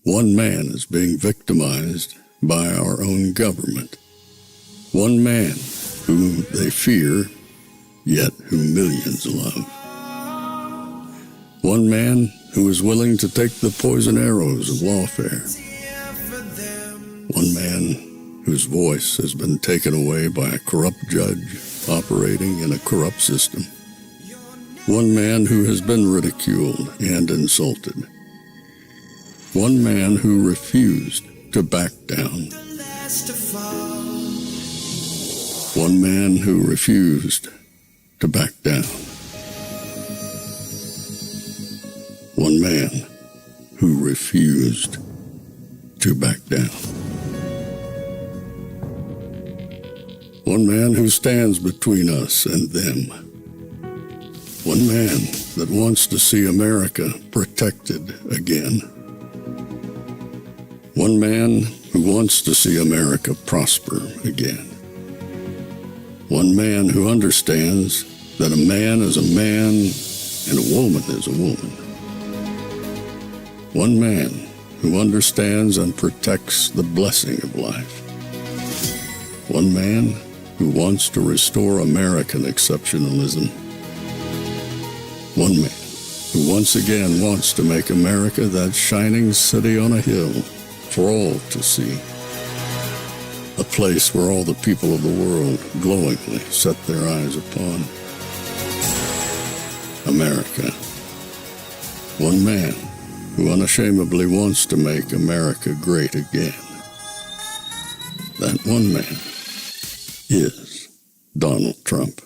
One man is being victimized by our own government. One man whom they fear, yet whom millions love. One man who is willing to take the poison arrows of lawfare. One man whose voice has been taken away by a corrupt judge operating in a corrupt system. One man who has been ridiculed and insulted. One man who refused to back down. One man who refused to back down. One man who refused to back down. One man who stands between us and them. One man that wants to see America protected again. One man who wants to see America prosper again. One man who understands that a man is a man and a woman is a woman. One man who understands and protects the blessing of life. One man who wants to restore American exceptionalism. One man who once again wants to make America that shining city on a hill for all to see. A place where all the people of the world glowingly set their eyes upon. America. One man who unashamedly wants to make America great again. That one man is Donald Trump.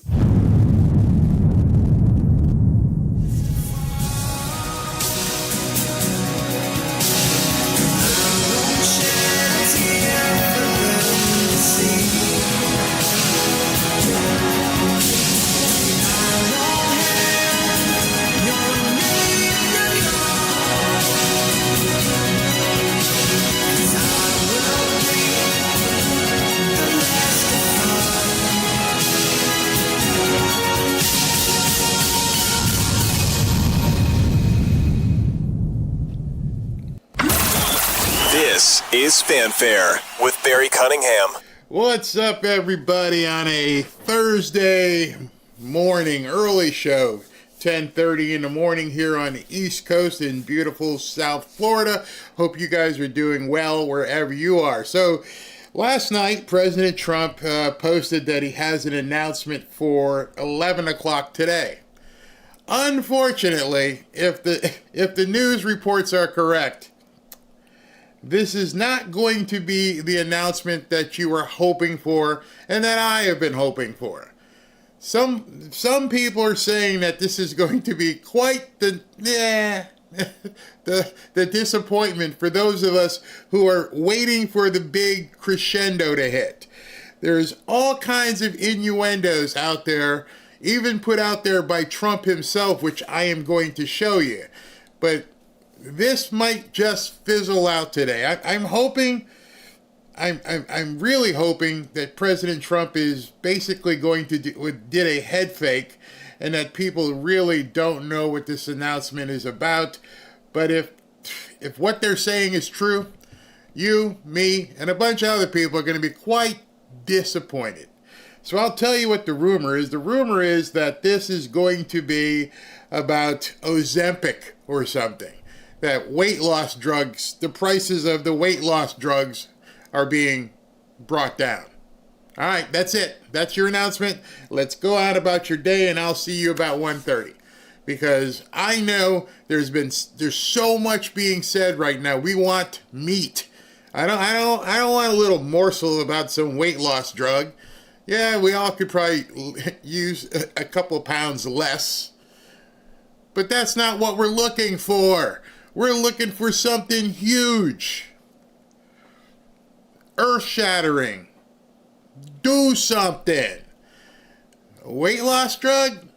This is Fanfare with Barry Cunningham. What's up, everybody, on a Thursday morning, early show, 10:30 in the morning here on the East Coast in beautiful South Florida. Hope you guys are doing well wherever you are. So, last night, President Trump posted that he has an announcement for 11 o'clock today. Unfortunately, if the news reports are correct, this is not going to be the announcement that you were hoping for and that I have been hoping for. Some people are saying that this is going to be quite the disappointment for those of us who are waiting for the big crescendo to hit. There's all kinds of innuendos out there, even put out there by Trump himself, which I am going to show you. But this might just fizzle out today. I'm really hoping that President Trump is basically going to did a head fake, and that people really don't know what this announcement is about. But if what they're saying is true, you, me, and a bunch of other people are going to be quite disappointed. So I'll tell you what the rumor is. The rumor is that this is going to be about Ozempic or something. That weight loss drugs, the prices of the weight loss drugs are being brought down. All right, that's it. That's your announcement. Let's go out about your day, and I'll see you about 1:30. Because I know there's so much being said right now. We want meat. I don't want a little morsel about some weight loss drug. Yeah, we all could probably use a couple pounds less. But that's not what we're looking for. We're looking for something huge, earth-shattering. Do something. A weight loss drug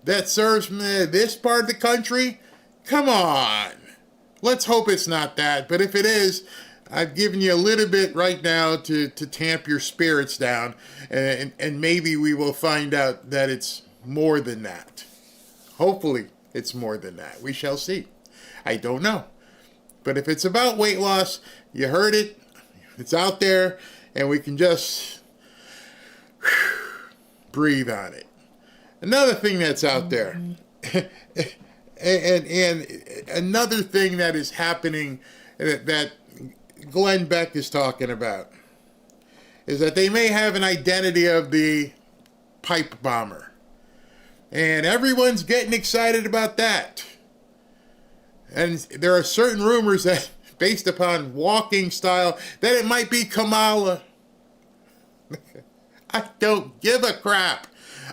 that serves this part of the country? Come on. Let's hope it's not that. But if it is, I've given you a little bit right now to tamp your spirits down. And maybe we will find out that it's more than that. Hopefully it's more than that. We shall see. I don't know. But if it's about weight loss, you heard it. It's out there, and we can just breathe on it. Another thing that's out there, and another thing that is happening that Glenn Beck is talking about, is that they may have an identity of the pipe bomber. And everyone's getting excited about that. And there are certain rumors that, based upon walking style, that it might be Kamala. I don't give a crap.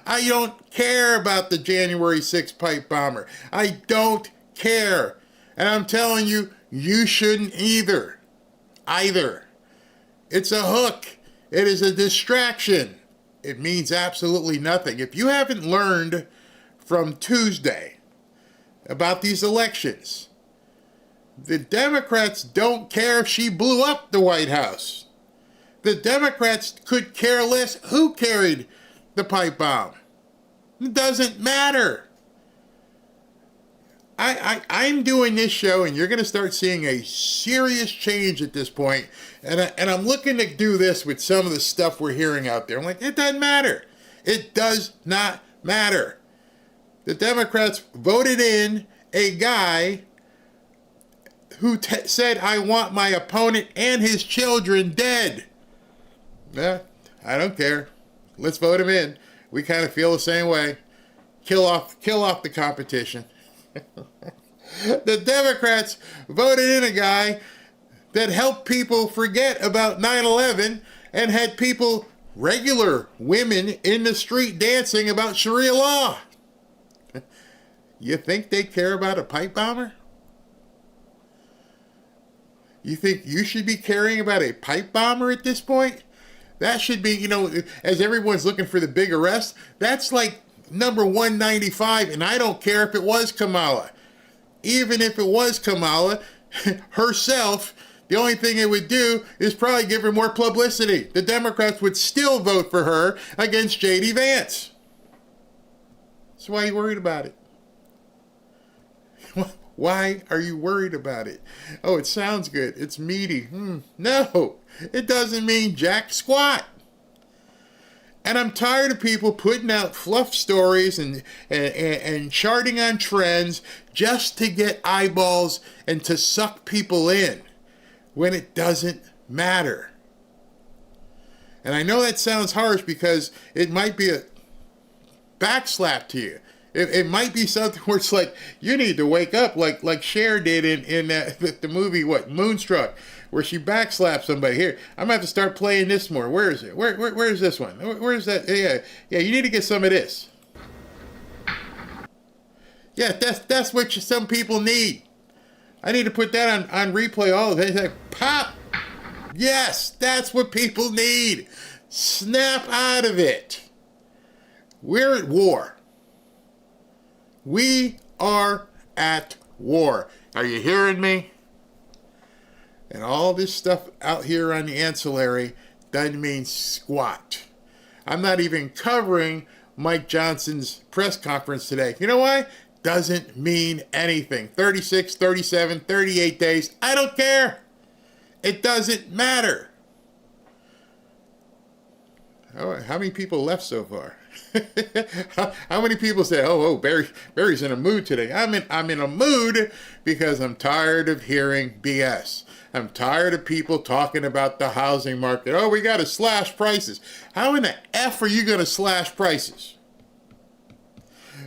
I don't care about the January 6th pipe bomber. I don't care. And I'm telling you, you shouldn't either. It's a hook. It is a distraction. It means absolutely nothing. If you haven't learned from Tuesday about these elections, the Democrats don't care if she blew up the White House. The Democrats could care less who carried the pipe bomb. It doesn't matter. I'm doing this show, and you're going to start seeing a serious change at this point. And I'm looking to do this with some of the stuff we're hearing out there. I'm like, it doesn't matter. It does not matter. The Democrats voted in a guy who said, I want my opponent and his children dead. I don't care. Let's vote him in. We kind of feel the same way. Kill off the competition. The Democrats voted in a guy that helped people forget about 9/11 and had people, regular women, in the street dancing about Sharia law. You think they care about a pipe bomber? You think you should be caring about a pipe bomber at this point? That should be, as everyone's looking for the big arrest, that's like number 195, and I don't care if it was Kamala. Even if it was Kamala herself, the only thing it would do is probably give her more publicity. The Democrats would still vote for her against J.D. Vance. So why are you worried about it? Why are you worried about it? Oh, it sounds good. It's meaty. No, it doesn't mean jack squat. And I'm tired of people putting out fluff stories and charting on trends just to get eyeballs and to suck people in when it doesn't matter. And I know that sounds harsh because it might be a backslap to you. It might be something where it's like, you need to wake up like Cher did in the movie, Moonstruck, where she backslapped somebody. Here, I'm going to have to start playing this more. Where is it? Where's this one? Where's that? Yeah, you need to get some of this. Yeah, that's what some people need. I need to put that on replay all of it. Like, pop! Yes, that's what people need. Snap out of it. We're at war. We are at war. Are you hearing me? And all this stuff out here on the ancillary doesn't mean squat. I'm not even covering Mike Johnson's press conference today. You know why? Doesn't mean anything. 36, 37, 38 days. I don't care. It doesn't matter. How many people left so far? How many people say, "Oh, Barry's in a mood today"? I'm in a mood because I'm tired of hearing BS. I'm tired of people talking about the housing market. Oh, we got to slash prices. How in the F are you going to slash prices?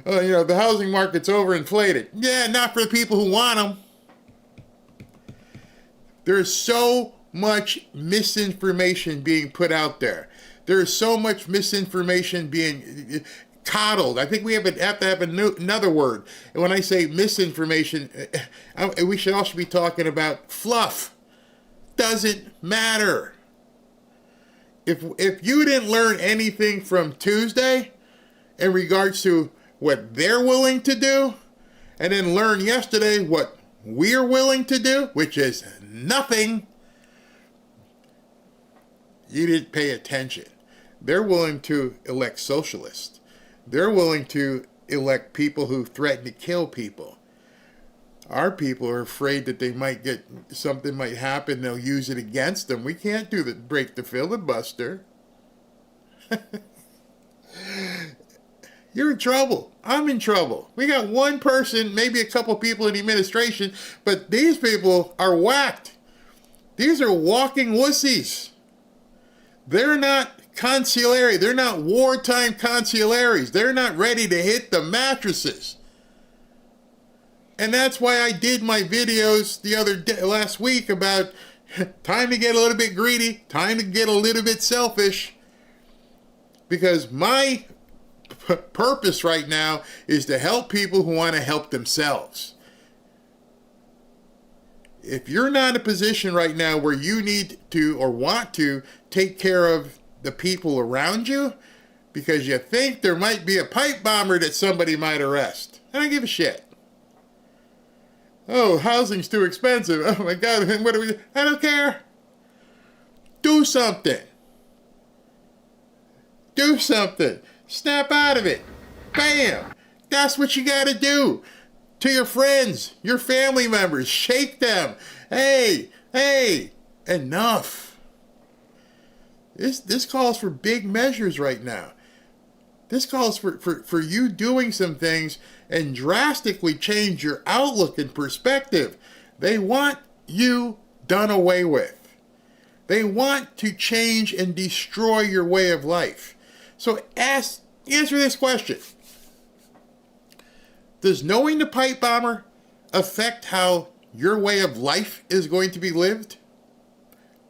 Oh, the housing market's overinflated. Yeah, not for the people who want them. There's so much misinformation being put out there. There is so much misinformation being coddled. I think we have to have another word. And when I say misinformation, we should also be talking about fluff. Doesn't matter. If you didn't learn anything from Tuesday in regards to what they're willing to do, and then learn yesterday what we're willing to do, which is nothing, you didn't pay attention. They're willing to elect socialists. They're willing to elect people who threaten to kill people. Our people are afraid that they might get something might happen. They'll use it against them. We can't break the filibuster. You're in trouble. I'm in trouble. We got one person, maybe a couple people in the administration, but these people are whacked. These are walking wussies. They're not consigliere. They're not wartime consiglieres. They're not ready to hit the mattresses. And that's why I did my videos last week about time to get a little bit greedy, time to get a little bit selfish. Because my purpose right now is to help people who want to help themselves. If you're not in a position right now where you need to or want to take care of the people around you because you think there might be a pipe bomber that somebody might arrest, I don't give a shit. Oh, housing's too expensive. Oh my God, what do we? I don't care. Do something. Do something. Snap out of it. Bam. That's what you got to do. To your friends, your family members, shake them. Hey, enough. This calls for big measures right now. This calls for you doing some things and drastically change your outlook and perspective. They want you done away with. They want to change and destroy your way of life. So answer this question. Does knowing the pipe bomber affect how your way of life is going to be lived?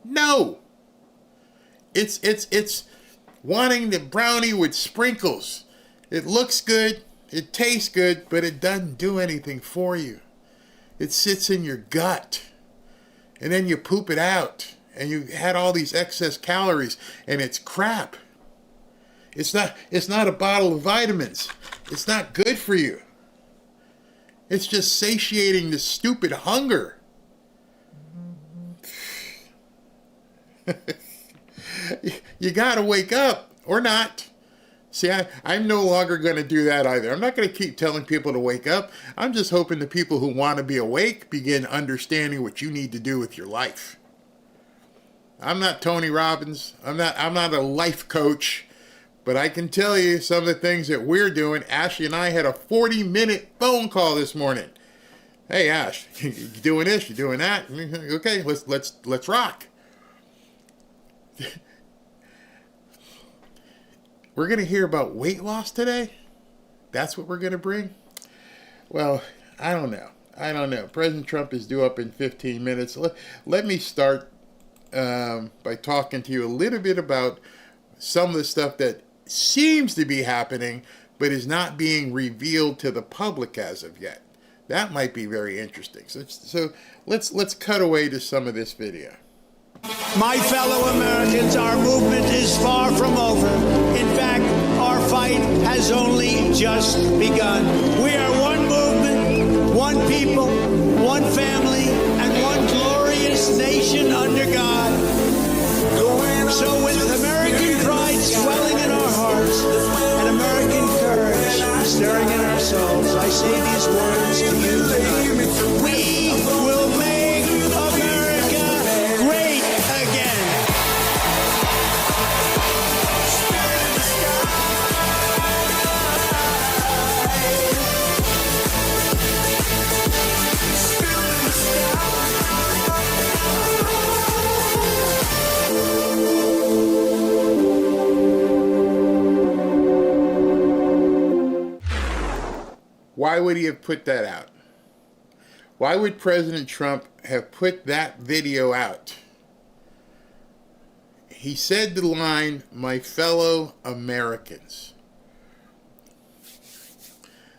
No. It's wanting the brownie with sprinkles. It looks good, it tastes good, but it doesn't do anything for you. It sits in your gut. And then you poop it out. And you had all these excess calories, and it's crap. It's not a bottle of vitamins. It's not good for you. It's just satiating the stupid hunger. You gotta wake up, or not. See, I'm no longer going to do that either. I'm not going to keep telling people to wake up. I'm just hoping the people who want to be awake begin understanding what you need to do with your life. I'm not Tony Robbins. I'm not a life coach. But I can tell you some of the things that we're doing. Ashley and I had a 40-minute phone call this morning. Hey, Ash, you doing this? You doing that? Okay, let's rock. We're going to hear about weight loss today? That's what we're going to bring? Well, I don't know. President Trump is due up in 15 minutes. Let me start by talking to you a little bit about some of the stuff that seems to be happening, but is not being revealed to the public as of yet. That might be very interesting. So let's cut away to some of this video. My fellow Americans, our movement is far from over. In fact, our fight has only just begun. We are one movement, one people, one family, and one glorious nation under God. So with American pride swelling in our hearts and American courage stirring in our souls, I say these words to you tonight. We will make America great again. Why would he have put that out? Why would President Trump have put that video out? He said the line, "My fellow Americans."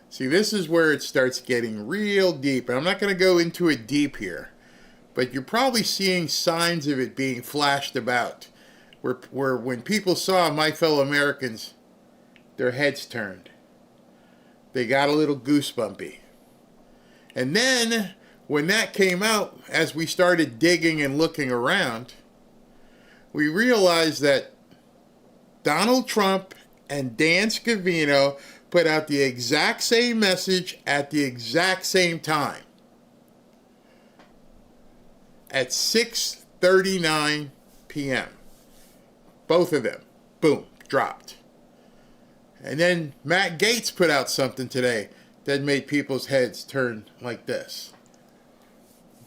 See, this is where it starts getting real deep. And I'm not going to go into it deep here, but you're probably seeing signs of it being flashed about. Where when people saw "My fellow Americans," their heads turned. They got a little goosebumpy. And then, when that came out, as we started digging and looking around, we realized that Donald Trump and Dan Scavino put out the exact same message at the exact same time. at 6:39 p.m. Both of them, boom, dropped. And then Matt Gaetz put out something today that made people's heads turn like this.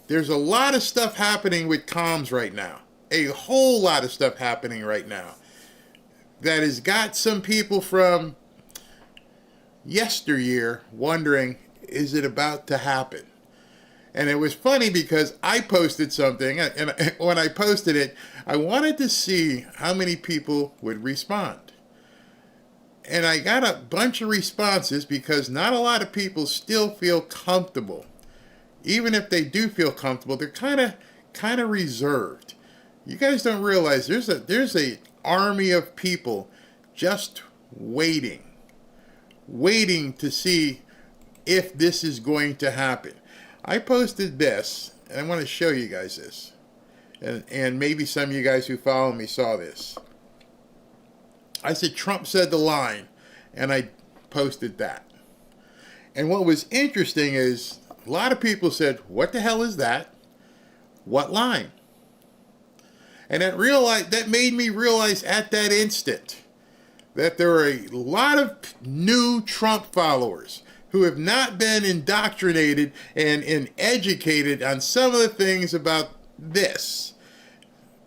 There's a lot of stuff happening with comms right now. A whole lot of stuff happening right now that has got some people from yesteryear wondering, is it about to happen? And it was funny because I posted something, and when I posted it, I wanted to see how many people would respond. And I got a bunch of responses because not a lot of people still feel comfortable. Even if they do feel comfortable, they're kind of reserved. You guys don't realize there's a army of people just waiting to see if this is going to happen. I posted this, and I want to show you guys this. And maybe some of you guys who follow me saw this. I said, Trump said the line, and I posted that. And what was interesting is a lot of people said, what the hell is that? What line? And that made me realize at that instant that there are a lot of new Trump followers who have not been indoctrinated and educated on some of the things about this.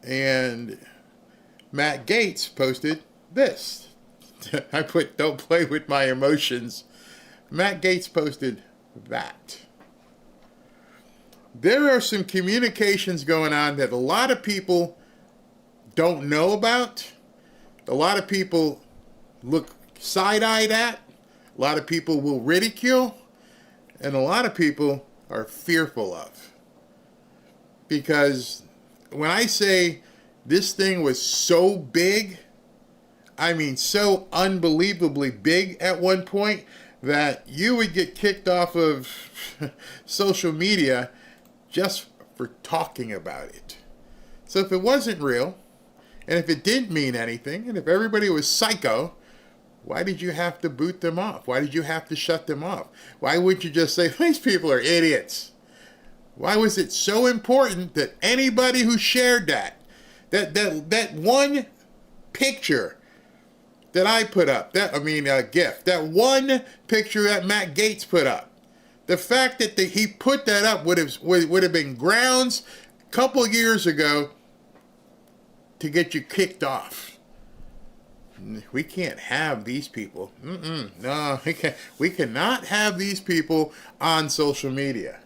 And Matt Gaetz posted this. I put, don't play with my emotions. Matt Gaetz posted that. There are some communications going on that a lot of people don't know about. A lot of people look side-eyed at. A lot of people will ridicule. And a lot of people are fearful of. Because when I say this thing was so big, I mean so unbelievably big at one point that you would get kicked off of social media just for talking about it. So if it wasn't real, and if it didn't mean anything, and if everybody was psycho, why did you have to boot them off? Why did you have to shut them off? Why wouldn't you just say, these people are idiots? Why was it so important that anybody who shared that one picture that I put up, GIF, that one picture that Matt Gaetz put up, the fact that he put that up would have been grounds a couple years ago to get you kicked off. We can't have these people. No, we cannot have these people on social media.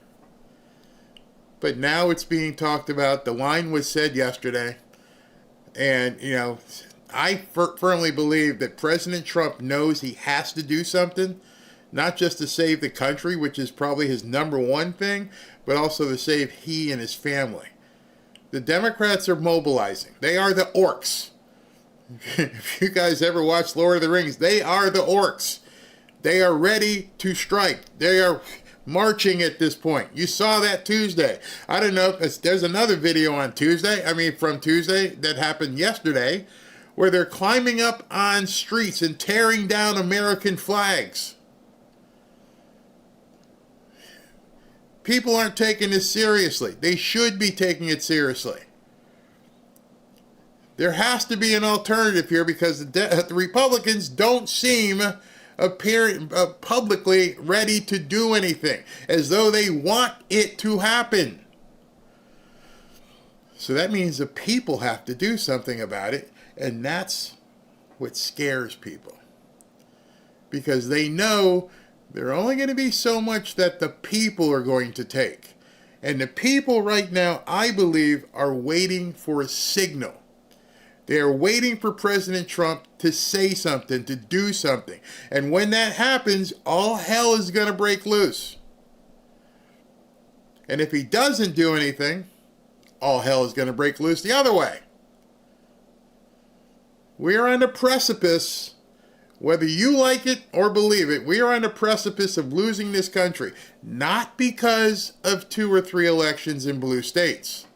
But now it's being talked about. The line was said yesterday. And, I firmly believe that President Trump knows he has to do something, not just to save the country, which is probably his number one thing, but also to save he and his family. The Democrats are mobilizing. They are the orcs. If you guys ever watched Lord of the Rings, they are the orcs. They are ready to strike. They are marching at this point. You saw that Tuesday. I don't know if there's another video on from Tuesday that happened yesterday, where they're climbing up on streets and tearing down American flags. People aren't taking this seriously. They should be taking it seriously. There has to be an alternative here because the Republicans don't seem publicly ready to do anything, as though they want it to happen. So that means the people have to do something about it, and that's what scares people. Because they know they're only going to be so much that the people are going to take. And the people right now, I believe, are waiting for a signal. They are waiting for President Trump to say something, to do something. And when that happens, all hell is going to break loose. And if he doesn't do anything, all hell is going to break loose the other way. We are on the precipice, whether you like it or believe it, we are on the precipice of losing this country. Not because of 2 or 3 elections in blue states.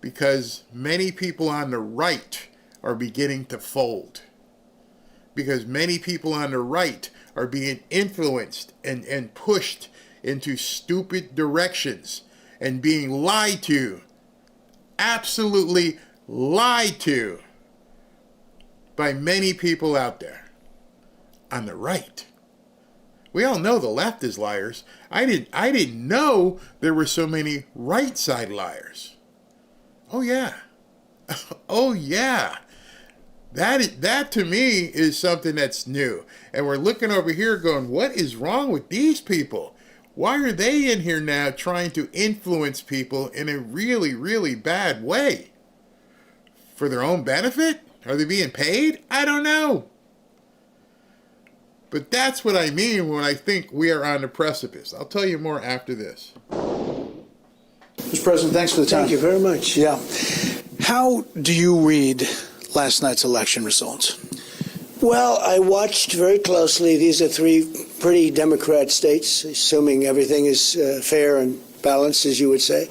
Because many people on the right are beginning to fold. Because many people on the right are being influenced and pushed into stupid directions. and being lied to, absolutely lied to, by many people out there on the right. We all know the left is liars. I didn't know there were so many right side liars. Oh yeah. Oh yeah. That to me is something that's new. And we're looking over here going, what is wrong with these people? Why are they in here now trying to influence people in a really, really bad way? For their own benefit? Are they being paid? I don't know. But that's what I mean when I think we are on the precipice. I'll tell you more after this. Mr. President, thanks for the time. Thank you very much. Yeah. How do you read last night's election results? Well, I watched very closely. These are three pretty Democrat states, assuming everything is fair and balanced, as you would say.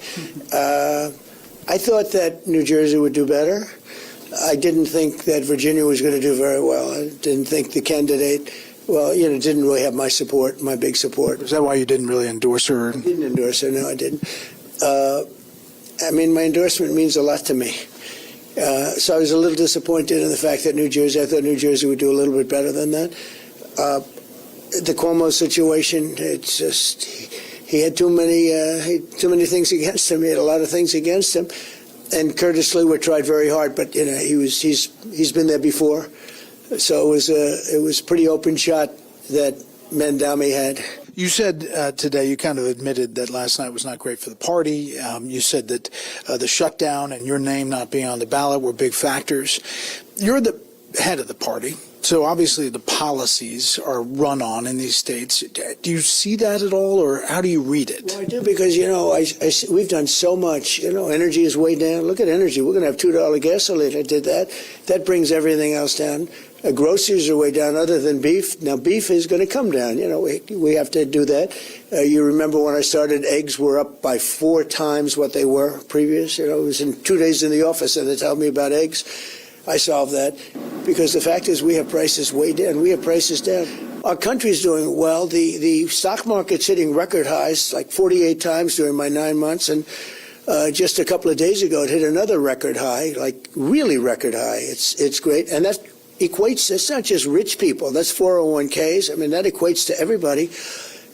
I thought that New Jersey would do better. I didn't think that Virginia was going to do very well. I didn't think the candidate, didn't really have my support, my big support. Is that why you didn't really endorse her? I didn't endorse her, no, I didn't. My endorsement means a lot to me. So I was a little disappointed in the fact that I thought New Jersey would do a little bit better than that. The Cuomo situation, it's just, he had too many things against him. He had a lot of things against him. And Curtis Lear tried very hard, but he's been there before. So it was a pretty open shot that Mandami had. You said today, you kind of admitted that last night was not great for the party. You said that the shutdown and your name not being on the ballot were big factors. You're the head of the party, so obviously the policies are run on in these states. Do you see that at all, or how do you read it? Well, I do, because, we've done so much. Energy is way down. Look at energy. We're going to have $2 gasoline. I did that. That brings everything else down. Groceries are way down other than beef. Now, beef is going to come down. We have to do that. You remember when I started, eggs were up by 4 times what they were previous. It was in 2 days in the office and they told me about eggs. I solved that because the fact is we have prices way down. We have prices down. Our country's doing well. The stock market's hitting record highs like 48 times during my 9 months. And just a couple of days ago, it hit another record high, like really record high. It's great. And that equates, it's not just rich people, that's 401ks. That equates to everybody.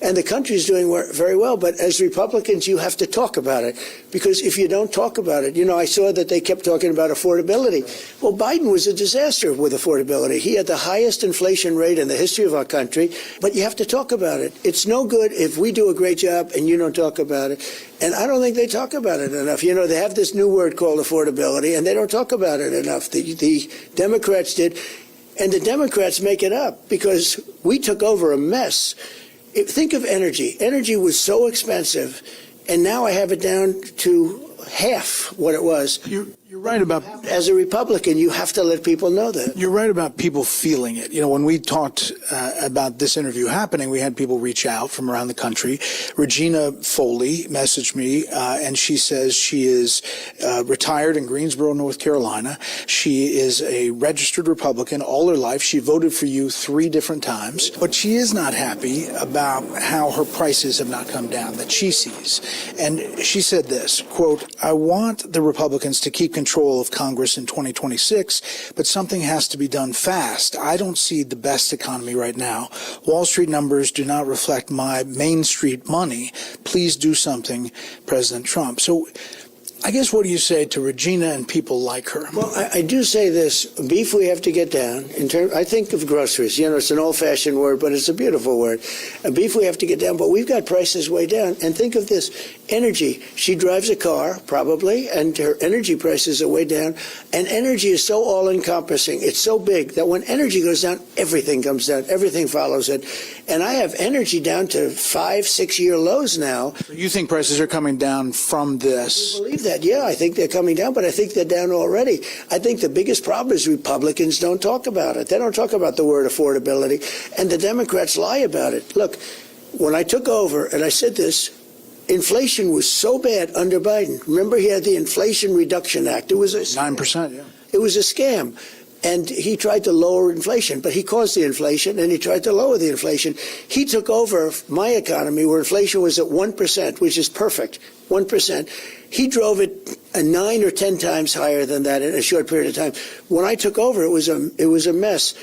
And the country's doing very well. But as Republicans, you have to talk about it. Because if you don't talk about it, I saw that they kept talking about affordability. Well, Biden was a disaster with affordability. He had the highest inflation rate in the history of our country. But you have to talk about it. It's no good if we do a great job and you don't talk about it. And I don't think they talk about it enough. They have this new word called affordability, and they don't talk about it enough. The Democrats did. And the Democrats make it up because we took over a mess. Think of energy. Energy was so expensive, and now I have it down to half what it was. You're right about... As a Republican, you have to let people know that. You're right about people feeling it. When we talked about this interview happening, we had people reach out from around the country. Regina Foley messaged me, and she says she is retired in Greensboro, North Carolina. She is a registered Republican all her life. She voted for you 3 different times, but she is not happy about how her prices have not come down that she sees. And she said this, quote, "I want the Republicans to keep control of Congress in 2026, but something has to be done fast. I don't see the best economy right now. Wall Street numbers do not reflect my Main Street money. Please do something, President Trump." So I guess what do you say to Regina and people like her? Well, I do say this. Beef we have to get down. I think of groceries. It's an old-fashioned word, but it's a beautiful word. Beef we have to get down, but we've got prices way down. And think of this. Energy. She drives a car, probably, and her energy prices are way down. And energy is so all-encompassing. It's so big that when energy goes down, everything comes down. Everything follows it. And I have energy down to 5-6-year lows now. So you think prices are coming down from this? I believe that. Yeah, I think they're coming down, but I think they're down already. I think the biggest problem is Republicans don't talk about it. They don't talk about the word affordability, and the Democrats lie about it. Look, when I took over, and I said this, inflation was so bad under Biden. Remember, he had the Inflation Reduction Act. It was 9%, yeah. It was a scam. And he tried to lower inflation, but he caused the inflation, and he tried to lower the inflation. He took over my economy where inflation was at 1%, which is perfect, 1%. He drove it 9 or 10 times higher than that in a short period of time. When I took over, it was a mess.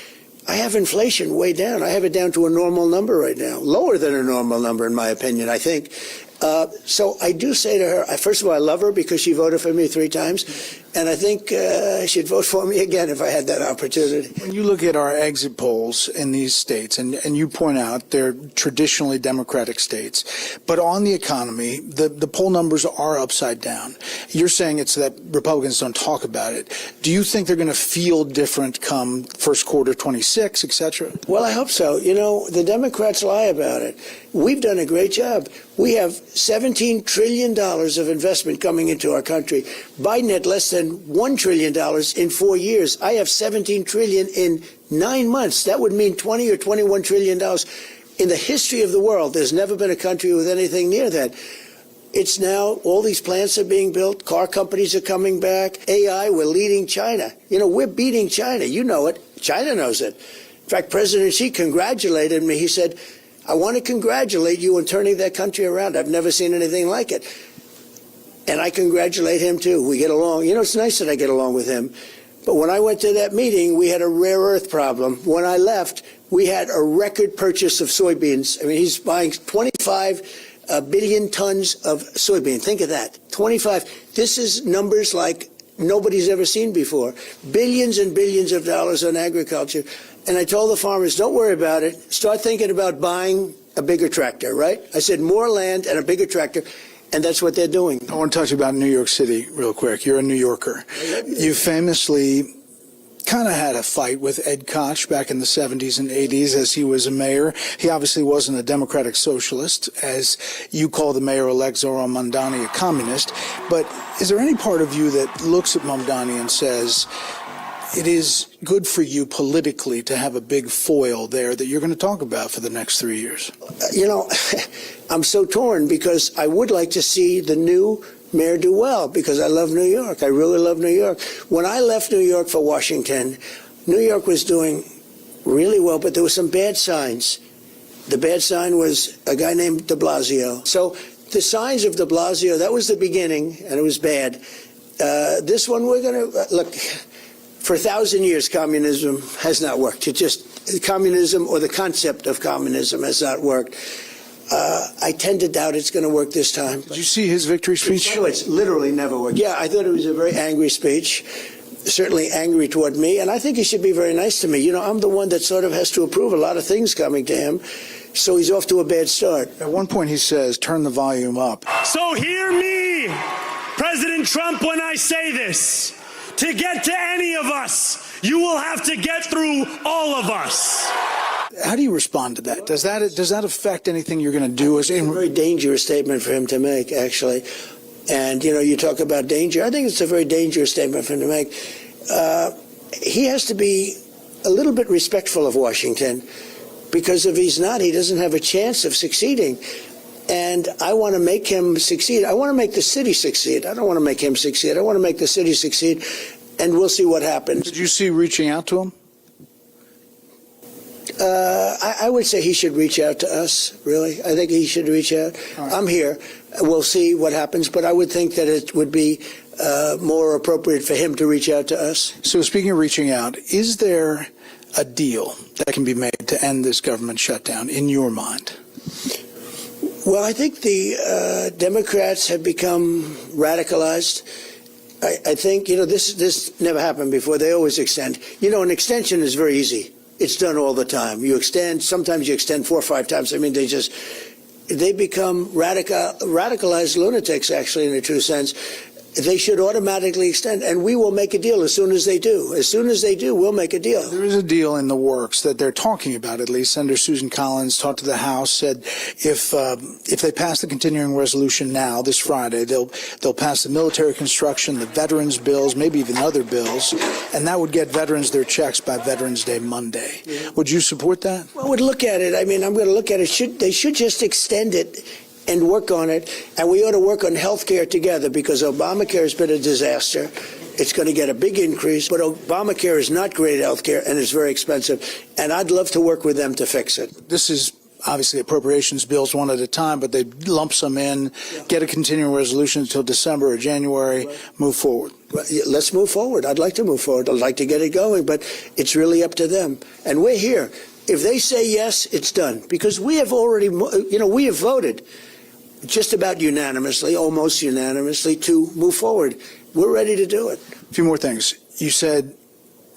I have inflation way down. I have it down to a normal number right now, lower than a normal number, in my opinion, I think. So I do say to her, first of all, I love her because she voted for me 3 times, and I think she'd vote for me again if I had that opportunity. When you look at our exit polls in these states, and you point out they're traditionally Democratic states, but on the economy, the poll numbers are upside down. You're saying it's that Republicans don't talk about it. Do you think they're going to feel different come first quarter 26, et cetera? Well, I hope so. You know, the Democrats lie about it. We've done a great job. We have $17 trillion of investment coming into our country. Biden had less than $1 trillion in 4 years. I have $17 trillion in 9 months. That would mean $20 or $21 trillion. In the history of the world, there's never been a country with anything near that. It's now, all these plants are being built. Car companies are coming back. AI, we're leading China. You know, we're beating China. You know it. China knows it. In fact, President Xi congratulated me. He said, I want to congratulate you on turning that country around. I've never seen anything like it. And I congratulate him, too. We get along. You know, it's nice that I get along with him. But when I went to that meeting, we had a rare earth problem. When I left, we had a record purchase of soybeans. I mean, he's buying 25 billion tons of soybean. Think of that. 25. This is numbers like nobody's ever seen before. Billions and billions of dollars on agriculture. And I told the farmers, don't worry about it. Start thinking about buying a bigger tractor, right? I said more land and a bigger tractor. And that's what they're doing. I want to talk about New York City real quick. You're a New Yorker. You famously kind of had a fight with Ed Koch back in the 70s and 80s as he was a mayor. He obviously wasn't a democratic socialist, as you call the mayor-elect Zohran Mamdani a communist. But is there any part of you that looks at Mamdani and says, it is good for you politically to have a big foil there that you're going to talk about for the next 3 years? You know, I'm so torn because I would like to see the new mayor do well because I love New York. I really love New York. When I left New York for Washington, New York was doing really well, but there were some bad signs. The bad sign was a guy named de Blasio. So the signs of de Blasio, that was the beginning, and it was bad. This one, we're going to, look, for 1,000 years, communism has not worked. Communism or the concept of communism has not worked. I tend to doubt it's going to work this time. Did you see his victory speech? It's literally never worked. Yeah, I thought it was a very angry speech, certainly angry toward me, and I think he should be very nice to me. You know, I'm the one that sort of has to approve a lot of things coming to him, so he's off to a bad start. At one point he says, turn the volume up. So hear me, President Trump, when I say this. To get to any of us, you will have to get through all of us. How do you respond to that? Does that affect anything you're going to do? It's a very dangerous statement for him to make, actually. And, you know, you talk about danger. I think it's a very dangerous statement for him to make. He has to be a little bit respectful of Washington, because if he's not, he doesn't have a chance of succeeding. And I want to make him succeed. I want to make the city succeed. I don't want to make him succeed. I want to make the city succeed, and we'll see what happens. Did you see reaching out to him? I would say he should reach out to us, really. I think he should reach out. Right. I'm here. We'll see what happens, but I would think that it would be more appropriate for him to reach out to us. So speaking of reaching out, is there a deal that can be made to end this government shutdown in your mind? Well, I think the Democrats have become radicalized. I think, you know, this never happened before. They always extend. You know, an extension is very easy. It's done all the time. You extend, sometimes you extend 4 or 5 times. I mean, they become radicalized lunatics, actually, in a true sense. They should automatically extend, and we will make a deal as soon as they do. As soon as they do, we'll make a deal. There is a deal in the works that they're talking about, at least. Senator Susan Collins talked to the House, said if they pass the continuing resolution now, this Friday, they'll pass the military construction, the veterans bills, maybe even other bills, and that would get veterans their checks by Veterans Day Monday. Yeah. Would you support that? Well, I would look at it. I mean, I'm going to look at it. They should just extend it and work on it, and we ought to work on health care together, because Obamacare has been a disaster. It's going to get a big increase, but Obamacare is not great health care, and it's very expensive, and I'd love to work with them to fix it. This is obviously appropriations bills one at a time, but they lump some in, get a continuing resolution until December or January, move forward. Let's move forward. I'd like to move forward. I'd like to get it going, but it's really up to them. And we're here. If they say yes, it's done. Because we have already, we have voted just about unanimously, almost unanimously, to move forward. We're ready to do it. A few more things. You said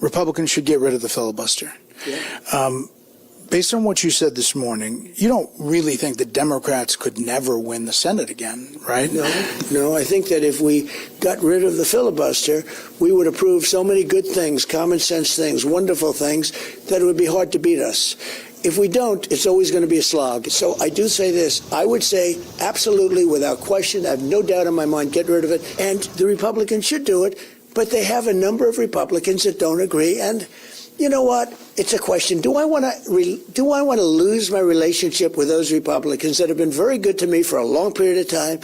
Republicans should get rid of the filibuster. Yeah. Based on what you said this morning, you don't really think the Democrats could never win the Senate again, right? No, I think that if we got rid of the filibuster, we would approve so many good things, common sense things, wonderful things, that it would be hard to beat us. If we don't, it's always going to be a slog. So I do say this. I would say absolutely, without question, I have no doubt in my mind, get rid of it. And the Republicans should do it. But they have a number of Republicans that don't agree. And you know what? It's a question. Do I want to lose my relationship with those Republicans that have been very good to me for a long period of time,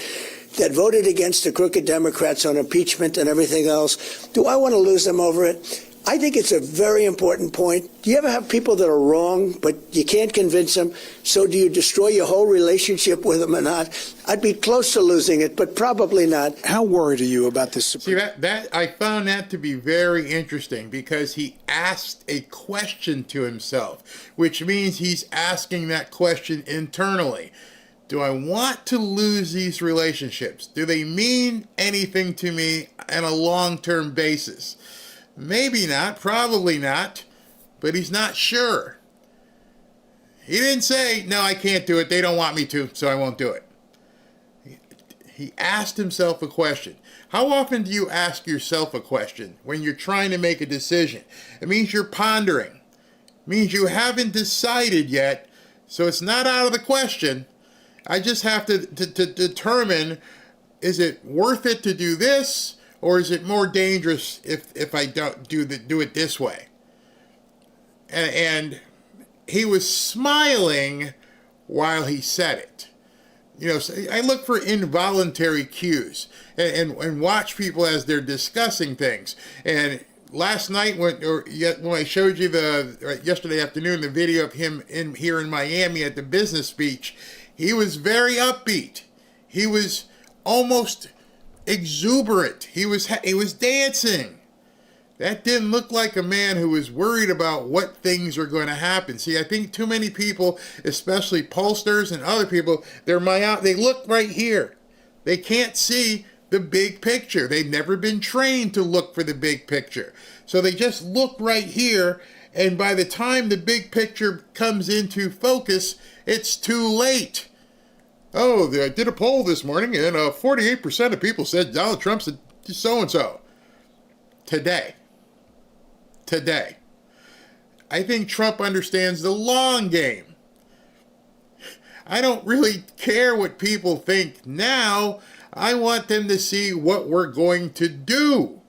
that voted against the crooked Democrats on impeachment and everything else? Do I want to lose them over it? I think it's a very important point. Do you ever have people that are wrong, but you can't convince them? So do you destroy your whole relationship with them or not? I'd be close to losing it, but probably not. How worried are you about this? See, that I found that to be very interesting, because he asked a question to himself, which means he's asking that question internally. Do I want to lose these relationships? Do they mean anything to me on a long-term basis? Maybe not, probably not, but he's not sure. He didn't say, no, I can't do it. They don't want me to, so I won't do it. He asked himself a question. How often do you ask yourself a question when you're trying to make a decision? It means you're pondering. It means you haven't decided yet, so it's not out of the question. I just have to determine, is it worth it to do this? Or is it more dangerous if I don't do it this way? And he was smiling while he said it. So I look for involuntary cues and watch people as they're discussing things. And last night when I showed you yesterday afternoon the video of him here in Miami at the business speech, he was very upbeat. He was almost exuberant. He was dancing. That didn't look like a man who was worried about what things are going to happen. See, I think too many people, especially pollsters and other people, they look right here. They can't see the big picture. They've never been trained to look for the big picture. So they just look right here, and by the time the big picture comes into focus, it's too late. Oh, I did a poll this morning, and 48% of people said Donald Trump's so-and-so. Today. I think Trump understands the long game. I don't really care what people think now. I want them to see what we're going to do.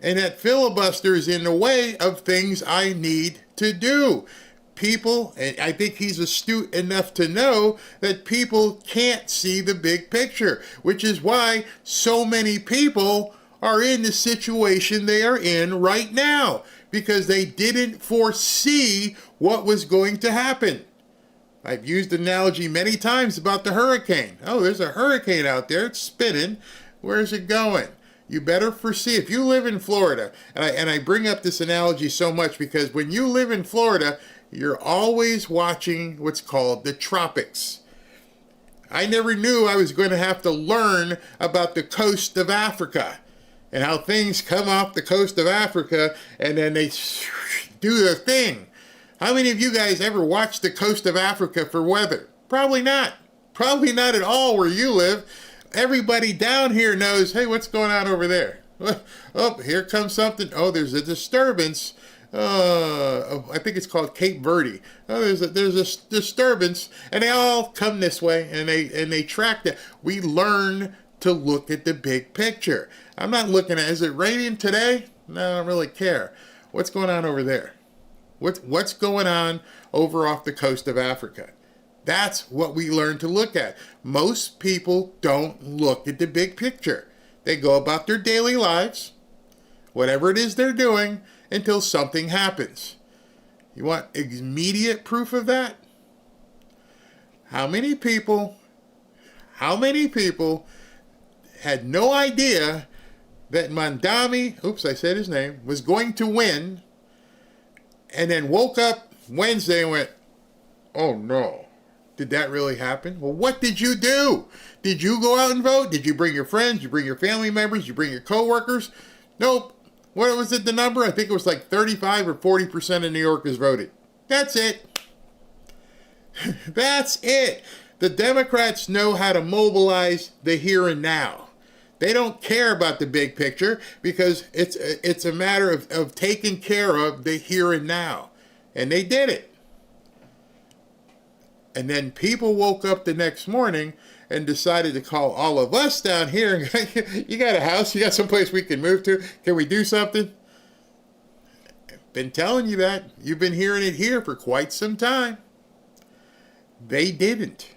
And that filibuster is in the way of things I need to do. People, and I think he's astute enough to know that people can't see the big picture, which is why so many people are in the situation they are in right now, because they didn't foresee what was going to happen. I've used the analogy many times about the hurricane. Oh, there's a hurricane out there. It's spinning. Where's it going? You better foresee. If you live in Florida, and I bring up this analogy so much because when you live in Florida, you're always watching what's called the tropics. I never knew I was going to have to learn about the coast of Africa and how things come off the coast of Africa and then they do their thing. How many of you guys ever watched the coast of Africa for weather? Probably not. Probably not at all where you live. Everybody down here knows, hey, what's going on over there? Oh, here comes something. Oh, there's a disturbance. I think it's called Cape Verde. Oh, there's a disturbance, and they all come this way, and they track that. We learn to look at the big picture. I'm not looking at, is it raining today? No, I don't really care. What's going on over there? What's going on over off the coast of Africa? That's what we learn to look at. Most people don't look at the big picture. They go about their daily lives. whatever it is they're doing until something happens. You want immediate proof of that? How many people had no idea that Mandami, oops, I said his name, was going to win, and then woke up Wednesday and went, oh no, did that really happen? Well, what did you do? Did you go out and vote? Did you bring your friends? Did you bring your family members? Did you bring your coworkers? Nope. What was it, the number? I think it was like 35 or 40% of New Yorkers voted. That's it. That's it. The Democrats know how to mobilize the here and now. They don't care about the big picture because it's a matter of taking care of the here and now. And they did it. And then people woke up the next morning and decided to call all of us down here and you got a house, you got someplace we can move to, can we do something? Been telling you that. You've been hearing it here for quite some time. They didn't.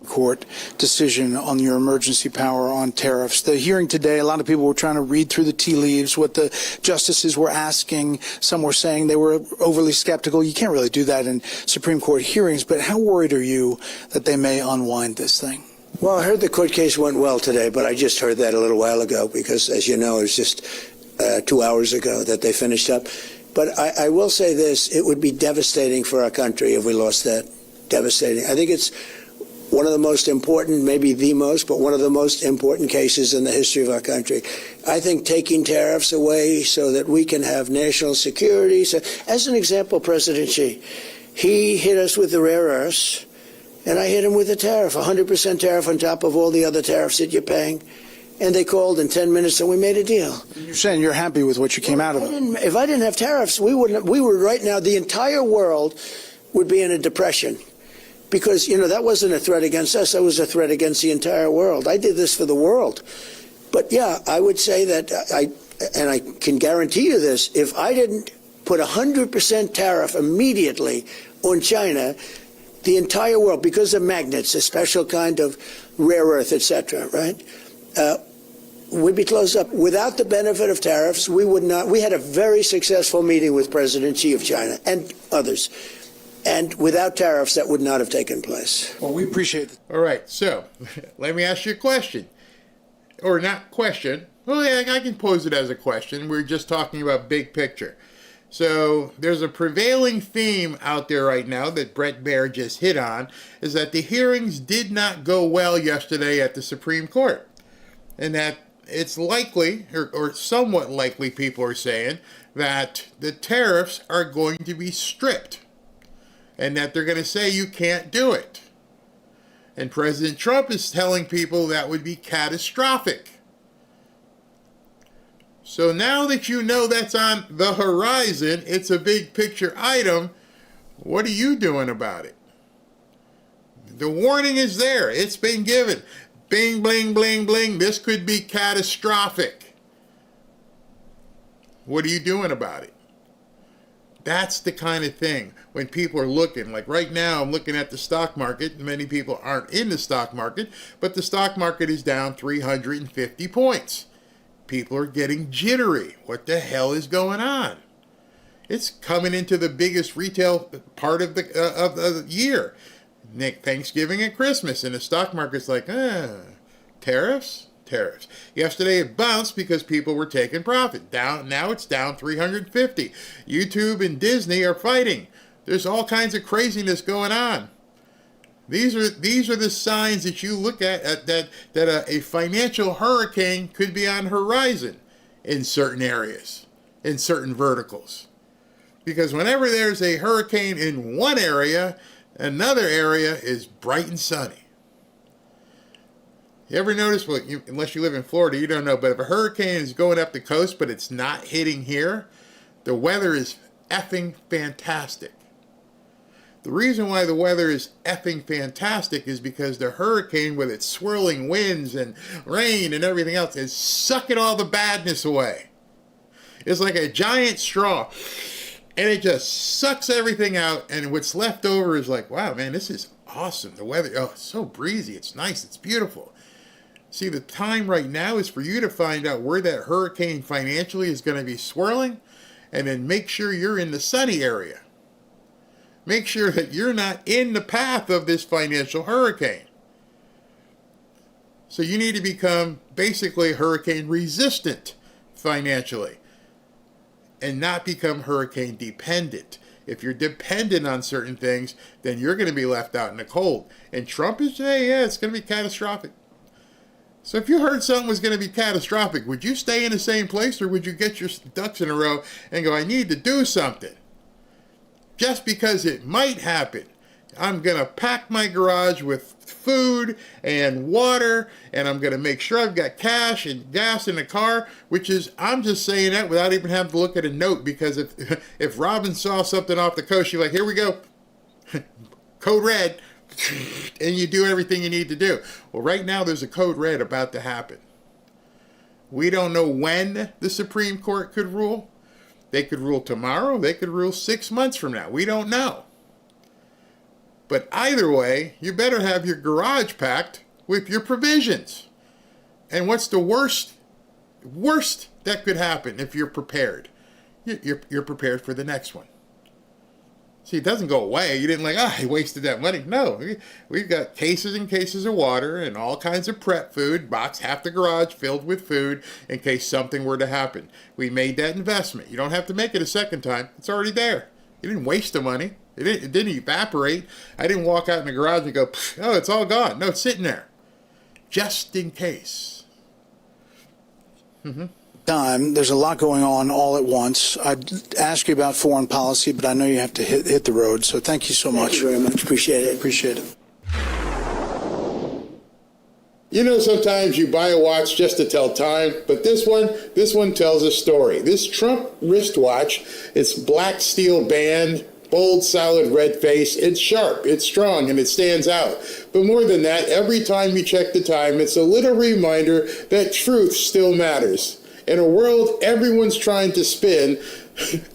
Court decision on your emergency power on tariffs. The hearing today, a lot of people were trying to read through the tea leaves, what the justices were asking. Some were saying they were overly skeptical. You can't really do that in Supreme Court hearings, but how worried are you that they may unwind this thing? Well, I heard the court case went well today, but I just heard that a little while ago because, as you know, it was just 2 hours ago that they finished up. But I will say this, it would be devastating for our country if we lost that. Devastating. I think it's one of the most important, maybe the most, but one of the most important cases in the history of our country. I think taking tariffs away so that we can have national security. So, as an example, President Xi, he hit us with the rare earths, and I hit him with a tariff, 100% tariff on top of all the other tariffs that you're paying. And they called in 10 minutes and we made a deal. You're saying you're happy with what you came out of it? If I didn't have tariffs, we would right now, the entire world would be in a depression. Because, that wasn't a threat against us. That was a threat against the entire world. I did this for the world. But, yeah, I would say that I can guarantee you this, if I didn't put 100% tariff immediately on China, the entire world, because of magnets, a special kind of rare earth, etc., right, would be closed up. Without the benefit of tariffs, we would not. We had a very successful meeting with President Xi of China and others. And without tariffs, that would not have taken place. Well, we appreciate it. All right, so let me ask you a question. Or not question. Well, yeah, I can pose it as a question. We're just talking about big picture. So there's a prevailing theme out there right now that Brett Baer just hit on, is that the hearings did not go well yesterday at the Supreme Court. And that it's likely, or somewhat likely, people are saying, that the tariffs are going to be stripped. And that they're going to say you can't do it. And President Trump is telling people that would be catastrophic. So now that you know that's on the horizon, it's a big picture item, what are you doing about it? The warning is there. It's been given. Bing, bling, bling, bling. This could be catastrophic. What are you doing about it? That's the kind of thing when people are looking. Like right now, I'm looking at the stock market. Many people aren't in the stock market, but the stock market is down 350 points. People are getting jittery. What the hell is going on? It's coming into the biggest retail part of the year. Thanksgiving and Christmas. And the stock market's like, tariffs? Tariffs. Yesterday it bounced because people were taking profit. Now it's down 350. YouTube and Disney are fighting. There's all kinds of craziness going on. These are the signs that you look at that a financial hurricane could be on the horizon in certain areas, in certain verticals. Because whenever there's a hurricane in one area, another area is bright and sunny. You ever notice, well, unless you live in Florida, you don't know, but if a hurricane is going up the coast but it's not hitting here, the weather is effing fantastic. The reason why the weather is effing fantastic is because the hurricane, with its swirling winds and rain and everything else, is sucking all the badness away. It's like a giant straw, and it just sucks everything out, and what's left over is like, wow, man, this is awesome. The weather, it's so breezy, it's nice, it's beautiful. See, the time right now is for you to find out where that hurricane financially is going to be swirling, and then make sure you're in the sunny area. Make sure that you're not in the path of this financial hurricane. So you need to become basically hurricane resistant financially and not become hurricane dependent. If you're dependent on certain things, then you're going to be left out in the cold. And Trump is saying, yeah, it's going to be catastrophic. So if you heard something was going to be catastrophic, would you stay in the same place, or would you get your ducks in a row and go, I need to do something? Just because it might happen, I'm going to pack my garage with food and water, and I'm going to make sure I've got cash and gas in the car, which is, I'm just saying that without even having to look at a note, because if Robin saw something off the coast, she's like, here we go, code red, and you do everything you need to do. Well, right now there's a code red about to happen. We don't know when the Supreme Court could rule. They could rule tomorrow. They could rule 6 months from now. We don't know. But either way, you better have your garage packed with your provisions. And what's the worst that could happen if you're prepared? You're prepared for the next one. See, it doesn't go away. You didn't I wasted that money. No, we've got cases and cases of water and all kinds of prep food, box half the garage filled with food in case something were to happen. We made that investment. You don't have to make it a second time. It's already there. You didn't waste the money. It didn't evaporate. I didn't walk out in the garage and go, oh, it's all gone. No, it's sitting there. Just in case. Time. There's a lot going on all at once. I'd ask you about foreign policy, but I know you have to hit the road. So thank you so much. Thank you very much. Appreciate it. Appreciate it. You know, sometimes you buy a watch just to tell time, but this one tells a story. This Trump wristwatch, it's black steel band, bold, solid red face. It's sharp, it's strong, and it stands out. But more than that, every time you check the time, it's a little reminder that truth still matters. In a world everyone's trying to spin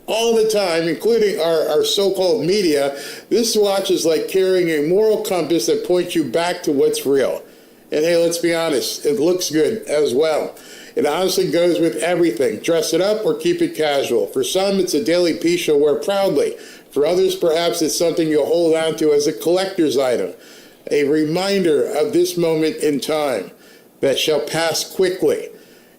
all the time, including our so-called media, this watch is like carrying a moral compass that points you back to what's real. And hey, let's be honest, it looks good as well. It honestly goes with everything. Dress it up or keep it casual. For some, it's a daily piece you'll wear proudly. For others, perhaps it's something you'll hold on to as a collector's item. A reminder of this moment in time that shall pass quickly.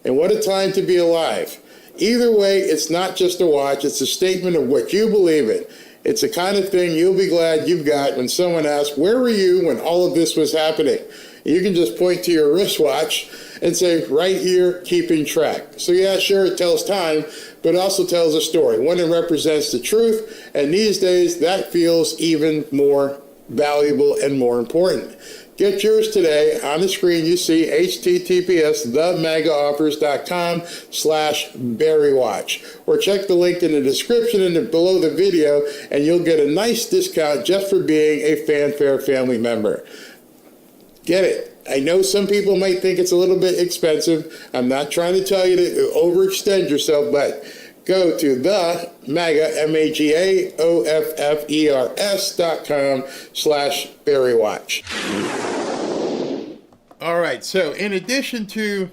And what a time to be alive. Either way, it's not just a watch, it's a statement of what you believe in. It's the kind of thing you'll be glad you've got when someone asks, where were you when all of this was happening? You can just point to your wristwatch and say, right here, keeping track. So yeah, sure, it tells time, but it also tells a story, one that represents the truth, and these days, that feels even more valuable and more important. Get yours today. On the screen, you see https://themagaoffers.com/BarryWatch. Or check the link in the description and below the video, and you'll get a nice discount just for being a Fanfare family member. Get it. I know some people might think it's a little bit expensive. I'm not trying to tell you to overextend yourself, but go to the MAGA, MAGAOFFERS.com/BarryWatch. All right, so in addition to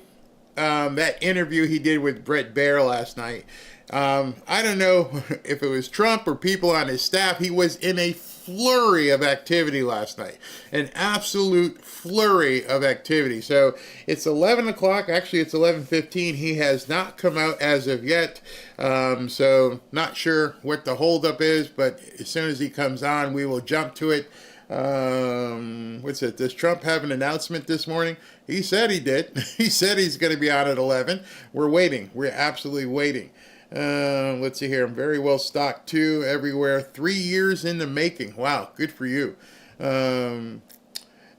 that interview he did with Bret Baier last night, I don't know if it was Trump or people on his staff, he was in a flurry of activity last night, an absolute flurry of activity. So it's 11 o'clock, actually it's 11:15. He has not come out as of yet, so not sure what the holdup is, but as soon as he comes on, we will jump to it. What's it? Does Trump have an announcement this morning? He said he did. He said he's going to be on at 11. We're waiting. We're absolutely waiting. Let's see here. I'm very well stocked too, everywhere. 3 years in the making. Wow, good for you.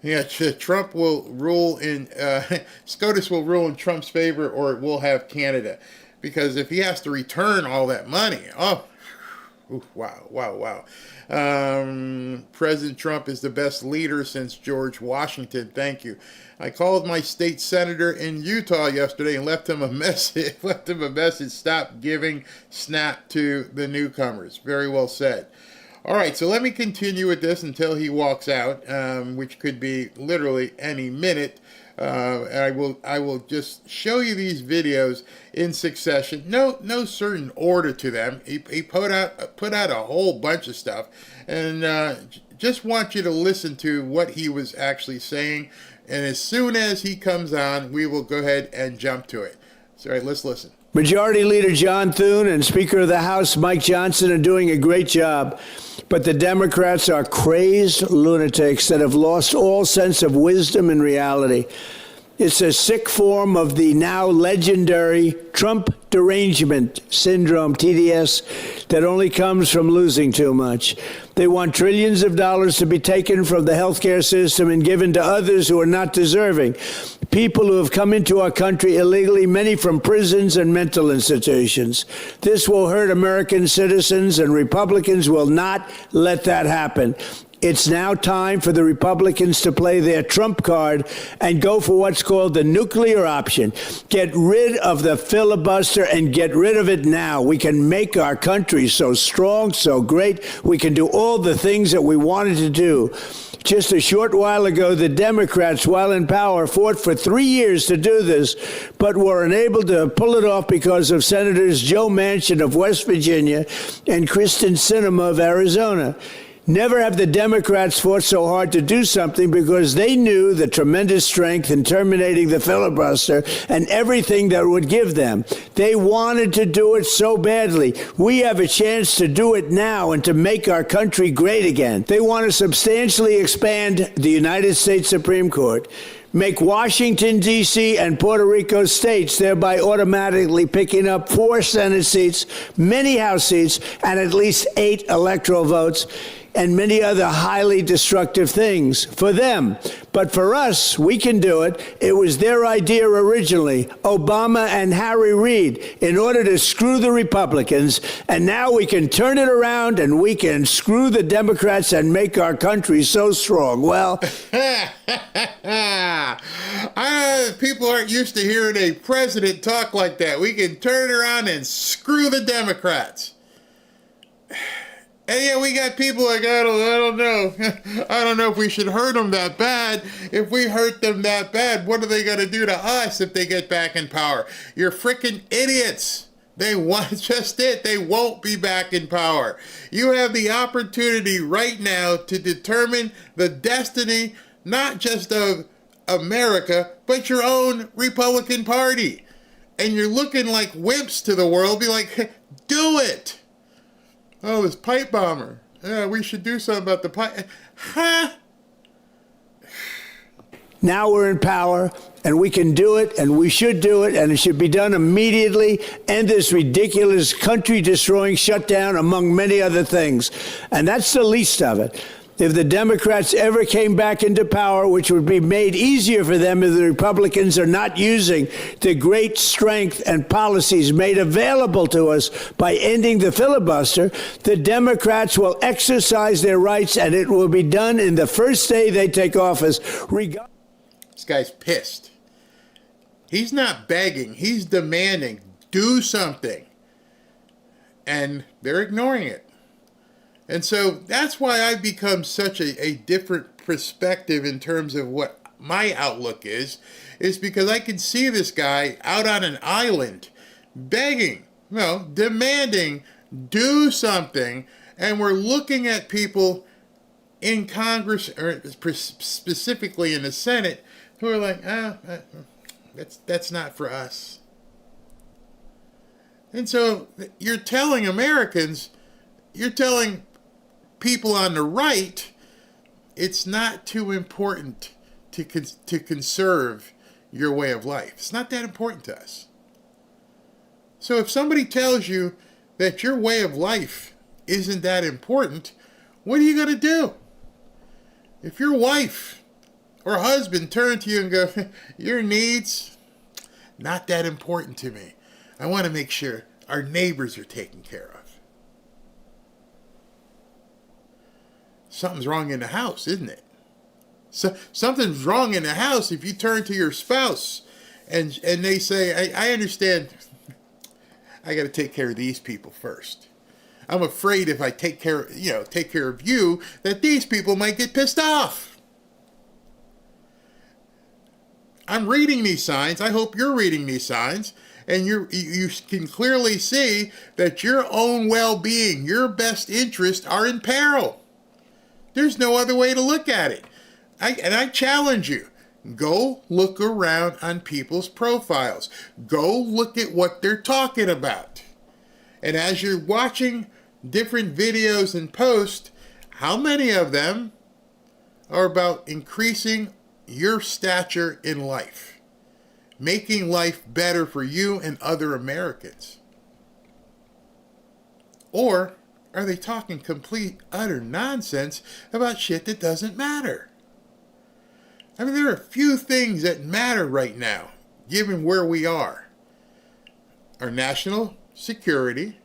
Yeah, Trump will rule in, SCOTUS will rule in Trump's favor, or it will have Canada. Because if he has to return all that money, wow. President Trump is the best leader since George Washington. Thank you. I called my state senator in Utah yesterday and left him a message. Stop giving snap to the newcomers. Very well said. All right, so let me continue with this until he walks out, which could be literally any minute. I will just show you these videos in succession. No certain order to them. He put out a whole bunch of stuff, and just want you to listen to what he was actually saying. And as soon as he comes on, we will go ahead and jump to it. So, all right, let's listen. Majority Leader John Thune and Speaker of the House Mike Johnson are doing a great job. But the Democrats are crazed lunatics that have lost all sense of wisdom and reality. It's a sick form of the now legendary Trump derangement syndrome, TDS, that only comes from losing too much. They want trillions of dollars to be taken from the healthcare system and given to others who are not deserving. People who have come into our country illegally, many from prisons and mental institutions. This will hurt American citizens, and Republicans will not let that happen. It's now time for the Republicans to play their trump card and go for what's called the nuclear option. Get rid of the filibuster and get rid of it now. We can make our country so strong, so great. We can do all the things that we wanted to do. Just a short while ago, the Democrats, while in power, fought for 3 years to do this, but were unable to pull it off because of Senators Joe Manchin of West Virginia and Kristen Sinema of Arizona. Never have the Democrats fought so hard to do something because they knew the tremendous strength in terminating the filibuster and everything that would give them. They wanted to do it so badly. We have a chance to do it now and to make our country great again. They want to substantially expand the United States Supreme Court, make Washington, D.C. and Puerto Rico states, thereby automatically picking up 4 Senate seats, many House seats, and at least 8 electoral votes, and many other highly destructive things for them. But for us, we can do it. It was their idea originally, Obama and Harry Reid, in order to screw the Republicans. And now we can turn it around and we can screw the Democrats and make our country so strong. Well, people aren't used to hearing a president talk like that. We can turn around and screw the Democrats. And yeah, we got people like, I don't know. I don't know if we should hurt them that bad. If we hurt them that bad, what are they going to do to us if they get back in power? You're freaking idiots. They want just it. They won't be back in power. You have the opportunity right now to determine the destiny, not just of America, but your own Republican Party. And you're looking like wimps to the world. Be like, do it. Oh, this pipe bomber. Yeah, we should do something about the pipe. Huh? now we're in power, and we can do it, and we should do it, and it should be done immediately. End this ridiculous country-destroying shutdown, among many other things. And that's the least of it. If the Democrats ever came back into power, which would be made easier for them if the Republicans are not using the great strength and policies made available to us by ending the filibuster, the Democrats will exercise their rights, and it will be done in the first day they take office. This guy's pissed. He's not begging. He's demanding. Do something. And they're ignoring it. And so that's why I've become such a different perspective in terms of what my outlook is because I can see this guy out on an island begging, demanding, do something. And we're looking at people in Congress, or specifically in the Senate, who are like, that's not for us. And so you're telling Americans, you're telling people on the right, it's not too important to conserve your way of life. It's not that important to us. So if somebody tells you that your way of life isn't that important, what are you going to do? If your wife or husband turn to you and go, your needs, not that important to me. I want to make sure our neighbors are taken care of. Something's wrong in the house, isn't it? So something's wrong in the house if you turn to your spouse and they say, I understand, I got to take care of these people first. I'm afraid if I take care of you, that these people might get pissed off. I'm reading these signs. I hope you're reading these signs. And you can clearly see that your own well-being, your best interests are in peril. There's no other way to look at it. I challenge you. Go look around on people's profiles. Go look at what they're talking about. And as you're watching different videos and posts, how many of them are about increasing your stature in life? Making life better for you and other Americans? Or are they talking complete, utter nonsense about shit that doesn't matter? I mean, there are a few things that matter right now, given where we are. Our national security,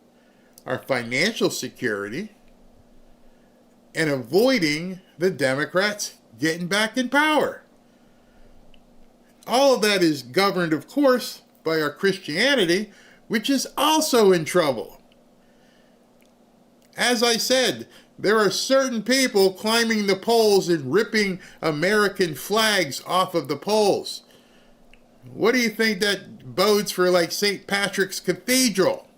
our financial security, and avoiding the Democrats getting back in power. All of that is governed, of course, by our Christianity, which is also in trouble. As I said, there are certain people climbing the poles and ripping American flags off of the poles. What do you think that bodes for, like, St. Patrick's Cathedral?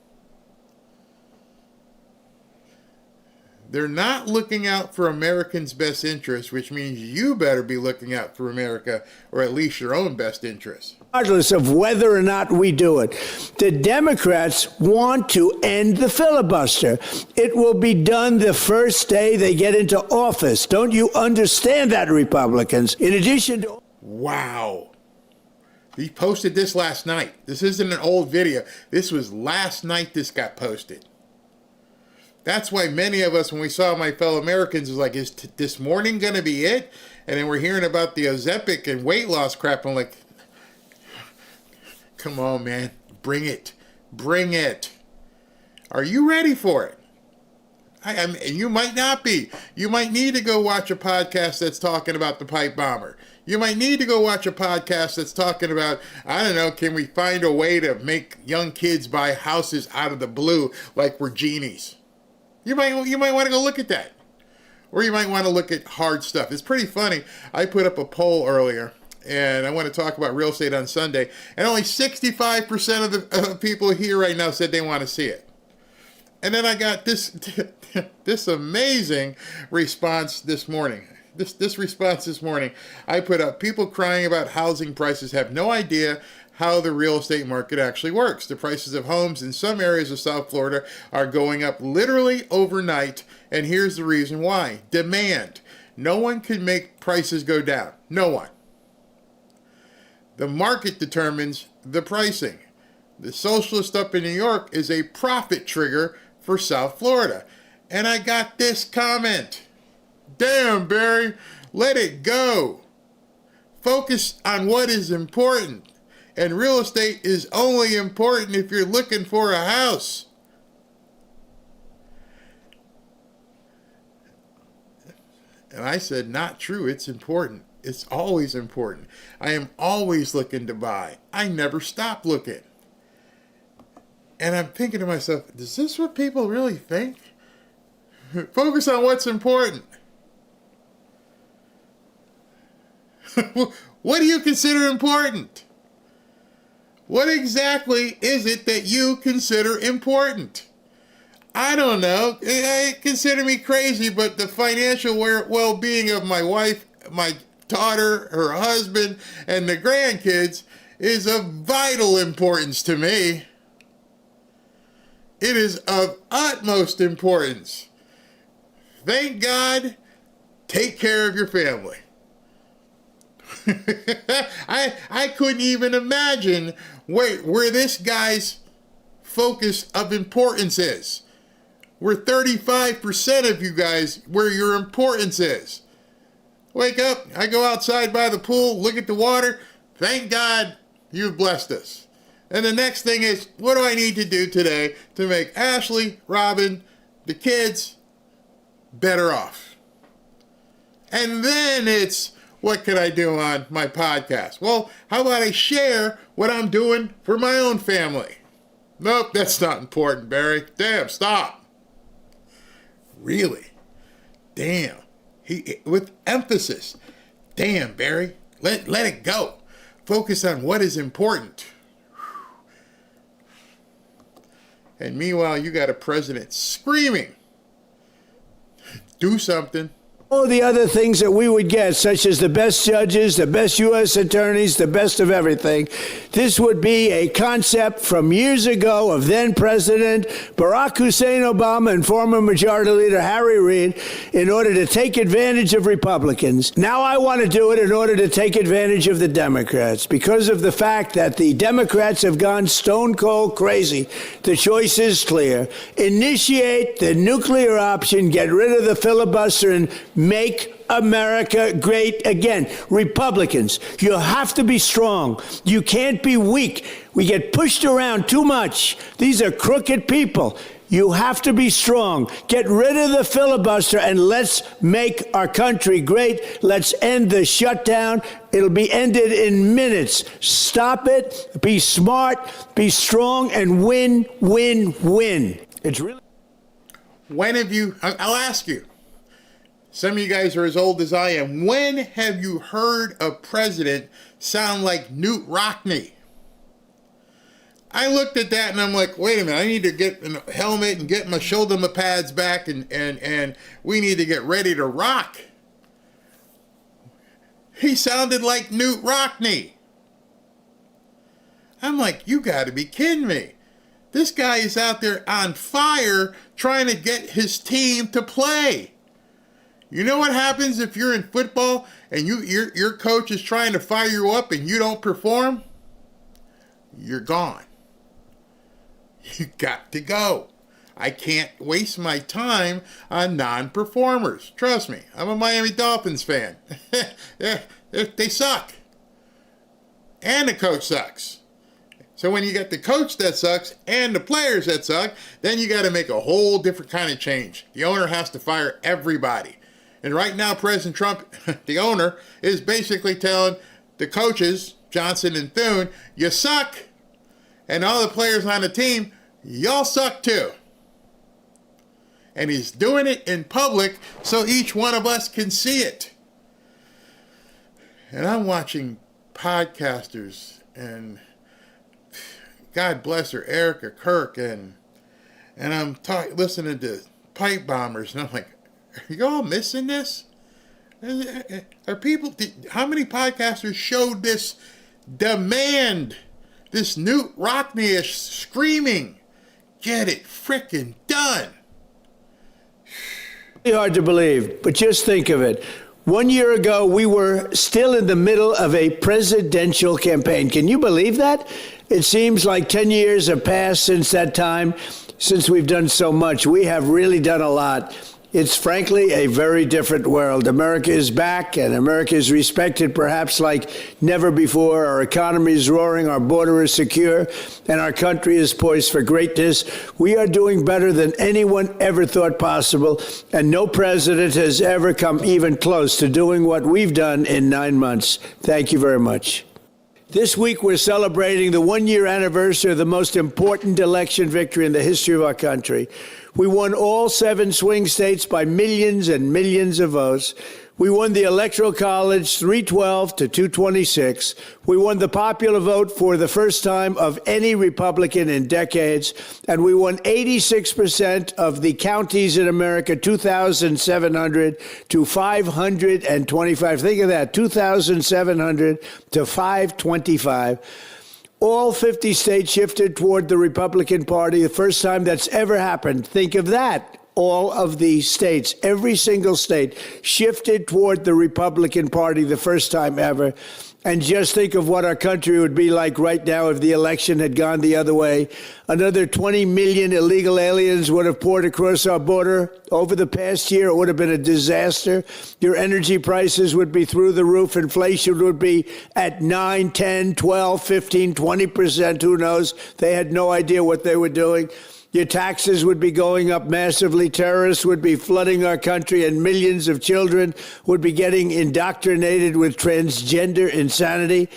They're not looking out for Americans' best interests, which means you better be looking out for America, or at least your own best interests. Regardless of whether or not we do it, the Democrats want to end the filibuster. It will be done the first day they get into office. Don't you understand that, Republicans? In addition to... Wow. He posted this last night. This isn't an old video. This was last night this got posted. That's why many of us, when we saw My Fellow Americans, was like, is this morning going to be it? And then we're hearing about the Ozempic and weight loss crap. I'm like, come on, man. Bring it. Bring it. Are you ready for it? I mean, you might not be. You might need to go watch a podcast that's talking about the pipe bomber. You might need to go watch a podcast that's talking about, I don't know, can we find a way to make young kids buy houses out of the blue like we're genies? You might want to go look at that. Or you might want to look at hard stuff. It's pretty funny. I put up a poll earlier, and I want to talk about real estate on Sunday, and only 65% of the people here right now said they want to see it. And then I got this amazing response this morning. This response this morning, I put up, people crying about housing prices have no idea how the real estate market actually works. The prices of homes in some areas of South Florida are going up literally overnight, and here's the reason why. Demand. No one can make prices go down. No one. The market determines the pricing. The socialist up in New York is a profit trigger for South Florida. And I got this comment. Damn, Barry, let it go. Focus on what is important. And real estate is only important if you're looking for a house. And I said, not true. It's important. It's always important. I am always looking to buy. I never stop looking. And I'm thinking to myself, is this what people really think? Focus on what's important. What do you consider important? What exactly is it that you consider important? I don't know. Consider me crazy, but the financial well-being of my wife, my daughter, her husband, and the grandkids is of vital importance to me. It is of utmost importance. Thank God, take care of your family. I couldn't even imagine where this guy's focus of importance is. Where 35% of you guys, where your importance is. Wake up, I go outside by the pool, look at the water. Thank God you've blessed us. And the next thing is, what do I need to do today to make Ashley, Robin, the kids better off? And then it's, what can I do on my podcast? Well, how about I share what I'm doing for my own family? Nope, that's not important, Barry. Damn, stop. Really? Damn. He with emphasis. Damn, Barry. Let it go. Focus on what is important. And meanwhile, you got a president screaming. Do something. All the other things that we would get, such as the best judges, the best U.S. attorneys, the best of everything. This would be a concept from years ago of then President Barack Hussein Obama and former Majority Leader Harry Reid in order to take advantage of Republicans. Now I want to do it in order to take advantage of the Democrats because of the fact that the Democrats have gone stone cold crazy. The choice is clear. Initiate the nuclear option, get rid of the filibuster, and make America great again. Republicans, you have to be strong. You can't be weak. We get pushed around too much. These are crooked people. You have to be strong. Get rid of the filibuster and let's make our country great. Let's end the shutdown. It'll be ended in minutes. Stop it. Be smart, be strong, and win, win, win. It's really... When have you, I'll ask you, some of you guys are as old as I am. When have you heard a president sound like Newt Rockney? I looked at that and I'm like, wait a minute, I need to get a helmet and get my shoulder pads back and we need to get ready to rock. He sounded like Newt Rockney. I'm like, you gotta be kidding me. This guy is out there on fire trying to get his team to play. You know what happens if you're in football and your coach is trying to fire you up and you don't perform? You're gone. You got to go. I can't waste my time on non-performers. Trust me, I'm a Miami Dolphins fan. They suck. And the coach sucks. So when you got the coach that sucks and the players that suck, then you got to make a whole different kind of change. The owner has to fire everybody. And right now, President Trump, the owner, is basically telling the coaches, Johnson and Thune, you suck. And all the players on the team, y'all suck too. And he's doing it in public so each one of us can see it. And I'm watching podcasters, and God bless her, Erica Kirk, and I'm listening to pipe bombers, and I'm like, are you all missing this? Are people? How many podcasters showed this demand? This Newt Rockney-ish screaming, get it frickin' done. Really hard to believe, but just think of it. 1 year ago, we were still in the middle of a presidential campaign. Can you believe that? It seems like 10 years have passed since that time, since we've done so much. We have really done a lot. It's frankly a very different world. America is back, and America is respected perhaps like never before. Our economy is roaring, our border is secure, and our country is poised for greatness. We are doing better than anyone ever thought possible, and no president has ever come even close to doing what we've done in 9 months. Thank you very much. This week, we're celebrating the one-year anniversary of the most important election victory in the history of our country. We won all 7 swing states by millions and millions of votes. We won the Electoral College 312 to 226. We won the popular vote for the first time of any Republican in decades. And we won 86% of the counties in America, 2,700 to 525. Think of that, 2,700 to 525. All 50 states shifted toward the Republican Party, the first time that's ever happened. Think of that. All of the states, every single state, shifted toward the Republican Party the first time ever. And just think of what our country would be like right now if the election had gone the other way. Another 20 million illegal aliens would have poured across our border over the past year. It would have been a disaster. Your energy prices would be through the roof. Inflation would be at 9, 10, 12, 15, 20%. Who knows? They had no idea what they were doing. Your taxes would be going up massively. Terrorists would be flooding our country, and millions of children would be getting indoctrinated with transgender insanity.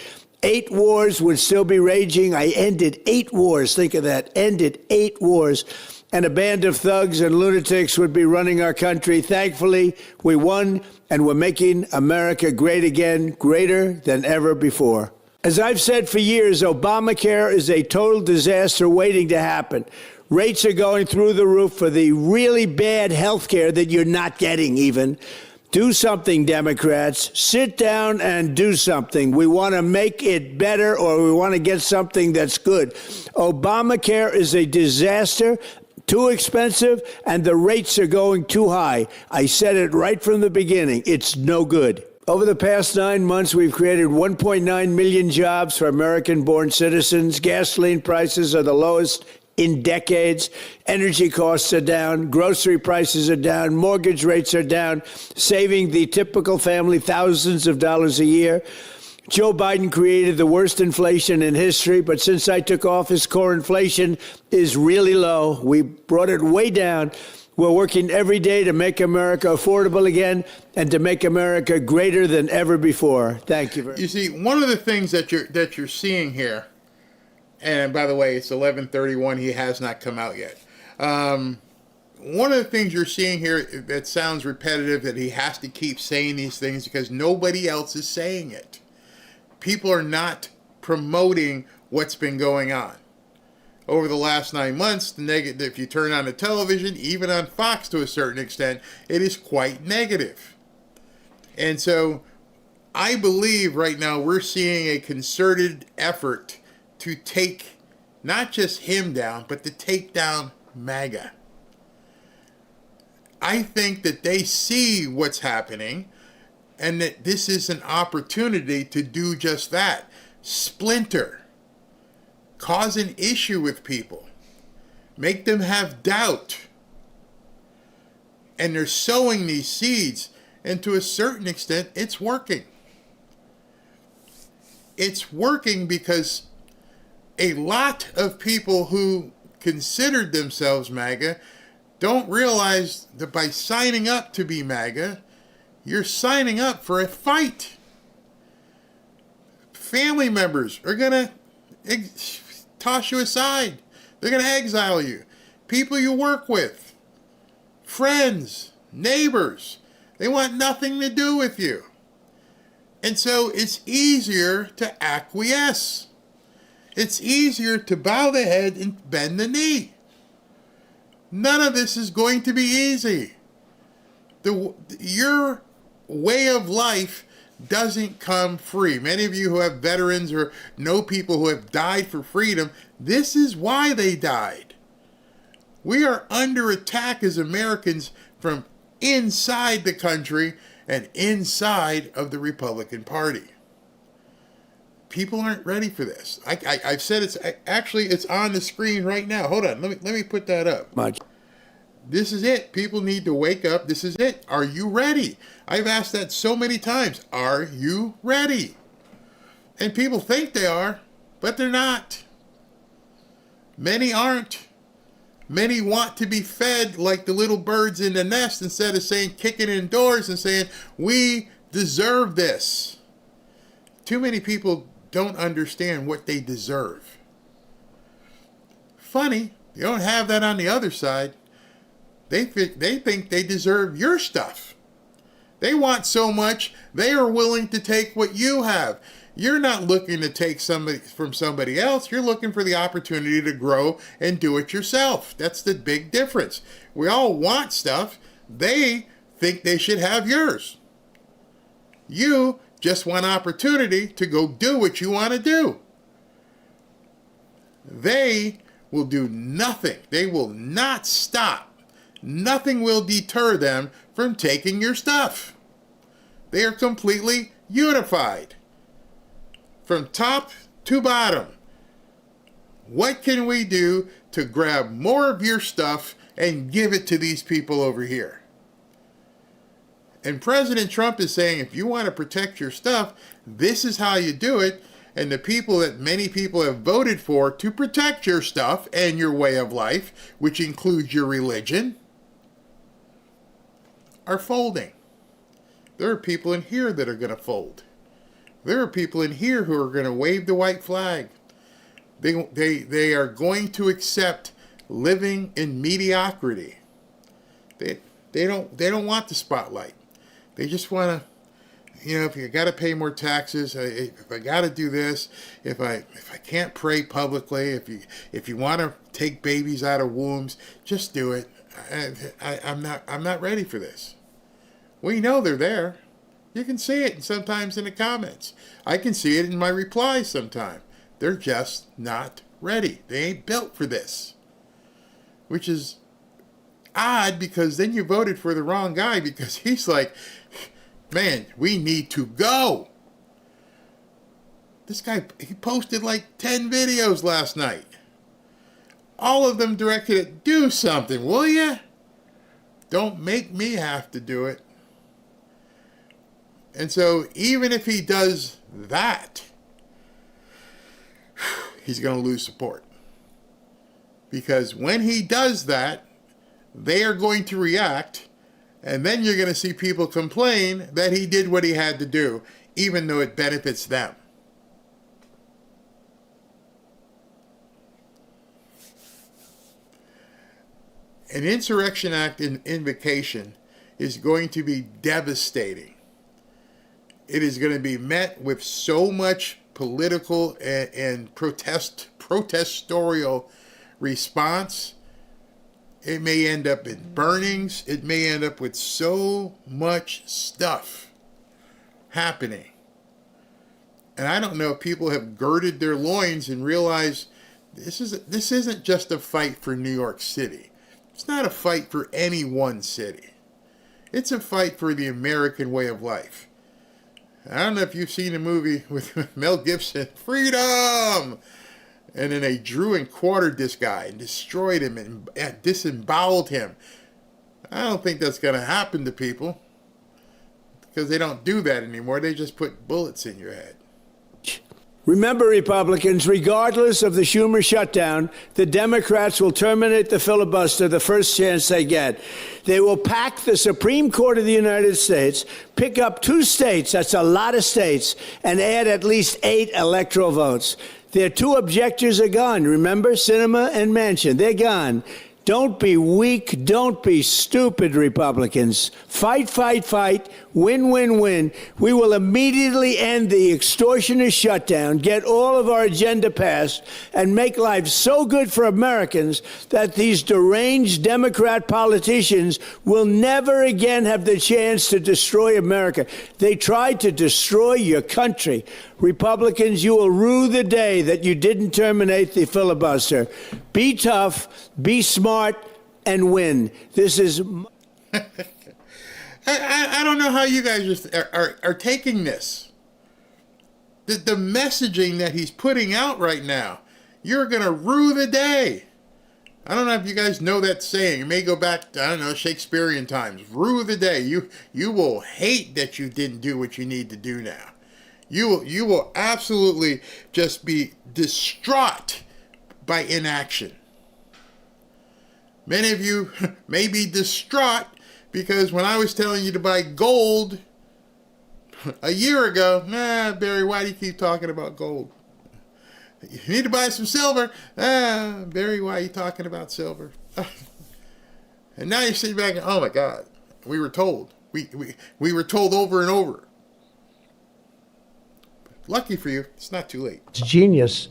8 wars would still be raging. I ended 8 wars. Think of that. Ended 8 wars. and a band of thugs and lunatics would be running our country. Thankfully, we won, and we're making America great again, greater than ever before. As I've said for years, Obamacare is a total disaster waiting to happen. Rates are going through the roof for the really bad health care that you're not getting even. Do something, Democrats. Sit down and do something. We want to make it better, or we want to get something that's good. Obamacare is a disaster, too expensive, and the rates are going too high. I said it right from the beginning. It's no good. Over the past 9 months, we've created 1.9 million jobs for American-born citizens. Gasoline prices are the lowest in decades. Energy costs are down. Grocery prices are down. Mortgage rates are down, saving the typical family thousands of dollars a year. Joe Biden created the worst inflation in history, but since I took office, core inflation is really low. We brought it way down. We're working every day to make America affordable again and to make America greater than ever before. Thank you very much. You see, one of the things that you're seeing here, and by the way, it's 11:31. He has not come out yet. One of the things you're seeing here that sounds repetitive, that he has to keep saying these things because nobody else is saying it. People are not promoting what's been going on. Over the last 9 months, the negative, if you turn on the television, even on Fox to a certain extent, it is quite negative. And so I believe right now we're seeing a concerted effort to take not just him down, but to take down MAGA. I think that they see what's happening and that this is an opportunity to do just that. Splinter. Cause an issue with people. Make them have doubt. And they're sowing these seeds, and to a certain extent, it's working. It's working because a lot of people who considered themselves MAGA don't realize that by signing up to be MAGA, you're signing up for a fight. Family members are going to toss you aside. They're going to exile you. People you work with, friends, neighbors, they want nothing to do with you. And so it's easier to acquiesce. It's easier to bow the head and bend the knee. None of this is going to be easy. Your way of life doesn't come free. Many of you who have veterans or know people who have died for freedom, this is why they died. We are under attack as Americans from inside the country and inside of the Republican Party. People aren't ready for this. I've said it's on the screen right now. Hold on, let me put that up. This is it. People need to wake up. This is it. Are you ready? I've asked that so many times. Are you ready? And people think they are, but they're not. Many aren't. Many want to be fed like the little birds in the nest instead of saying, kicking indoors and saying, we deserve this. Too many people don't understand what they deserve. Funny, you don't have that on the other side. They think they deserve your stuff. They want so much, they are willing to take what you have. You're not looking to take somebody from somebody else. You're looking for the opportunity to grow and do it yourself. That's the big difference. We all want stuff. They think they should have yours. You just want opportunity to go do what you want to do. They will do nothing. They will not stop. Nothing will deter them from taking your stuff. They are completely unified. From top to bottom. What can we do to grab more of your stuff and give it to these people over here? And President Trump is saying, if you want to protect your stuff, this is how you do it. And the people that many people have voted for to protect your stuff and your way of life, which includes your religion, are folding. There are people in here that are going to fold. There are people in here who are going to wave the white flag. They are going to accept living in mediocrity. They don't want the spotlight. They just want to, if you got to pay more taxes, if I got to do this, if I can't pray publicly, if you want to take babies out of wombs, just do it. I'm not ready for this. We know they're there. You can see it sometimes in the comments. I can see it in my replies sometimes. They're just not ready. They ain't built for this. Which is odd, because then you voted for the wrong guy, because he's like, man, we need to go. This guy, he posted like 10 videos last night. All of them directed at, do something, will ya? Don't make me have to do it. And so even if he does that, he's going to lose support. Because when he does that, they are going to react, and then you're going to see people complain that he did what he had to do, even though it benefits them. An Insurrection Act invocation is going to be devastating. It is going to be met with so much political and protestorial response. It may end up in burnings. It may end up with so much stuff happening. And I don't know if people have girded their loins and realized this isn't just a fight for New York City. It's not a fight for any one city. It's a fight for the American way of life. I don't know if you've seen a movie with Mel Gibson, Freedom! And then they drew and quartered this guy and destroyed him and disemboweled him. I don't think that's going to happen to people, because they don't do that anymore. They just put bullets in your head. Remember, Republicans, regardless of the Schumer shutdown, the Democrats will terminate the filibuster the first chance they get. They will pack the Supreme Court of the United States, pick up 2 states, that's a lot of states, and add at least 8 electoral votes. Their 2 objectors are gone. Remember, Sinema and Manchin, they're gone. Don't be weak. Don't be stupid, Republicans. Fight, fight, fight. Win, win, win. We will immediately end the extortionist shutdown, get all of our agenda passed, and make life so good for Americans that these deranged Democrat politicians will never again have the chance to destroy America. They tried to destroy your country. Republicans, you will rue the day that you didn't terminate the filibuster. Be tough, be smart, and win. This is... I don't know how you guys are taking this. The messaging that he's putting out right now, you're going to rue the day. I don't know if you guys know that saying. It may go back to, I don't know, Shakespearean times. Rue the day. You will hate that you didn't do what you need to do now. You will absolutely just be distraught by inaction. Many of you may be distraught because when I was telling you to buy gold a year ago, Barry, why do you keep talking about gold? You need to buy some silver. Barry, why are you talking about silver? And now you're sitting back and, oh my God, we were told. We were told over and over. Lucky for you, it's not too late. It's genius.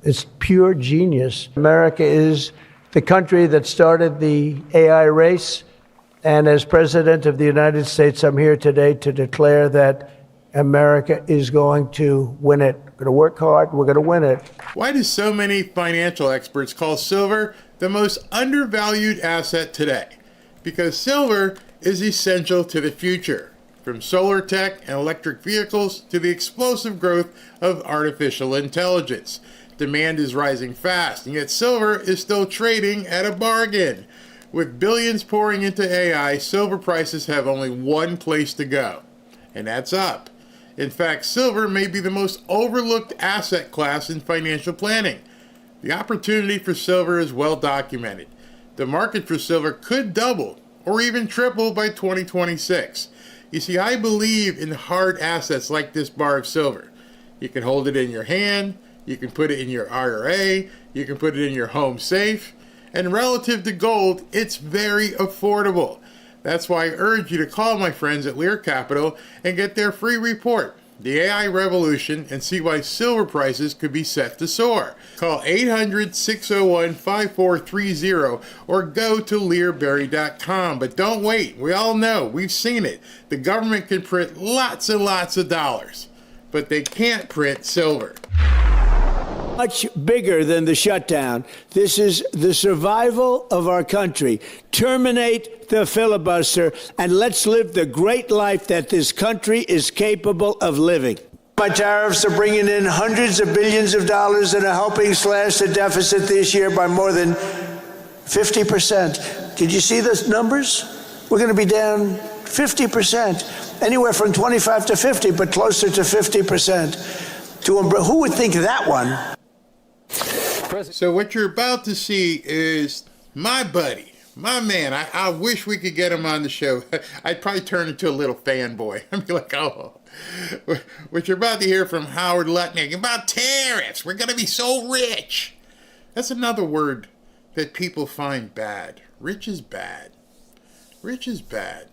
It's pure genius. America is the country that started the AI race. And as President of the United States, I'm here today to declare that America is going to win it. We're going to work hard. We're going to win it. Why do so many financial experts call silver the most undervalued asset today? Because silver is essential to the future. From solar tech and electric vehicles to the explosive growth of artificial intelligence. Demand is rising fast, and yet silver is still trading at a bargain. With billions pouring into AI, silver prices have only one place to go, and that's up. In fact, silver may be the most overlooked asset class in financial planning. The opportunity for silver is well documented. The market for silver could double or even triple by 2026. You see, I believe in hard assets like this bar of silver. You can hold it in your hand, you can put it in your IRA, you can put it in your home safe, And relative to gold, it's very affordable. That's why I urge you to call my friends at Lear Capital and get their free report, The AI Revolution, and see why silver prices could be set to soar. Call 800-601-5430 or go to learberry.com. But don't wait. We all know. We've seen it. The government can print lots and lots of dollars, but they can't print silver. Much bigger than the shutdown. This is the survival of our country. Terminate the filibuster and let's live the great life that this country is capable of living. My tariffs are bringing in hundreds of billions of dollars and are helping slash the deficit this year by more than 50%. Did you see those numbers? We're going to be down 50%, anywhere from 25 to 50, but closer to 50%. Who would think that one? So what you're about to see is my buddy, my man. I wish we could get him on the show. I'd probably turn into a little fanboy. I'd be like, oh. What you're about to hear from Howard Lutnick about tariffs. We're going to be so rich. That's another word that people find bad. Rich is bad. Rich is bad.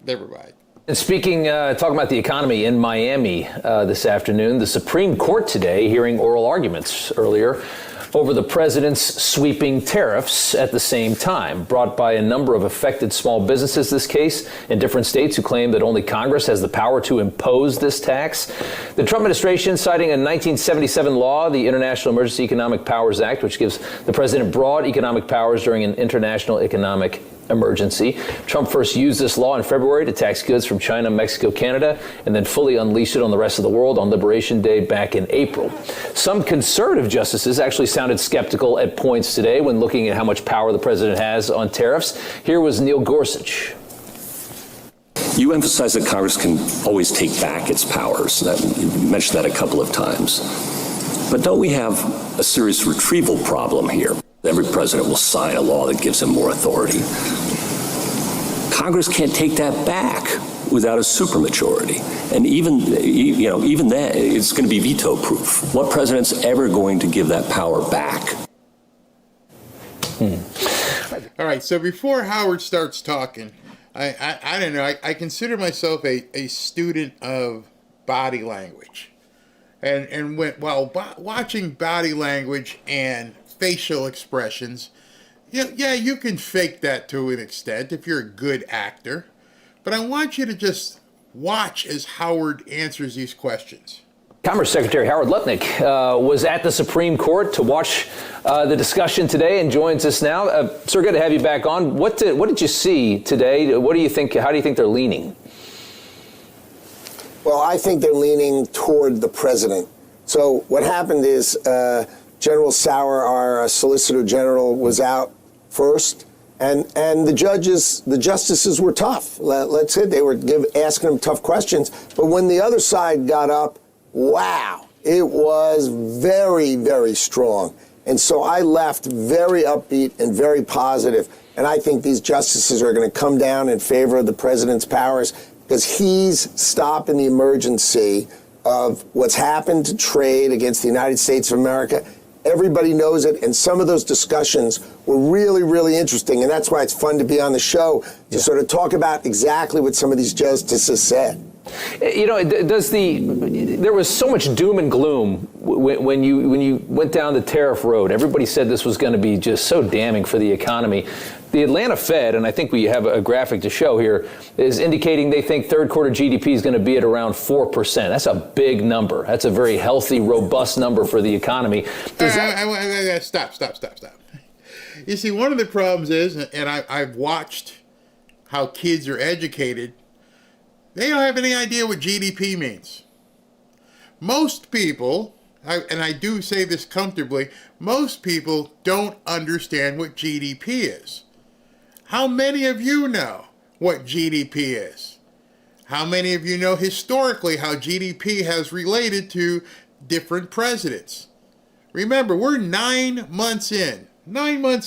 Never mind. And speaking, talking about the economy in Miami this afternoon, the Supreme Court today hearing oral arguments earlier over the president's sweeping tariffs at the same time, brought by a number of affected small businesses, this case, in different states who claim that only Congress has the power to impose this tax. The Trump administration citing a 1977 law, the International Emergency Economic Powers Act, which gives the president broad economic powers during an international economic emergency. Trump first used this law in February to tax goods from China, Mexico, Canada, and then fully unleashed it on the rest of the world on Liberation Day back in April. Some conservative justices actually sounded skeptical at points today when looking at how much power the president has on tariffs. Here was Neil Gorsuch. You emphasize that Congress can always take back its powers. You mentioned that a couple of times. But don't we have a serious retrieval problem here? Every president will sign a law that gives him more authority. Congress can't take that back without a supermajority. And even then, it's going to be veto-proof. What president's ever going to give that power back? All right, so before Howard starts talking, I don't know, I consider myself a student of body language. And while watching body language and facial expressions, yeah, you can fake that to an extent if you're a good actor. But I want you to just watch as Howard answers these questions. Commerce Secretary Howard Lutnick was at the Supreme Court to watch the discussion today and joins us now. Sir, good to have you back on. What did you see today? What do you think? How do you think they're leaning? Well, I think they're leaning toward the president. So what happened is General Sauer, our Solicitor General, was out first, and the justices were tough. Let's say they were asking them tough questions. But when the other side got up, wow, it was very, very strong. And so I left very upbeat and very positive. And I think these justices are going to come down in favor of the president's powers because he's stopping the emergency of what's happened to trade against the United States of America. Everybody knows it, and some of those discussions were really, really interesting, and that's why it's fun to be on the show to sort of talk about exactly what some of these justices said. You know, there was so much doom and gloom when you went down the tariff road. Everybody said this was going to be just so damning for the economy. The Atlanta Fed, and I think we have a graphic to show here, is indicating they think third quarter GDP is going to be at around 4%. That's a big number. That's a very healthy, robust number for the economy. Stop. You see, one of the problems is, and I've watched how kids are educated, they don't have any idea what GDP means. Most people, and I do say this comfortably, most people don't understand what GDP is. How many of you know what GDP is? How many of you know historically how GDP has related to different presidents? Remember, we're 9 months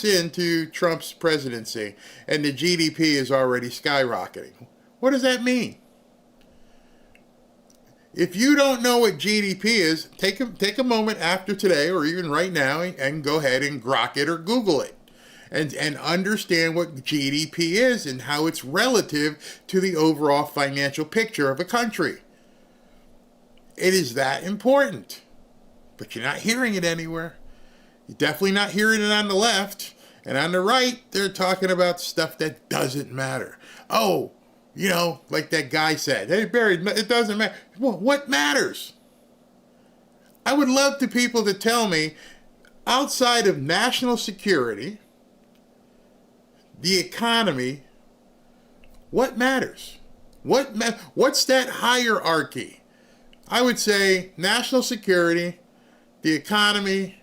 into Trump's presidency, and the GDP is already skyrocketing. What does that mean? If you don't know what GDP is, take a moment after today or even right now and go ahead and grok it or Google it and understand what GDP is and how it's relative to the overall financial picture of a country. It is that important. But you're not hearing it anywhere. You're definitely not hearing it on the left. And on the right, they're talking about stuff that doesn't matter. Oh, you know, like that guy said, hey, Barry, it doesn't matter. Well, what matters? I would love to people to tell me, outside of national security, the economy, what matters? What's that hierarchy? I would say national security, the economy,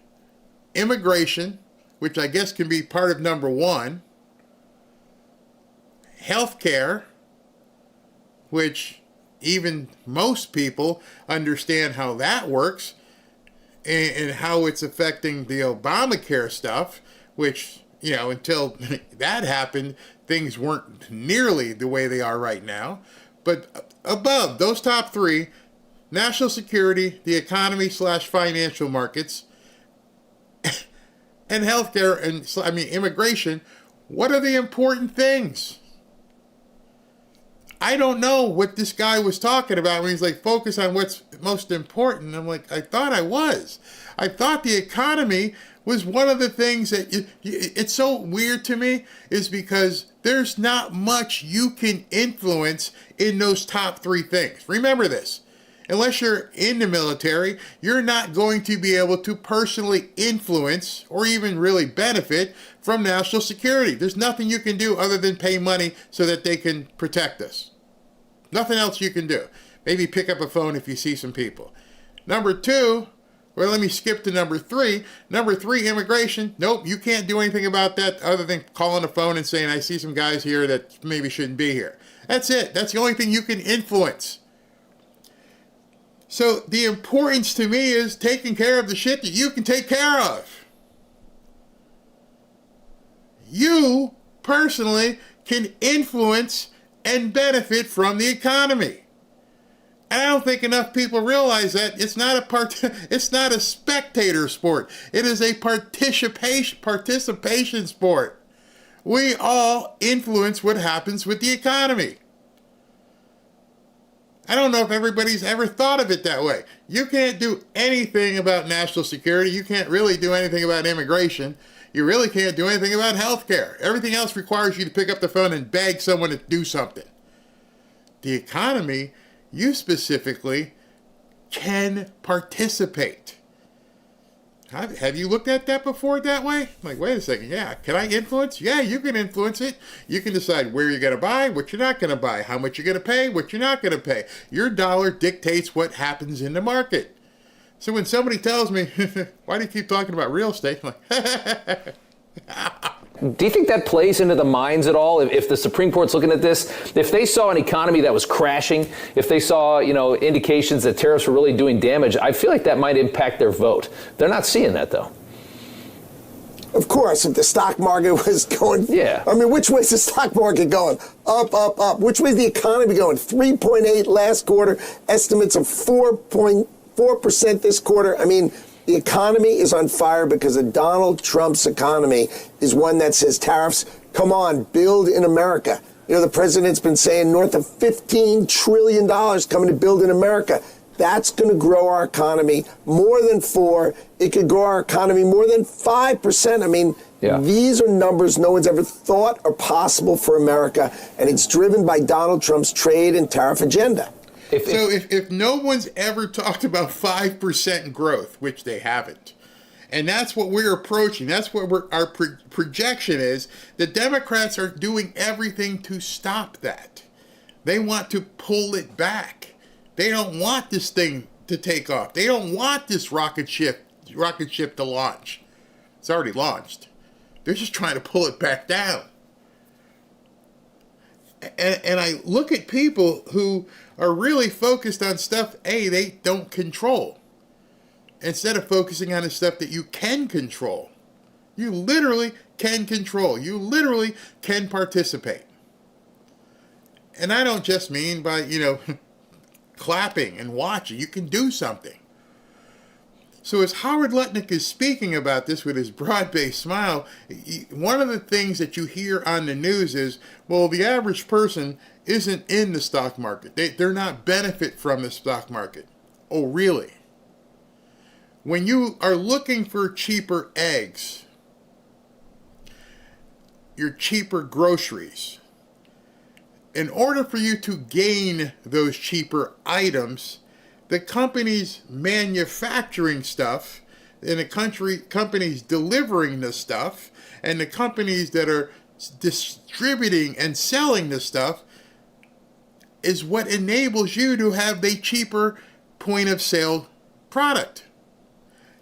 immigration, which I guess can be part of number one, healthcare, which even most people understand how that works, and how it's affecting the Obamacare stuff, which, you know, until that happened, things weren't nearly the way they are right now. But above those top three, national security, the economy / financial markets, and healthcare, and immigration, what are the important things? I don't know what this guy was talking about when he's like, focus on what's most important. I'm like, I thought I was. I thought the economy was one of the things that it's so weird to me, is because there's not much you can influence in those top three things. Remember this. Unless you're in the military, you're not going to be able to personally influence or even really benefit from national security. There's nothing you can do other than pay money so that they can protect us. Nothing else you can do. Maybe pick up a phone if you see some people. Number two, well, let me skip to number three. Number three, immigration. Nope, you can't do anything about that other than calling the phone and saying, I see some guys here that maybe shouldn't be here. That's it. That's the only thing you can influence. So the importance to me is taking care of the shit that you can take care of. You personally can influence and benefit from the economy. And I don't think enough people realize that it's not a spectator sport. It is a participation sport. We all influence what happens with the economy. I don't know if everybody's ever thought of it that way. You can't do anything about national security. You can't really do anything about immigration. You really can't do anything about healthcare. Everything else requires you to pick up the phone and beg someone to do something. The economy, you specifically can participate. Have you looked at that before that way? Like, wait a second, yeah, can I influence? Yeah, you can influence it. You can decide where you're going to buy, what you're not going to buy, how much you're going to pay, what you're not going to pay. Your dollar dictates what happens in the market. So when somebody tells me, why do you keep talking about real estate? I'm like, do you think that plays into the minds at all? If the Supreme Court's looking at this, if they saw an economy that was crashing, if they saw, indications that tariffs were really doing damage, I feel like that might impact their vote. They're not seeing that, though. Of course, if the stock market was going, yeah. I mean, which way is the stock market going? Up, up, up. Which way is the economy going? 3.8 last quarter, estimates of 4.4% this quarter. I mean, the economy is on fire because of Donald Trump's economy is one that says tariffs, come on, build in America. The president's been saying north of $15 trillion coming to build in America. That's going to grow our economy more than 4%. It could grow our economy more than 5%. I mean, These are numbers no one's ever thought are possible for America, and it's driven by Donald Trump's trade and tariff agenda. If no one's ever talked about 5% growth, which they haven't, and that's what we're approaching, that's what our projection is, the Democrats are doing everything to stop that. They want to pull it back. They don't want this thing to take off. They don't want this rocket ship to launch. It's already launched. They're just trying to pull it back down. And I look at people who are really focused on stuff, they don't control. Instead of focusing on the stuff that you can control. You literally can control. You literally can participate. And I don't just mean by, clapping and watching. You can do something. So as Howard Lutnick is speaking about this with his broad-based smile, one of the things that you hear on the news is, well, the average person isn't in the stock market. They're not benefit from the stock market. Oh, really? When you are looking for cheaper eggs, your cheaper groceries, in order for you to gain those cheaper items, the companies manufacturing stuff and the companies delivering the stuff and the companies that are distributing and selling the stuff is what enables you to have a cheaper point of sale product.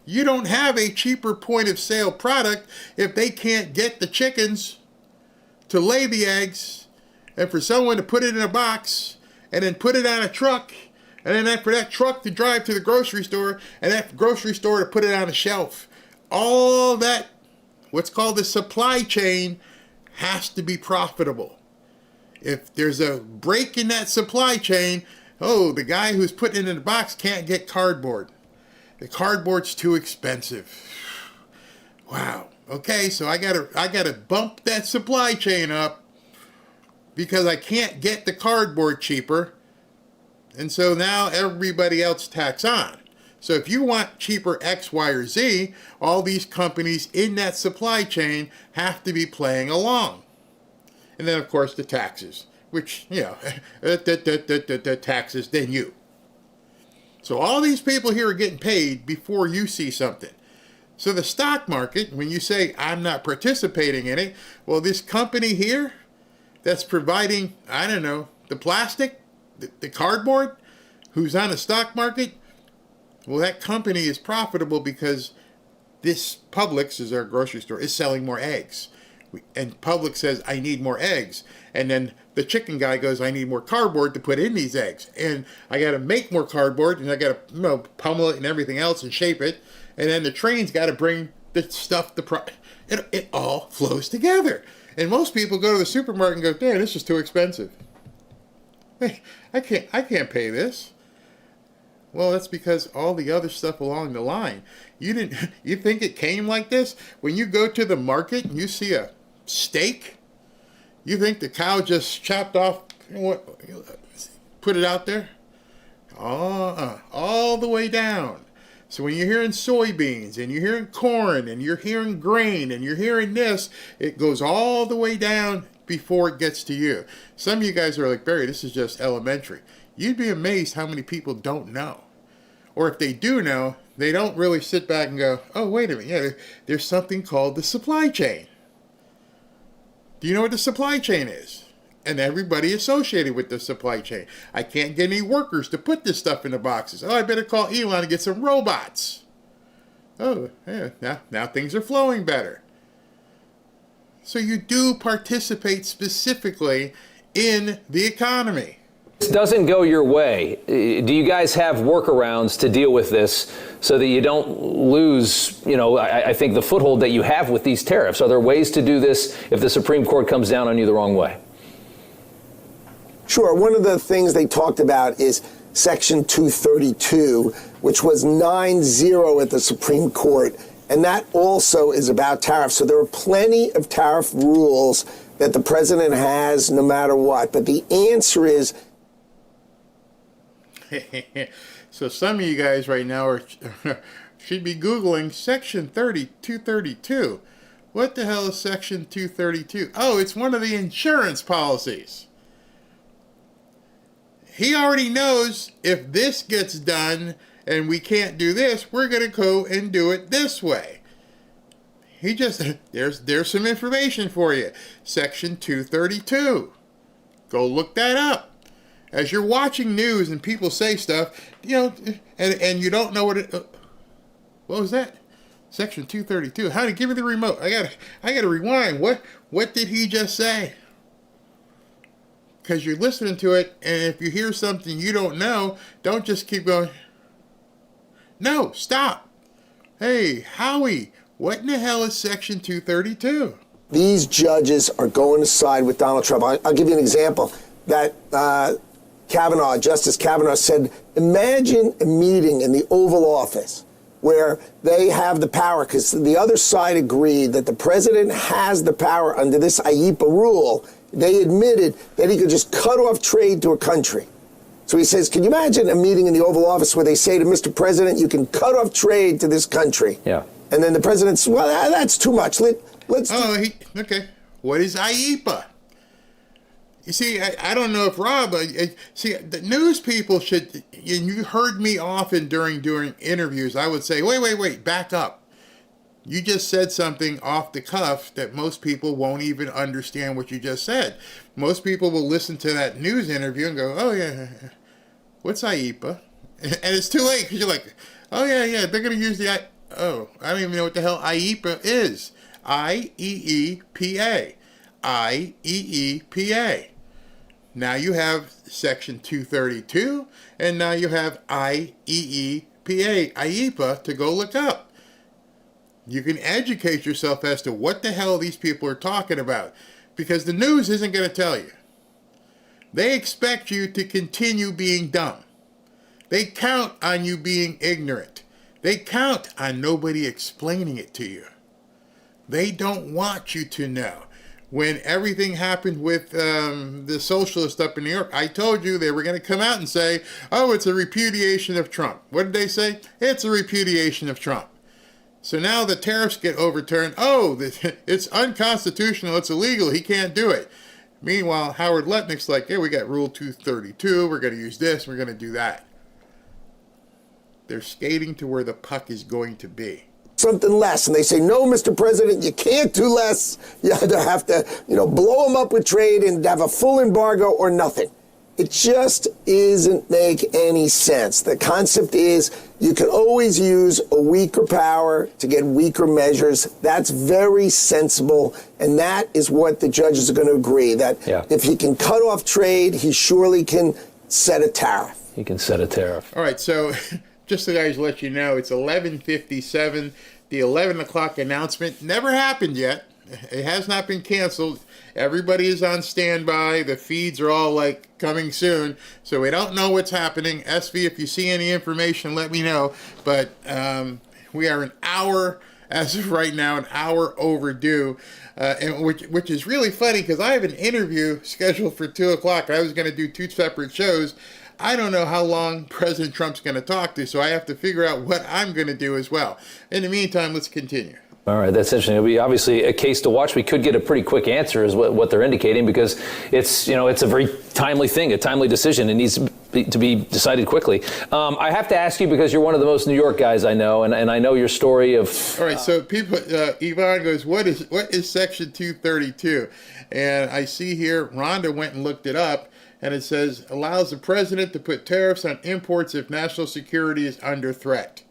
You don't have a cheaper point of sale product if they can't get the chickens to lay the eggs and for someone to put it in a box and then put it on a truck and then for that truck to drive to the grocery store and that grocery store to put it on a shelf. All that, what's called the supply chain, has to be profitable. If there's a break in that supply chain, the guy who's putting it in the box can't get cardboard. The cardboard's too expensive. Wow. Okay, so I gotta bump that supply chain up because I can't get the cardboard cheaper. And so now everybody else tacks on. So if you want cheaper X, Y, or Z, all these companies in that supply chain have to be playing along. And then, of course, the taxes, which, the taxes, then you. So all these people here are getting paid before you see something. So the stock market, when you say, I'm not participating in it, well, this company here that's providing, the plastic, the cardboard, who's on the stock market, well, that company is profitable because this Publix, is our grocery store, is selling more eggs. And Publix says, I need more eggs. And then the chicken guy goes, I need more cardboard to put in these eggs. And I got to make more cardboard, and I got to pummel it and everything else and shape it. And then the train's got to bring the stuff, it all flows together. And most people go to the supermarket and go, damn, this is too expensive. Hey, I can't pay this. Well, that's because all the other stuff along the line. You think it came like this? When you go to the market and you see a steak, you think the cow just chopped off, put it out there? All the way down. So when you're hearing soybeans and you're hearing corn and you're hearing grain and you're hearing this, it goes all the way down before it gets to you. Some of you guys are like, Barry, this is just elementary. You'd be amazed how many people don't know. Or if they do know, they don't really sit back and go, oh, wait a minute, yeah, there's something called the supply chain. Do you know what the supply chain is? And everybody associated with the supply chain. I can't get any workers to put this stuff in the boxes. Oh, I better call Elon and get some robots. Oh, yeah, now things are flowing better. So you do participate specifically in the economy. This doesn't go your way. Do you guys have workarounds to deal with this so that you don't lose, I think the foothold that you have with these tariffs? Are there ways to do this if the Supreme Court comes down on you the wrong way? Sure. One of the things they talked about is Section 232, which was 9-0 at the Supreme Court. And that also is about tariffs. So there are plenty of tariff rules that the president has no matter what. But the answer is... So some of you guys right now should be Googling Section 232. What the hell is Section 232? Oh, it's one of the insurance policies. He already knows if this gets done and we can't do this, we're going to go and do it this way. There's some information for you. Section 232. Go look that up. As you're watching news and people say stuff, and you don't know what was that? Section 232. How to give me the remote? I gotta rewind. What did he just say? Because you're listening to it, and if you hear something you don't know, don't just keep going. No, stop. Hey, Howie, what in the hell is Section 232? These judges are going to side with Donald Trump. I'll give you an example. That Kavanaugh, Justice Kavanaugh said, imagine a meeting in the Oval Office where they have the power, because the other side agreed that the president has the power under this IEEPA rule. They admitted that he could just cut off trade to a country. So he says, can you imagine a meeting in the Oval Office where they say to Mr. President, you can cut off trade to this country? Yeah. And then the president's, well, that's too much. Let's. Okay. What is IEEPA? You see, I don't know if Rob, see, the news people should, and you heard me often during interviews, I would say, wait, back up. You just said something off the cuff that most people won't even understand what you just said. Most people will listen to that news interview and go, oh yeah, what's IEEPA? And it's too late, because you're like, oh yeah, they're going to use I don't even know what the hell IEEPA is. IEEPA. IEEPA. Now you have Section 232, and now you have IEEPA to go look up. You can educate yourself as to what the hell these people are talking about, because the news isn't going to tell you. They expect you to continue being dumb. They count on you being ignorant. They count on nobody explaining it to you. They don't want you to know. When everything happened with the socialists up in New York, I told you they were going to come out and say, oh, it's a repudiation of Trump. What did they say? It's a repudiation of Trump. So now the tariffs get overturned. Oh, it's unconstitutional. It's illegal. He can't do it. Meanwhile, Howard Lutnick's like, yeah, we got Rule 232. We're going to use this. We're going to do that. They're skating to where the puck is going to be. Something less, and they say, no, Mr. President, you can't do less. You either have to, blow them up with trade and have a full embargo or nothing. It just doesn't make any sense. The concept is you can always use a weaker power to get weaker measures. That's very sensible, and that is what the judges are going to agree, that if he can cut off trade, he surely can set a tariff. He can set a tariff. All right, so just so guys let you know, it's 11:57. The 11 o'clock announcement never happened yet. It has not been canceled. Everybody is on standby. The feeds are all like coming soon. So we don't know what's happening. SV, if you see any information, let me know. But we are an hour, as of right now, an hour overdue. And which is really funny, because I have an interview scheduled for 2 o'clock. I was going to do 2 separate shows. I don't know how long President Trump's going to talk to, so I have to figure out what I'm going to do as well. In the meantime, let's continue. All right, that's interesting. It'll be obviously a case to watch. We could get a pretty quick answer is what they're indicating, because it's a very timely thing, a timely decision. It needs to be decided quickly. I have to ask you, because you're one of the most New York guys I know, and I know your story of... All right, so people, Yvonne goes, what is Section 232? And I see here, Rhonda went and looked it up, and it says, allows the president to put tariffs on imports if national security is under threat.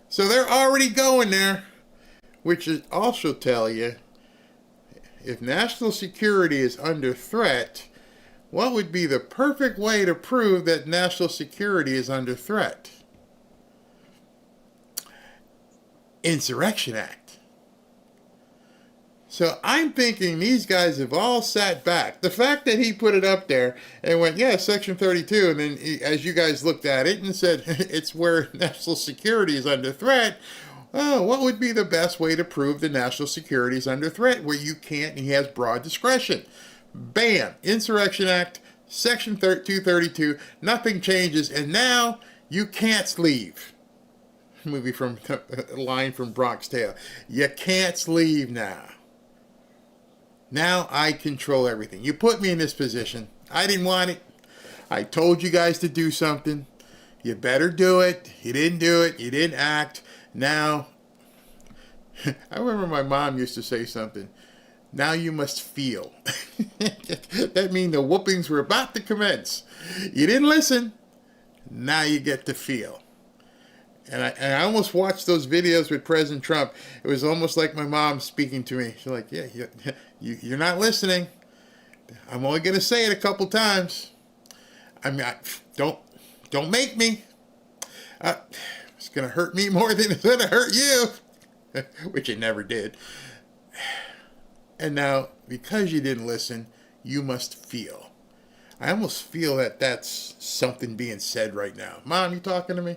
So they're already going there, which is also tell you, if national security is under threat, what would be the perfect way to prove that national security is under threat? Insurrection Act. So I'm thinking these guys have all sat back. The fact that he put it up there and went, yeah, Section 32, and then as you guys looked at it and said it's where national security is under threat, oh, what would be the best way to prove the national security is under threat where you can't, and he has broad discretion? Bam, Insurrection Act, Section 232, nothing changes, and now you can't leave. Movie from a line from Bronx Tale. You can't leave now. Now I control everything. You put me in this position. I didn't want it. I told you guys to do something. You better do it. You didn't do it. You didn't act. Now, I remember my mom used to say something. Now you must feel. That means the whoopings were about to commence. You didn't listen. Now you get to feel. And I almost watched those videos with President Trump. It was almost like my mom speaking to me. She's like, yeah, you're not listening. I'm only going to say it a couple times. I mean, don't make me. It's going to hurt me more than it's going to hurt you. Which it never did. And now, because you didn't listen, you must feel. I almost feel that that's something being said right now. Mom, you talking to me?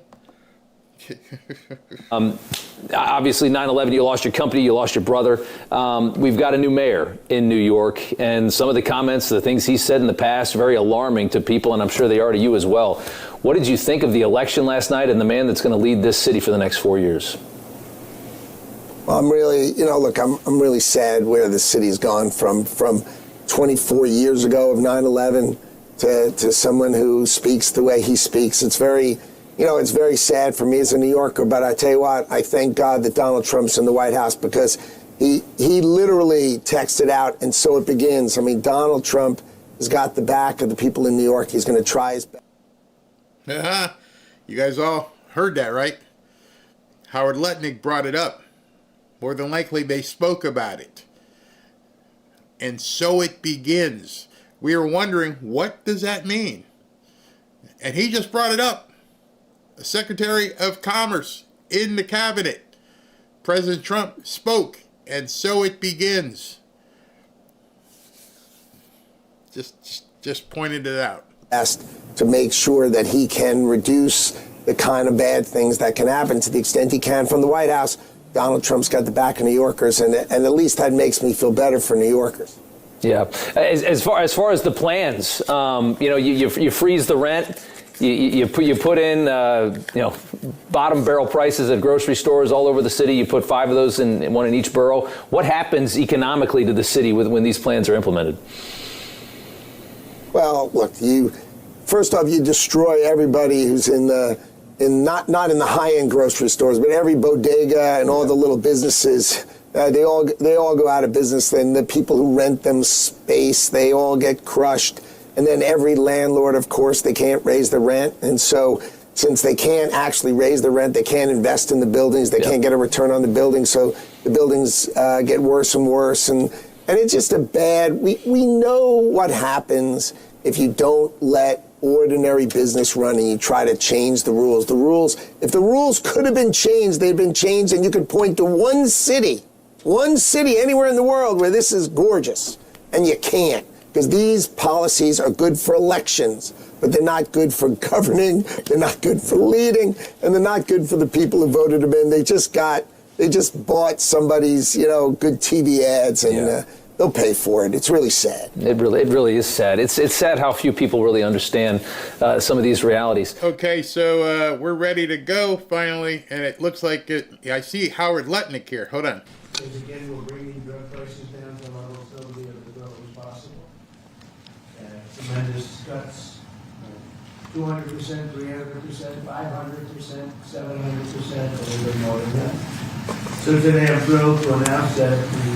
Obviously, 9/11, you lost your company, you lost your brother. We've got a new mayor in New York, and some of the comments, the things he said in the past, very alarming to people, and I'm sure they are to you as well. What did you think of the election last night and the man that's going to lead this city for the next 4 years? Well, I'm really, look, I'm really sad where the city's gone from 24 years ago of 9/11 to someone who speaks the way he speaks. It's very, it's very sad for me as a New Yorker, but I tell you what, I thank God that Donald Trump's in the White House, because he literally texted out, and so it begins. I mean, Donald Trump has got the back of the people in New York. He's going to try his best. You guys all heard that, right? Howard Lutnick brought it up. More than likely, they spoke about it. And so it begins. We were wondering, what does that mean? And he just brought it up. The Secretary of Commerce in the cabinet. President Trump spoke, and so it begins. Just pointed it out. Asked to make sure that he can reduce the kind of bad things that can happen to the extent he can from the White House. Donald Trump's got the back of New Yorkers, and at least that makes me feel better for New Yorkers. Yeah. As far as the plans, you freeze the rent. You put in bottom barrel prices at grocery stores all over the city. You put 5 of those in one in each borough. What happens economically to the city when these plans are implemented? Well, look, first off, you destroy everybody who's not in the high-end grocery stores, but every bodega and all the little businesses. They all go out of business. Then the people who rent them space, they all get crushed. And then every landlord, of course, they can't raise the rent. And so since they can't actually raise the rent, they can't invest in the buildings. They can't get a return on the buildings. So the buildings get worse and worse. And it's just we know what happens if you don't let ordinary business run and you try to change the rules. If the rules could have been changed, they've been changed, and you could point to one city anywhere in the world where this is gorgeous. And you can't. Because these policies are good for elections, but they're not good for governing, they're not good for leading, and they're not good for the people who voted them in. They just bought somebody's, good TV ads, and they'll pay for it. It's really sad. It really is sad. It's sad how few people really understand some of these realities. Okay, so we're ready to go finally, and it looks like I see Howard Lutnick here. Hold on. Because again, we're bringing drug prices down to levels nobody ever thought was possible. Tremendous cuts, 200%, 300%, 500%, 700%, a little bit more than that. So today I'm thrilled to announce that the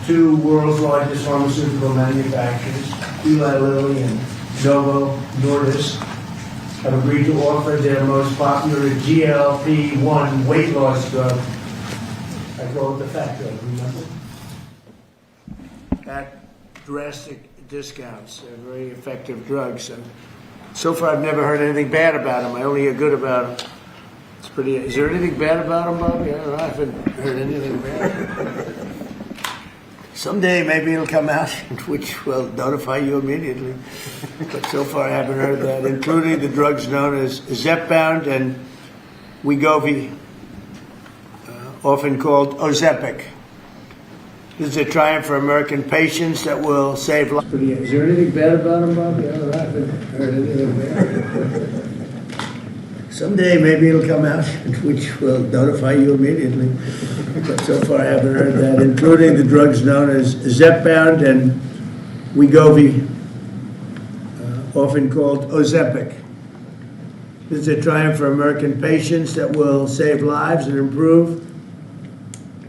2 world's largest pharmaceutical manufacturers, Eli Lilly and Novo Nordisk, have agreed to offer their most popular GLP-1 weight loss drug. I call it the fat drug, remember? At drastic discounts. They're very effective drugs, and so far I've never heard anything bad about them. I only hear good about them. It's pretty. Is there anything bad about them, Bobby? I don't know. I haven't heard anything bad. Someday maybe it'll come out, which will notify you immediately. But so far I haven't heard that, including the drugs known as Zepbound and Wegovy, often called Ozempic. This is a triumph for American patients that will save lives. Is there anything bad about them, Bobby? I don't know. I haven't heard anything bad. Someday maybe it'll come out, which will notify you immediately. But so far I haven't heard that, including the drugs known as Zepbound and Wegovy, often called Ozempic. This is a triumph for American patients that will save lives and improve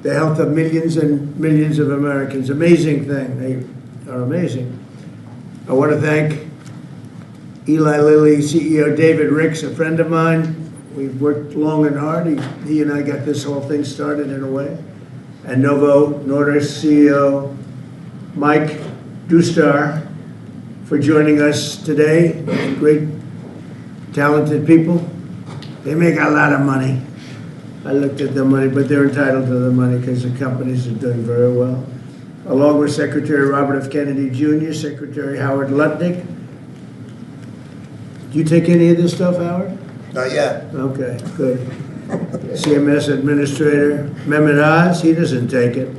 the health of millions and millions of Americans. Amazing thing. They are amazing. I want to thank Eli Lilly CEO David Ricks, a friend of mine. We've worked long and hard. He and I got this whole thing started in a way. And Novo Nordisk CEO Mike Dustar for joining us today. Great, talented people. They make a lot of money. I looked at the money, but they're entitled to the money because the companies are doing very well. Along with Secretary Robert F. Kennedy Jr., Secretary Howard Lutnick, Do you take any of this stuff, Howard? Not yet. Okay, good. CMS Administrator Mehmet Oz, he doesn't take it.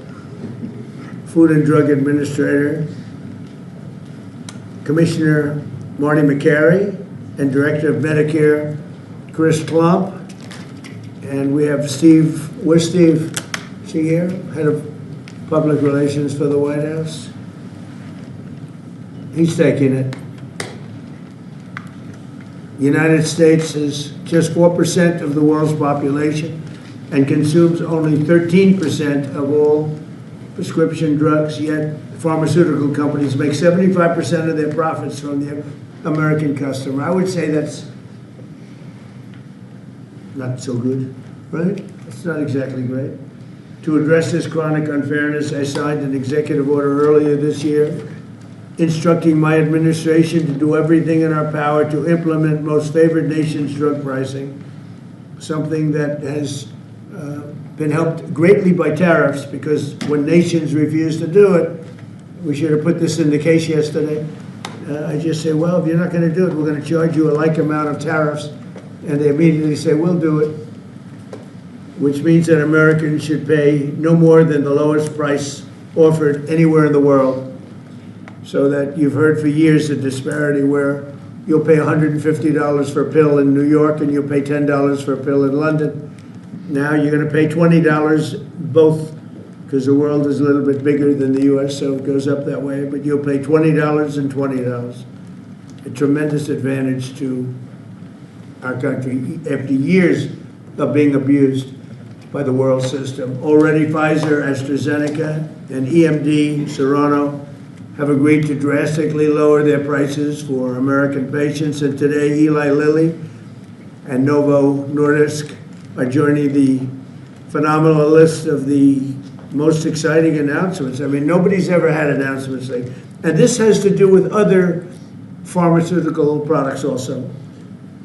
Food and Drug Administrator, Commissioner Marty McCary, and Director of Medicare, Chris Klump. And we have Steve, where's Steve? Is he here? Head of Public Relations for the White House. He's taking it. The United States is just 4% of the world's population and consumes only 13% of all prescription drugs, yet pharmaceutical companies make 75% of their profits from the American customer. I would say that's not so good, right? It's not exactly great. To address this chronic unfairness, I signed an executive order earlier this year instructing my administration to do everything in our power to implement most favored nations drug pricing, something that has been helped greatly by tariffs, because when nations refuse to do it, we should have put this in the case yesterday. I just say, well, if you're not going to do it, we're going to charge you a like amount of tariffs. And they immediately say, we'll do it, which means that Americans should pay no more than the lowest price offered anywhere in the world. So that you've heard for years the disparity where you'll pay $150 for a pill in New York and you'll pay $10 for a pill in London. Now you're going to pay $20 both, because the world is a little bit bigger than the U.S., so it goes up that way, but you'll pay $20 and $20. A tremendous advantage to our country after years of being abused by the world system. Already Pfizer, AstraZeneca, and EMD, Serrano, have agreed to drastically lower their prices for American patients, and today Eli Lilly and Novo Nordisk are joining the phenomenal list of the most exciting announcements. I mean, nobody's ever had announcements like, and this has to do with other pharmaceutical products also,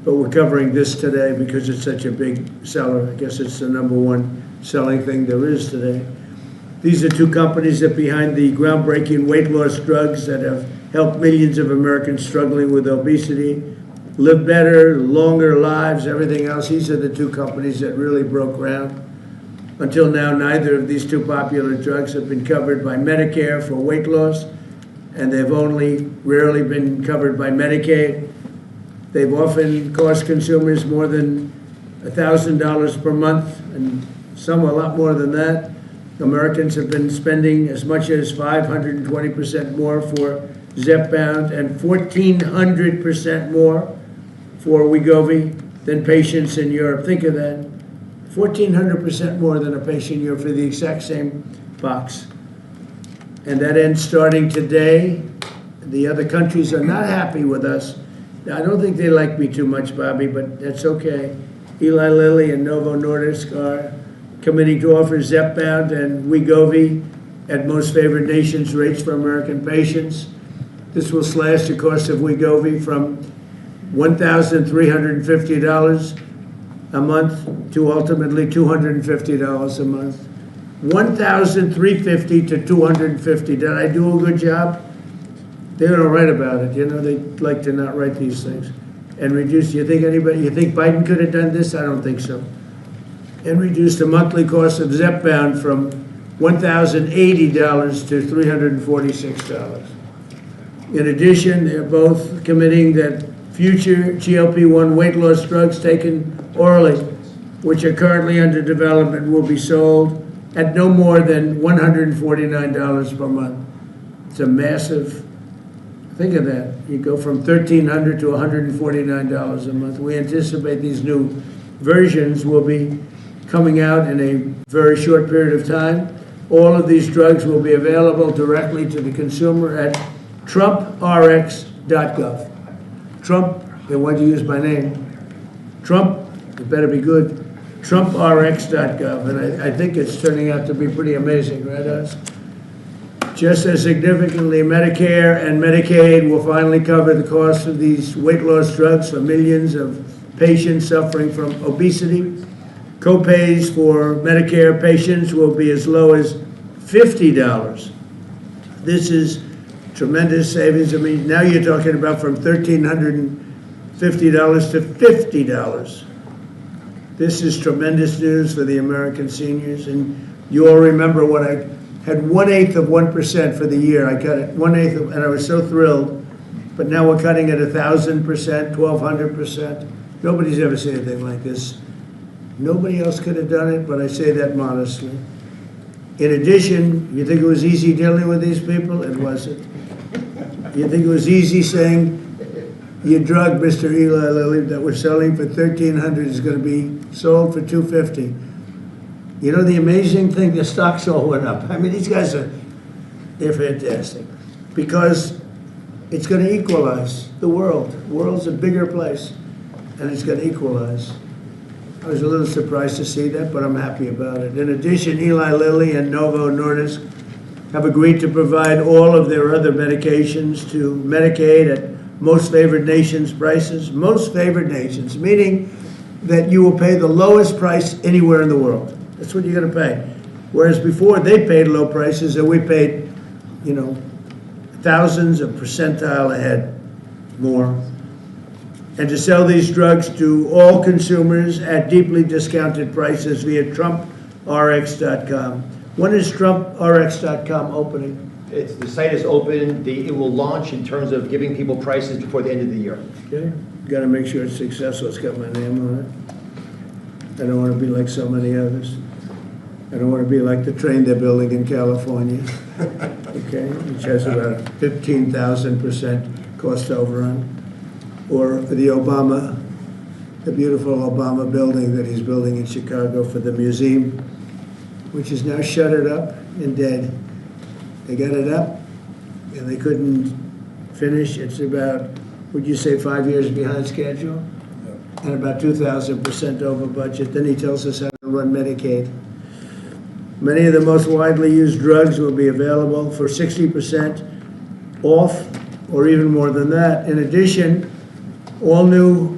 but we're covering this today because it's such a big seller. I guess it's the #1 selling thing there is today. These are two companies that behind the groundbreaking weight loss drugs that have helped millions of Americans struggling with obesity live better, longer lives, everything else. These are the two companies that really broke ground. Until now, neither of these two popular drugs have been covered by Medicare for weight loss, and they've only rarely been covered by Medicaid. They've often cost consumers more than $1,000 per month, and some a lot more than that. Americans have been spending as much as 520% more for Zepbound and 1,400% more for Wegovy than patients in Europe. Think of that. 1,400% more than a patient in Europe for the exact same box. And that ends starting today. The other countries are not happy with us. I don't think they like me too much, Bobby, but that's okay. Eli Lilly and Novo Nordisk are committing to offer Zepbound and Wegovy at most favored nations rates for American patients. This will slash the cost of Wegovy from $1,350 a month to ultimately $250 a month. $1,350 to $250. Did I do a good job? They don't write about it. You know, they like to not write these things. And reduce, you think Biden could have done this? I don't think so. And reduce the monthly cost of Zepbound from $1,080 to $346. In addition, they're both committing that future GLP-1 weight loss drugs taken orally, which are currently under development, will be sold at no more than $149 per month. It's a massive, think of that. You go from $1,300 to $149 a month. We anticipate these new versions will be coming out in a very short period of time. All of these drugs will be available directly to the consumer at trumprx.gov. Trump, they want to use my name. Trump, it better be good. trumprx.gov. And I think it's turning out to be pretty amazing, right, Oz? Just as significantly, Medicare and Medicaid will finally cover the cost of these weight loss drugs for millions of patients suffering from obesity. Co-pays for Medicare patients will be as low as $50. This is tremendous savings. I mean, now you're talking about from $1,350 $50 to $50. This is tremendous news for the American seniors. And you all remember when I had 1/8 of 1% for the year. I cut it 1/8, and I was so thrilled. But now we're cutting it 1,000%, 1,200%. Nobody's ever seen anything like this. Nobody else could have done it, but I say that modestly. In addition, you think it was easy dealing with these people? It wasn't. You think it was easy saying your drug, Mr. Eli Lilly, that we're selling for $1,300 is going to be sold for $250. You know the amazing thing, the stocks all went up. I mean, these guys they're fantastic. Because it's going to equalize the world. The world's a bigger place, and it's going to equalize. I was a little surprised to see that, but I'm happy about it. In addition, Eli Lilly and Novo Nordisk have agreed to provide all of their other medications to Medicaid at most favored nations prices. Most favored nations, meaning that you will pay the lowest price anywhere in the world. That's what you're going to pay. Whereas before they paid low prices and we paid, thousands of percentile ahead more. And to sell these drugs to all consumers at deeply discounted prices via TrumpRx.com. When is TrumpRx.com opening? The site is open. It will launch in terms of giving people prices before the end of the year. Okay, got to make sure it's successful. It's got my name on it. I don't want to be like so many others. I don't want to be like the train they're building in California, okay, which has about 15,000% cost overrun. Or the beautiful Obama building that he's building in Chicago for the museum, which is now shuttered up and dead. They got it up, and they couldn't finish. It's about, would you say, 5 years behind schedule? And about 2,000% over budget. Then he tells us how to run Medicaid. Many of the most widely used drugs will be available for 60% off, or even more than that. In addition, all new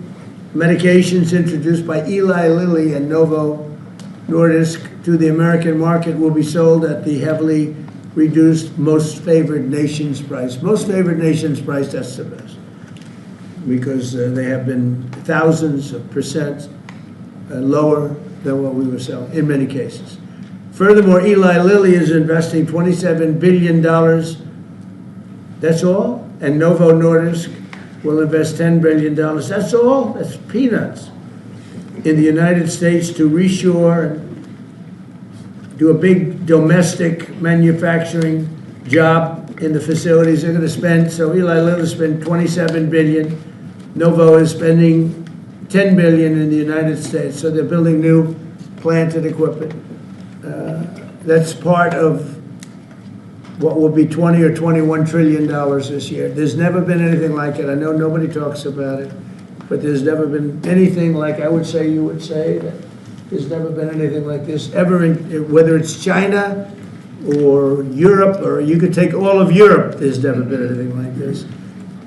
medications introduced by Eli Lilly and Novo Nordisk to the American market will be sold at the heavily reduced most favored nations price. Most favored nations price, that's the best. Because they have been thousands of percent lower than what we were selling in many cases. Furthermore, Eli Lilly is investing $27 billion. That's all? And Novo Nordisk will invest $10 billion. That's all? That's peanuts. In the United States to reshore and do a big domestic manufacturing job in the facilities they're going to spend. So Eli Lilly spent $27 billion. Novo is spending $10 billion in the United States. So they're building new plant and equipment. That's part of what will be $20 or $21 trillion this year. There's never been anything like it. I know nobody talks about it, but there's never been anything like, I would say, you would say, that there's never been anything like this ever, whether it's China or Europe, or you could take all of Europe, there's never been anything like this.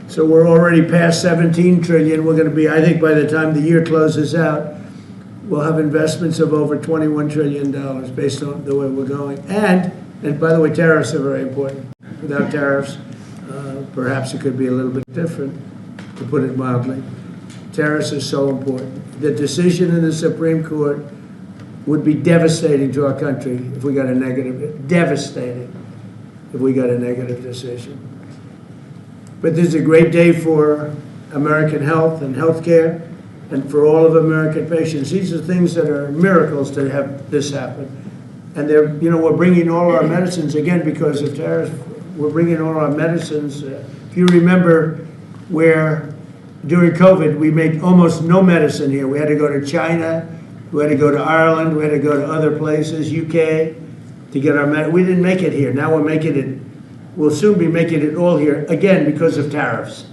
So we're already past 17 trillion. We're going to be, I think by the time the year closes out, we'll have investments of over $21 trillion based on the way we're going. And by the way, tariffs are very important. Without tariffs, perhaps it could be a little bit different, to put it mildly. Tariffs are so important. The decision in the Supreme Court would be devastating to our country if we got a negative, devastating if we got a negative decision. But this is a great day for American health and healthcare, and for all of American patients. These are things that are miracles to have this happen. And we're bringing all our medicines, again, because of tariffs, we're bringing all our medicines. If you remember where during COVID, we made almost no medicine here. We had to go to China, we had to go to Ireland, we had to go to other places, UK, to get our medicine. We didn't make it here. Now we're making it, we'll soon be making it all here, again, because of tariffs.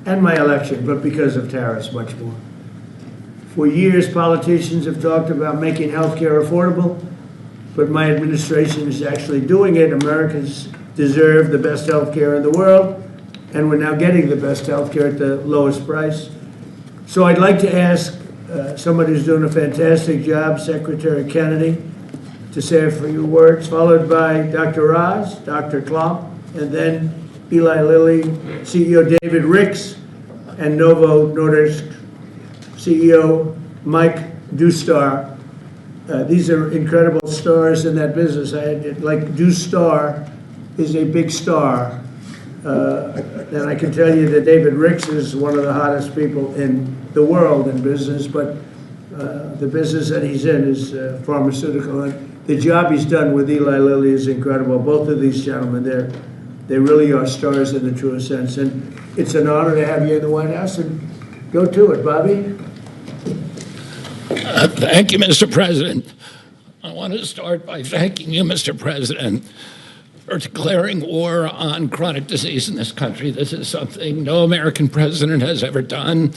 And my election, but because of tariffs much more. For years, politicians have talked about making health care affordable, but my administration is actually doing it. Americans deserve the best health care in the world, and we're now getting the best health care at the lowest price. So I'd like to ask somebody who's doing a fantastic job, Secretary Kennedy, to say a few words, followed by Dr. Oz, Dr. Klump, and then Eli Lilly, CEO David Ricks, and Novo Nordisk CEO Mike Dustar. These are incredible stars in that business. Like Dustar is a big star. And I can tell you that David Ricks is one of the hottest people in the world in business, but the business that he's in is pharmaceutical. And the job he's done with Eli Lilly is incredible. Both of these gentlemen, they really are stars in the truest sense. And it's an honor to have you in the White House. And go to it, Bobby. Thank you, Mr. President. I want to start by thanking you, Mr. President, for declaring war on chronic disease in this country. This is something no American president has ever done.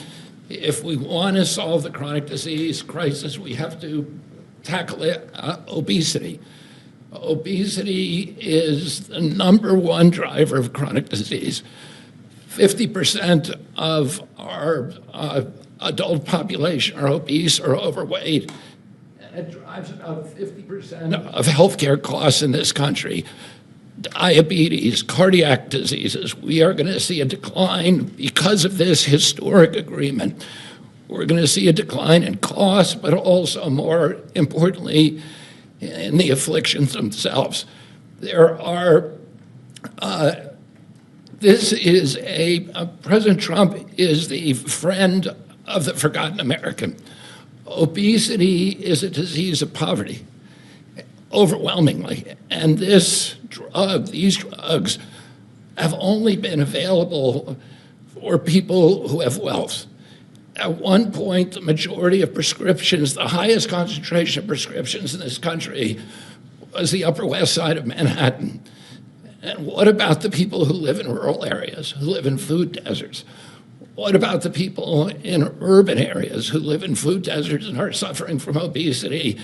If we want to solve the chronic disease crisis, we have to tackle it, obesity. Obesity is the #1 driver of chronic disease. 50% of our adult population are obese or overweight, and it drives about 50% of healthcare costs in this country. Diabetes, cardiac diseases, we are going to see a decline because of this historic agreement. We're going to see a decline in costs, but also, more importantly, in the afflictions themselves. President Trump is the friend of the forgotten American. Obesity is a disease of poverty, overwhelmingly. And these drugs have only been available for people who have wealth. At one point, the majority of prescriptions, the highest concentration of prescriptions in this country, was the Upper West Side of Manhattan. And what about the people who live in rural areas, who live in food deserts? What about the people in urban areas who live in food deserts and are suffering from obesity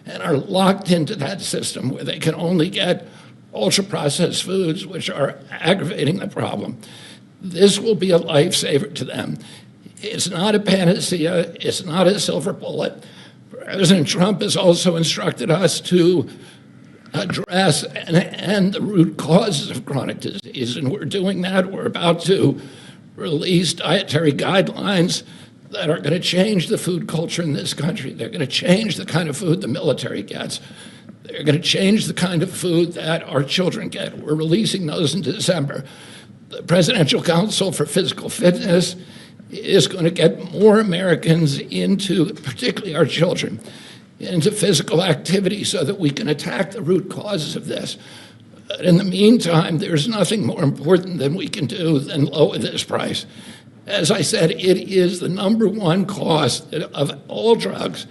and are locked into that system where they can only get ultra-processed foods, which are aggravating the problem? This will be a lifesaver to them. It's not a panacea. It's not a silver bullet. President Trump has also instructed us to address and end the root causes of chronic disease, and we're doing that. We're about to release dietary guidelines that are going to change the food culture in this country. They're going to change the kind of food the military gets. They're going to change the kind of food that our children get. We're releasing those in December. The Presidential Council for Physical Fitness is going to get more Americans into, particularly our children, into physical activity so that we can attack the root causes of this. But in the meantime, there's nothing more important than we can do than lower this price. As I said, it is the #1 cost of all drugs.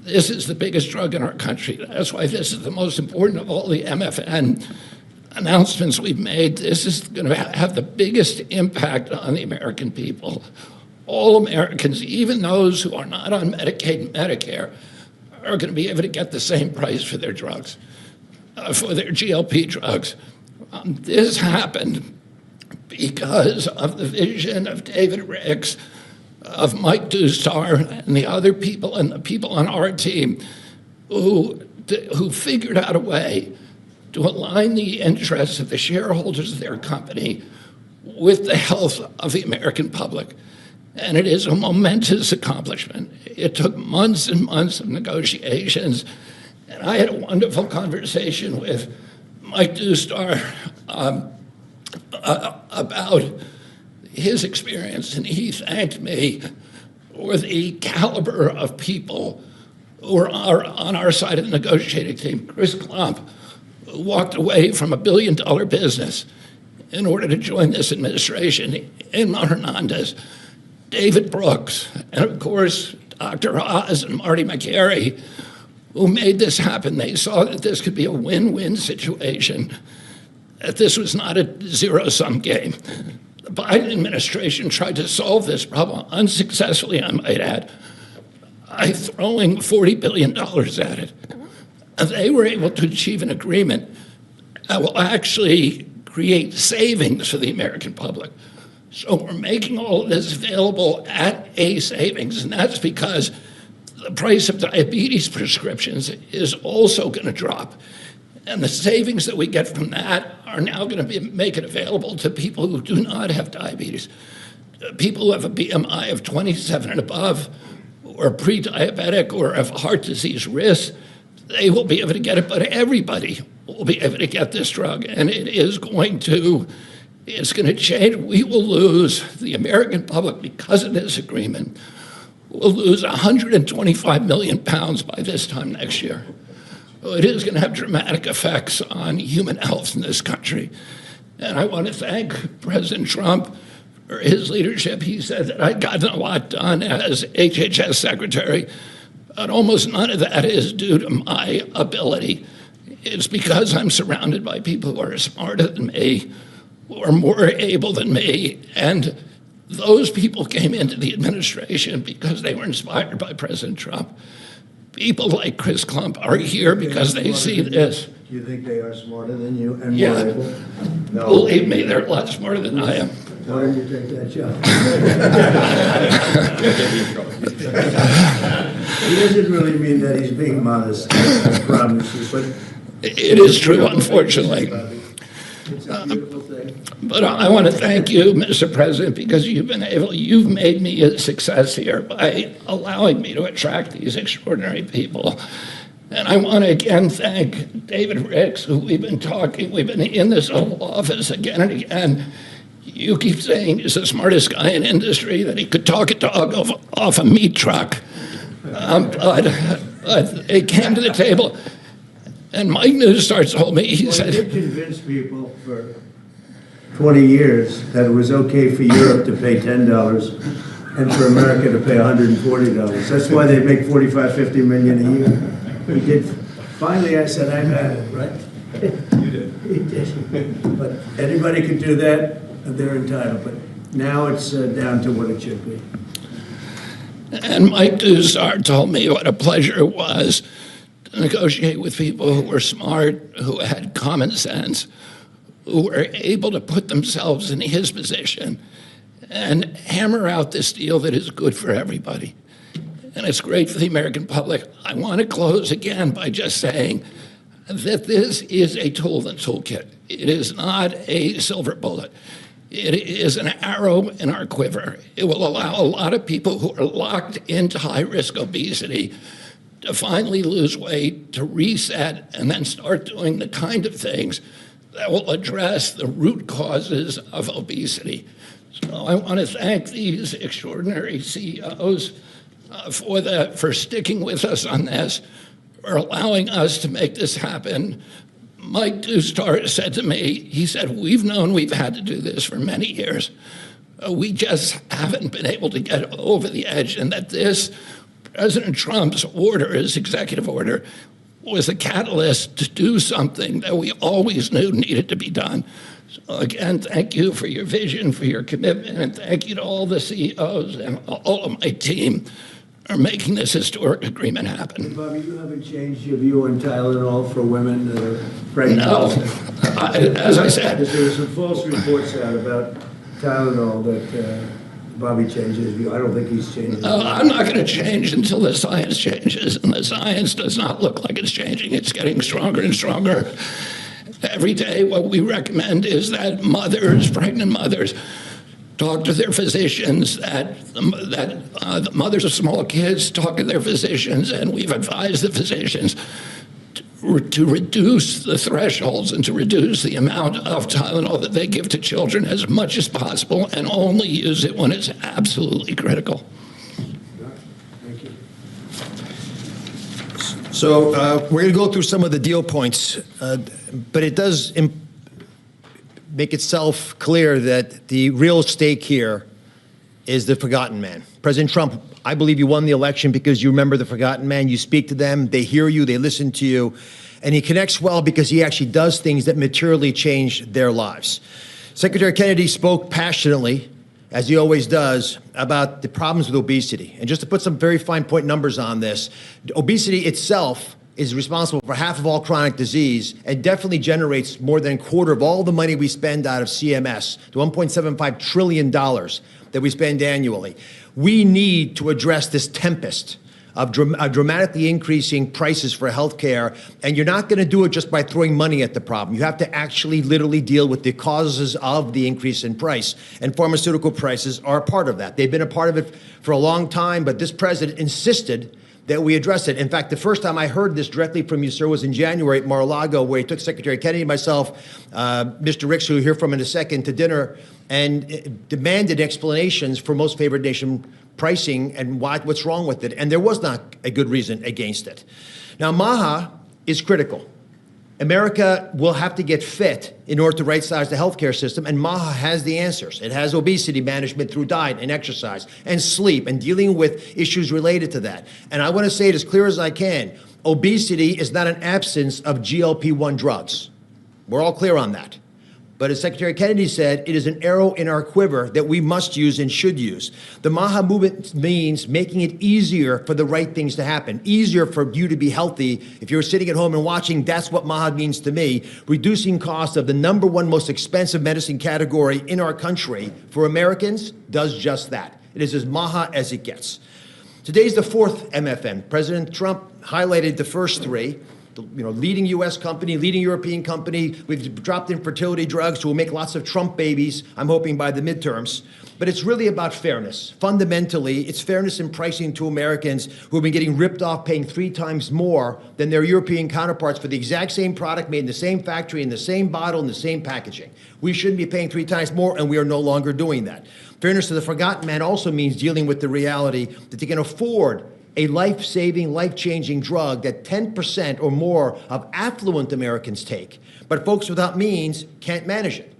This is the biggest drug in our country. That's why this is the most important of all the MFN announcements we've made. This is going to have the biggest impact on the American people. All Americans, even those who are not on Medicaid and Medicare, are going to be able to get the same price for their drugs, for their GLP drugs. This happened because of the vision of David Ricks, of Mike Dustar, and the other people, and the people on our team who figured out a way to align the interests of the shareholders of their company with the health of the American public. And it is a momentous accomplishment. It took months and months of negotiations. And I had a wonderful conversation with Mike Dustar about his experience, and he thanked me for the caliber of people who are on our side of the negotiating team. Chris Klump, who walked away from $1 billion business in order to join this administration, Emma Hernandez, David Brooks, and of course, Dr. Oz and Marty McGarry, who made this happen. They saw that this could be a win-win situation, that this was not a zero-sum game. The Biden administration tried to solve this problem unsuccessfully, I might add, by throwing $40 billion at it. And they were able to achieve an agreement that will actually create savings for the American public. So we're making all of this available at a savings, and that's because the price of diabetes prescriptions is also going to drop. And the savings that we get from that are now going to make it available to people who do not have diabetes, people who have a BMI of 27 and above, or pre-diabetic, or have heart disease risk, they will be able to get it, but everybody will be able to get this drug, and it's going to change. We will lose, the American public, because of this agreement, will lose 125 million pounds by this time next year. It is going to have dramatic effects on human health in this country. And I want to thank President Trump for his leadership. He said that I'd gotten a lot done as HHS secretary, but almost none of that is due to my ability. It's because I'm surrounded by people who are smarter than me, who are more able than me, and those people came into the administration because they were inspired by President Trump. People like Chris Klump are here because they see this. Do you think they are smarter than you and Yeah. more able? No. Believe me, they're a lot smarter than I am. Why don't you take that job? He doesn't really mean that he's being modest, I promise you, but It is true, unfortunately. it's a beautiful thing. But I want to thank you, Mr. President, because you've made me a success here by allowing me to attract these extraordinary people. And I want to again thank David Ricks, who we've been in this Oval Office again and again. You keep saying he's the smartest guy in industry, that he could talk a dog off a meat truck. But they came to the table, and Mike Newstar told me, he said, Well, you convinced people for 20 years that it was okay for Europe to pay $10 and for America to pay $140. That's why they make 45, 50 million a year. He did. Finally, I said, I've had it, right? You did. He did. But anybody could do that, and they're entitled. But now it's down to what it should be. and Mike Newstar told me what a pleasure it was to negotiate with people who were smart, who had common sense, who were able to put themselves in his position and hammer out this deal that is good for everybody. And it's great for the American public. I want to close again by just saying that this is a tool in the toolkit. It is not a silver bullet. It is an arrow in our quiver. It will allow a lot of people who are locked into high-risk obesity to finally lose weight, to reset, and then start doing the kind of things that will address the root causes of obesity. So I want to thank these extraordinary CEOs for sticking with us on this, for allowing us to make this happen. Mike Newstar said to me, he said, we've known we've had to do this for many years. We just haven't been able to get over the edge, and that this President Trump's order, his executive order, was a catalyst to do something that we always knew needed to be done. So again, thank you for your vision, for your commitment, and thank you to all the CEOs and all of my team for making this historic agreement happen. Bobby, you haven't changed your view on Tylenol for women that are pregnant? No. As I said, there were some false reports out about Tylenol that Bobby changed his view. I don't think he's changed. I'm not going to change until the science changes, and the science does not look like it's changing. It's getting stronger and stronger. Every day, what we recommend is that pregnant mothers, talk to their physicians, that the mothers of small kids talk to their physicians, and we've advised the physicians to reduce the thresholds and to reduce the amount of Tylenol that they give to children as much as possible, and only use it when it's absolutely critical. Thank you. So we're going to go through some of the deal points, but it does make itself clear that the real stake here is the forgotten man. President Trump, I believe you won the election because you remember the forgotten man. You speak to them, they hear you, they listen to you, and he connects well because he actually does things that materially change their lives. Secretary Kennedy spoke passionately, as he always does, about the problems with obesity. And just to put some very fine point numbers on this, obesity itself is responsible for half of all chronic disease and definitely generates more than a quarter of all the money we spend out of CMS, the $1.75 trillion that we spend annually. We need to address this tempest of dramatically increasing prices for health care. And you're not going to do it just by throwing money at the problem. You have to actually literally deal with the causes of the increase in price. And pharmaceutical prices are a part of that. They've been a part of it for a long time, but this president insisted that we address it. In fact, the first time I heard this directly from you, sir, was in January at Mar-a-Lago, where he took Secretary Kennedy, myself, Mr. Ricks, who you'll hear from in a second, to dinner, and demanded explanations for most favored nation pricing and what's wrong with it. And there was not a good reason against it. Now, MAHA is critical. America will have to get fit in order to right-size the healthcare system, and MAHA has the answers. It has obesity management through diet and exercise and sleep and dealing with issues related to that. And I want to say it as clear as I can. Obesity is not an absence of GLP-1 drugs. We're all clear on that. But as Secretary Kennedy said, it is an arrow in our quiver that we must use and should use. The MAHA movement means making it easier for the right things to happen, easier for you to be healthy. If you're sitting at home and watching, that's what MAHA means to me. Reducing costs of the #1 most expensive medicine category in our country for Americans does just that. It is as MAHA as it gets. Today's the fourth MFN. President Trump highlighted the first three. Leading U.S. company, leading European company. We've dropped in fertility drugs, so we'll make lots of Trump babies, I'm hoping, by the midterms. But it's really about fairness. Fundamentally, it's fairness in pricing to Americans who have been getting ripped off, paying 3 times more than their European counterparts for the exact same product made in the same factory, in the same bottle, in the same packaging. We shouldn't be paying 3 times more, and we are no longer doing that. Fairness to the forgotten man also means dealing with the reality that they can afford a life-saving, life-changing drug that 10% or more of affluent Americans take, but folks without means can't manage it.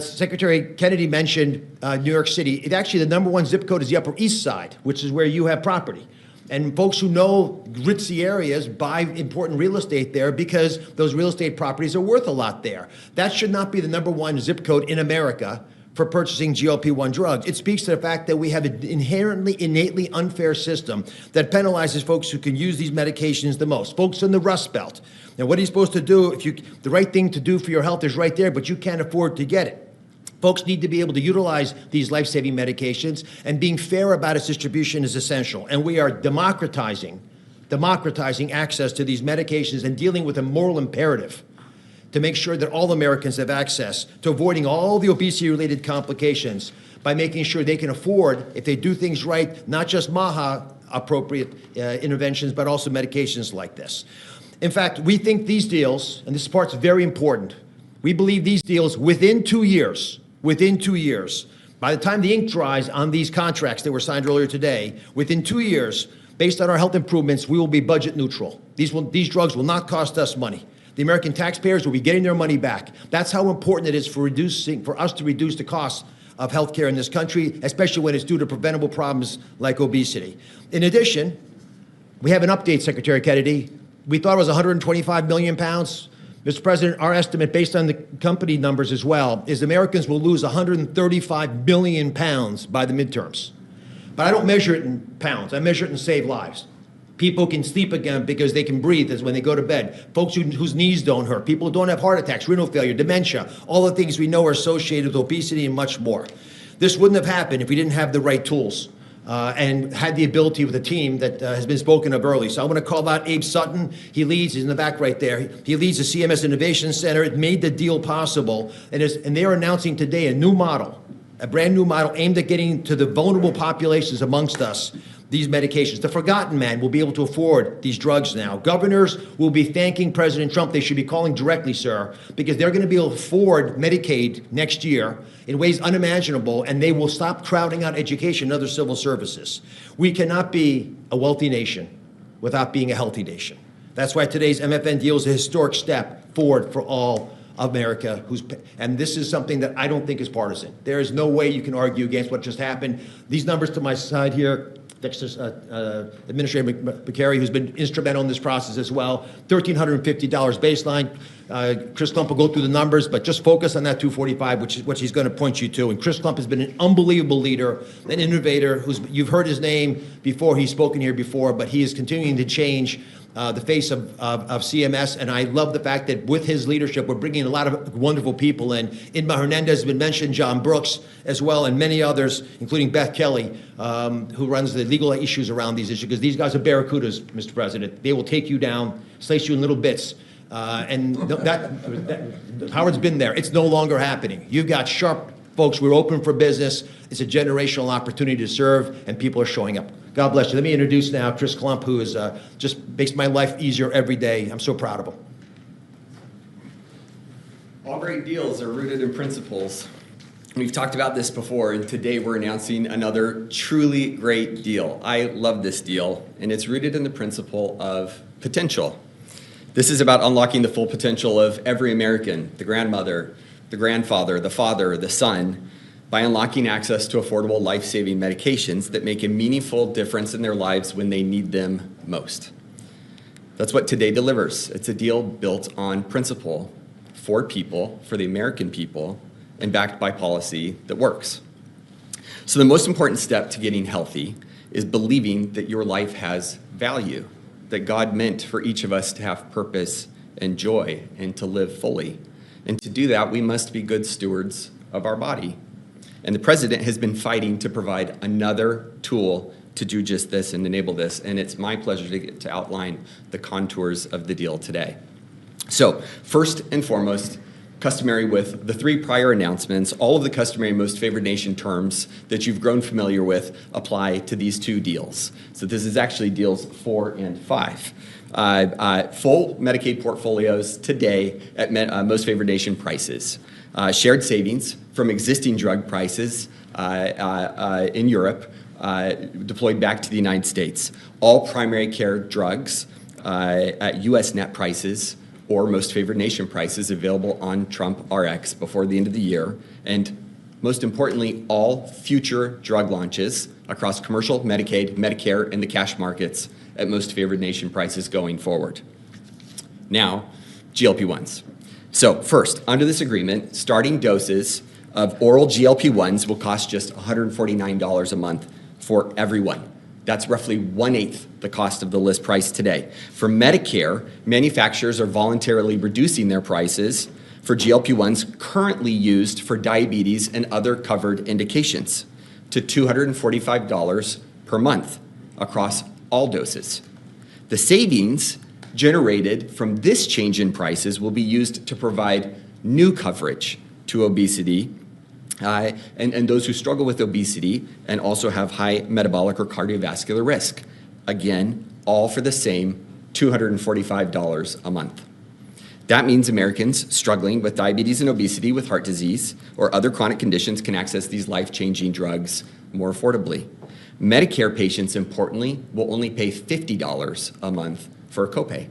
Secretary Kennedy mentioned New York City. Actually, the #1 zip code is the Upper East Side, which is where you have property. And folks who know ritzy areas buy important real estate there because those real estate properties are worth a lot there. That should not be the #1 zip code in America for purchasing GLP-1 drugs. It speaks to the fact that we have an innately unfair system that penalizes folks who can use these medications the most, folks in the Rust Belt. Now, what are you supposed to do if the right thing to do for your health is right there, but you can't afford to get it? Folks need to be able to utilize these life-saving medications, and being fair about its distribution is essential. And we are democratizing access to these medications and dealing with a moral imperative to make sure that all Americans have access to avoiding all the obesity-related complications by making sure they can afford, if they do things right, not just MAHA-appropriate interventions, but also medications like this. In fact, we think these deals, and this part's very important, we believe these deals within 2 years, by the time the ink dries on these contracts that were signed earlier today, within 2 years, based on our health improvements, we will be budget neutral. These drugs will not cost us money. The American taxpayers will be getting their money back. That's how important it is for us to reduce the cost of health care in this country, especially when it's due to preventable problems like obesity. In addition, we have an update, Secretary Kennedy. We thought it was 125 million pounds. Mr. President, our estimate, based on the company numbers as well, is Americans will lose 135 million pounds by the midterms. But I don't measure it in pounds. I measure it in saved lives. People can sleep again because they can breathe as when they go to bed. Folks whose knees don't hurt. People who don't have heart attacks, renal failure, dementia, all the things we know are associated with obesity and much more. This wouldn't have happened if we didn't have the right tools and had the ability with a team that has been spoken of early. So I want to call out Abe Sutton. He's in the back right there. He leads the CMS Innovation Center. It made the deal possible. And they are announcing today a new model, a brand new model aimed at getting to the vulnerable populations amongst us these medications. The forgotten man will be able to afford these drugs now. Governors will be thanking President Trump. They should be calling directly, sir, because they're going to be able to afford Medicaid next year in ways unimaginable, and they will stop crowding out education and other civil services. We cannot be a wealthy nation without being a healthy nation. That's why today's MFN deal is a historic step forward for all America, and this is something that I don't think is partisan. There is no way you can argue against what just happened. These numbers to my side here, Administrator McCary, who's been instrumental in this process as well, $1,350 baseline. Chris Klump will go through the numbers, but just focus on that 245, which is what he's going to point you to. And Chris Klump has been an unbelievable leader, an innovator. You've heard his name before. He's spoken here before, but he is continuing to change the face of CMS. And I love the fact that with his leadership, we're bringing a lot of wonderful people in. Inma Hernandez has been mentioned, John Brooks as well, and many others, including Beth Kelly, who runs the legal issues around these issues, because these guys are barracudas, Mr. President. They will take you down, slice you in little bits. And Howard's been there. It's no longer happening. You've got sharp folks. We're open for business. It's a generational opportunity to serve, and people are showing up. God bless you. Let me introduce now Chris Klump, who is just makes my life easier every day. I'm so proud of him. All great deals are rooted in principles. We've talked about this before, and today we're announcing another truly great deal. I love this deal, and it's rooted in the principle of potential. This is about unlocking the full potential of every American, the grandmother, the grandfather, the father, the son, by unlocking access to affordable life-saving medications that make a meaningful difference in their lives when they need them most. That's what today delivers. It's a deal built on principle for people, for the American people, and backed by policy that works. So the most important step to getting healthy is believing that your life has value, that God meant for each of us to have purpose and joy and to live fully. And to do that, we must be good stewards of our body. And the president has been fighting to provide another tool to do just this and enable this. And it's my pleasure to get to outline the contours of the deal today. So first and foremost, customary with the three prior announcements, all of the customary most favored nation terms that you've grown familiar with apply to these two deals. So this is actually deals 4 and 5. Full Medicaid portfolios today at most favored nation prices. Shared savings from existing drug prices in Europe deployed back to the United States. All primary care drugs at U.S. net prices or most favored nation prices available on Trump RX before the end of the year. And most importantly, all future drug launches across commercial, Medicaid, Medicare, and the cash markets at most favored nation prices going forward. Now, GLP-1s. So first, under this agreement, starting doses of oral GLP-1s will cost just $149 a month for everyone. That's roughly 1/8 the cost of the list price today. For Medicare, manufacturers are voluntarily reducing their prices for GLP-1s currently used for diabetes and other covered indications to $245 per month across all doses. The savings generated from this change in prices will be used to provide new coverage to obesity and those who struggle with obesity and also have high metabolic or cardiovascular risk. Again, all for the same $245 a month. That means Americans struggling with diabetes and obesity, with heart disease, or other chronic conditions can access these life-changing drugs more affordably. Medicare patients, importantly, will only pay $50 a month for a copay.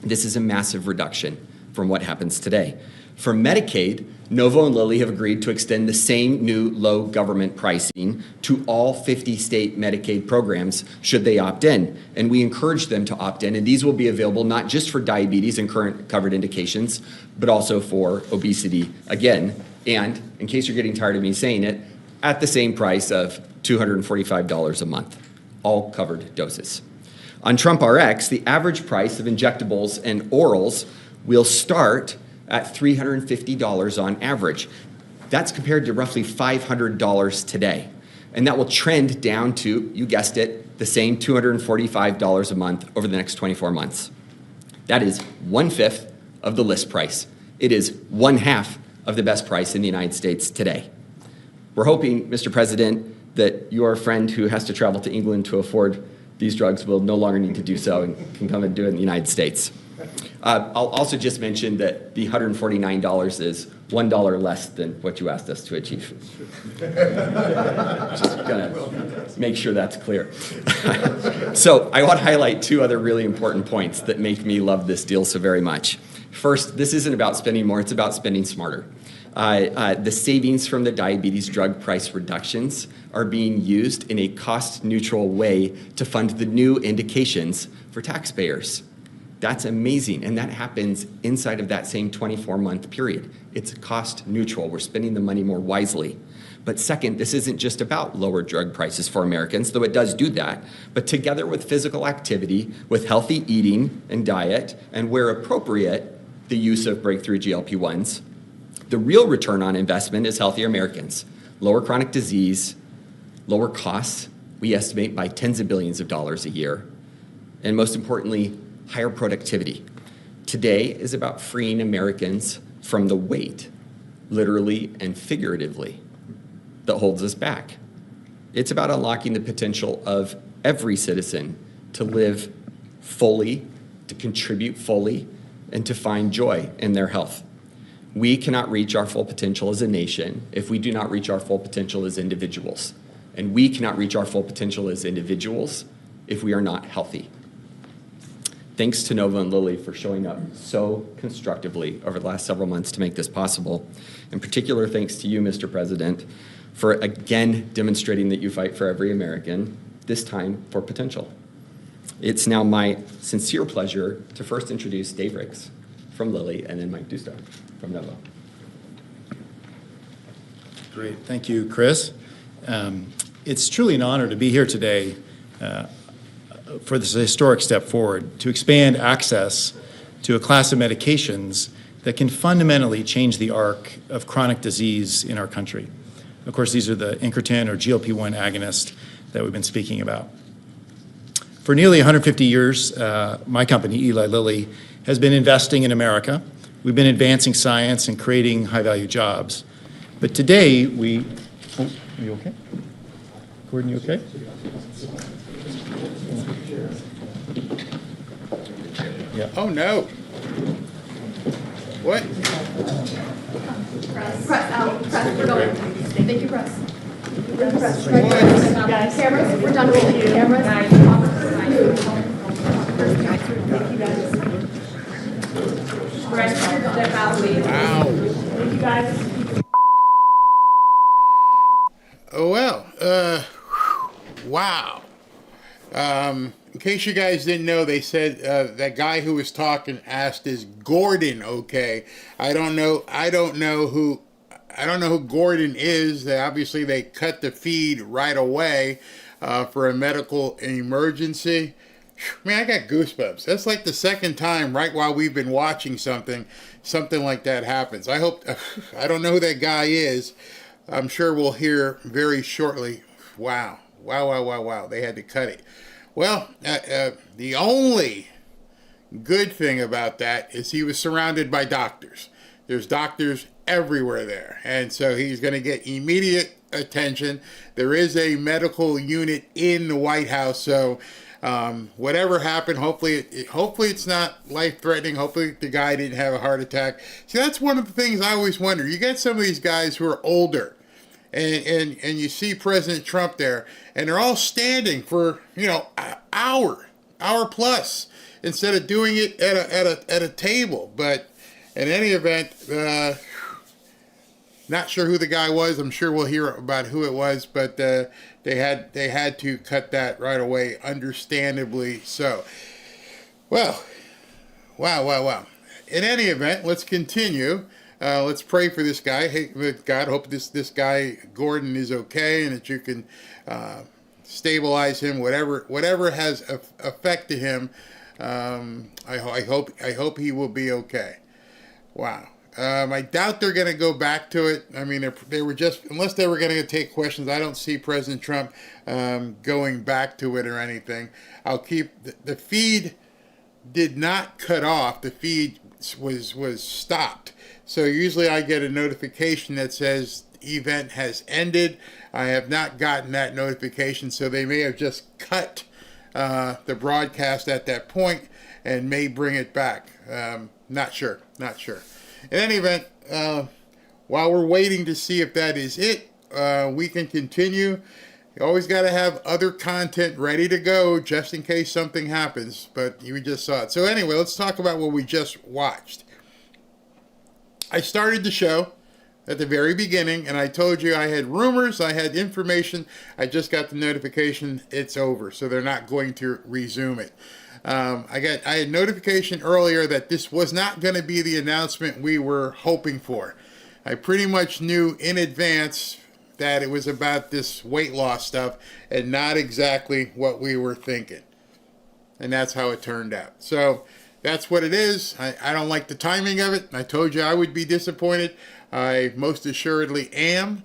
This is a massive reduction from what happens today. For Medicaid, Novo and Lilly have agreed to extend the same new low government pricing to all 50 state Medicaid programs should they opt in. And we encourage them to opt in. And these will be available not just for diabetes and current covered indications, but also for obesity again. And in case you're getting tired of me saying it, at the same price of $245 a month, all covered doses. On Trump RX, the average price of injectables and orals will start at $350 on average. That's compared to roughly $500 today. And that will trend down to, you guessed it, the same $245 a month over the next 24 months. That is 1/5 of the list price. It is 1/2 of the best price in the United States today. We're hoping, Mr. President, that your friend who has to travel to England to afford these drugs will no longer need to do so and can come and do it in the United States. I'll also just mention that the $149 is $1 less than what you asked us to achieve. Just gonna make sure that's clear. So I want to highlight two other really important points that make me love this deal so very much. First, this isn't about spending more, it's about spending smarter. The savings from the diabetes drug price reductions are being used in a cost-neutral way to fund the new indications for taxpayers. That's amazing, and that happens inside of that same 24-month period. It's cost neutral. We're spending the money more wisely. But second, this isn't just about lower drug prices for Americans, though it does do that, but together with physical activity, with healthy eating and diet, and where appropriate, the use of breakthrough GLP-1s, the real return on investment is healthier Americans, lower chronic disease, lower costs, we estimate by tens of billions of dollars a year, and most importantly, higher productivity. Today is about freeing Americans from the weight, literally and figuratively, that holds us back. It's about unlocking the potential of every citizen to live fully, to contribute fully, and to find joy in their health. We cannot reach our full potential as a nation if we do not reach our full potential as individuals. And we cannot reach our full potential as individuals if we are not healthy. Thanks to Nova and Lilly for showing up so constructively over the last several months to make this possible. In particular, thanks to you, Mr. President, for again demonstrating that you fight for every American, this time for potential. It's now my sincere pleasure to first introduce Dave Ricks from Lilly and then Mike Dusto from Nova. Great, thank you, Chris. It's truly an honor to be here today for this historic step forward to expand access to a class of medications that can fundamentally change the arc of chronic disease in our country. Of course, these are the incretin or GLP-1 agonist that we've been speaking about. For nearly 150 years, my company, Eli Lilly, has been investing in America. We've been advancing science and creating high-value jobs. But today, are you okay? Gordon, you okay? Yeah. Oh, no. What? Press, we're going. Thank you, press. Press. Guys, cameras, we're done rolling. Cameras. Wow. Thank you, guys. Oh, well, wow. In case you guys didn't know, they said that guy who was talking asked, "Is Gordon okay?" I don't know who Gordon is. Obviously, they cut the feed right away for a medical emergency. Man, I got goosebumps. That's like the second time right while we've been watching something like that happens. I don't know who that guy is. I'm sure we'll hear very shortly. Wow. They had to cut it. Well, the only good thing about that is he was surrounded by doctors. There's doctors everywhere there. And so he's going to get immediate attention. There is a medical unit in the White House. So whatever happened, hopefully it's not life-threatening. Hopefully the guy didn't have a heart attack. See, that's one of the things I always wonder. You get some of these guys who are older, and you see President Trump there, and they're all standing for hour plus instead of doing it at a table. But in any event, not sure who the guy was. I'm sure we'll hear about who it was, but they had to cut that right away, understandably so. Well, wow. In any event, let's continue. Let's pray for this guy. Hey, God, hope this guy Gordon is okay, and that you can stabilize him. Whatever has affected him, I hope he will be okay. Wow. I doubt they're going to go back to it. I mean, they were just, unless they were going to take questions, I don't see President Trump going back to it or anything. I'll keep, the feed did not cut off. The feed was stopped. So usually I get a notification that says event has ended. I have not gotten that notification, so they may have just cut the broadcast at that point and may bring it back. Not sure. In any event, while we're waiting to see if that is it, we can continue. You always got to have other content ready to go just in case something happens, but you just saw it. So anyway, let's talk about what we just watched. I started the show at the very beginning, and I told you I had rumors, I had information. I just got the notification it's over, so they're not going to resume it. I had notification earlier that this was not going to be the announcement we were hoping for. I pretty much knew in advance that it was about this weight loss stuff and not exactly what we were thinking. And that's how it turned out. So that's what it is. I don't like the timing of it. I told you I would be disappointed. I most assuredly am.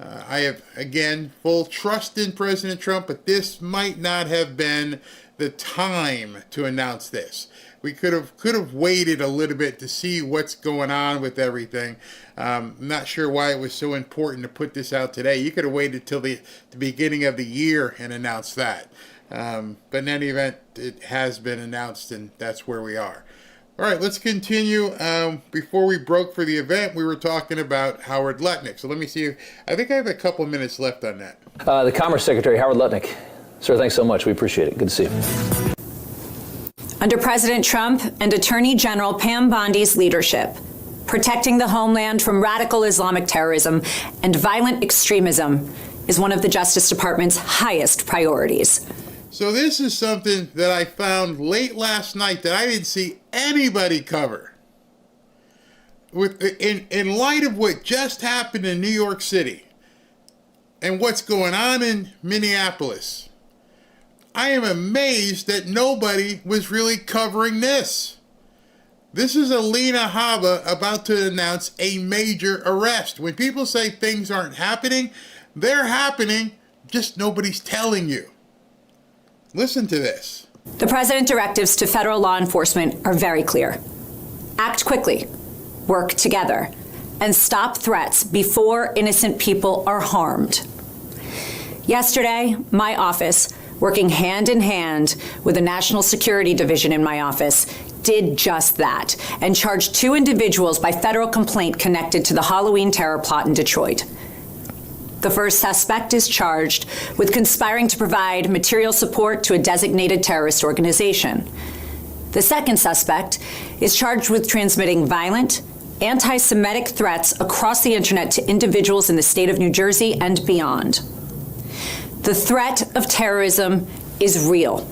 I have, again, full trust in President Trump, but this might not have been the time to announce this. We could have waited a little bit to see what's going on with everything. I'm not sure why it was so important to put this out today. You could have waited till the beginning of the year and announced that. But in any event, it has been announced, and that's where we are. All right, let's continue. Before we broke for the event, we were talking about Howard Lutnick. So let me see. I think I have a couple minutes left on that. The Commerce Secretary, Howard Lutnick. Sir, thanks so much. We appreciate it. Good to see you. Under President Trump and Attorney General Pam Bondi's leadership, protecting the homeland from radical Islamic terrorism and violent extremism is one of the Justice Department's highest priorities. So this is something that I found late last night that I didn't see anybody cover. In light of what just happened in New York City and what's going on in Minneapolis, I am amazed that nobody was really covering this. This is Alina Habba about to announce a major arrest. When people say things aren't happening, they're happening, just nobody's telling you. Listen to this. The President's directives to federal law enforcement are very clear. Act quickly, work together, and stop threats before innocent people are harmed. Yesterday, my office, working hand in hand with the National Security Division in my office, did just that and charged 2 individuals by federal complaint connected to the Halloween terror plot in Detroit. The first suspect is charged with conspiring to provide material support to a designated terrorist organization. The second suspect is charged with transmitting violent, anti-Semitic threats across the internet to individuals in the state of New Jersey and beyond. The threat of terrorism is real.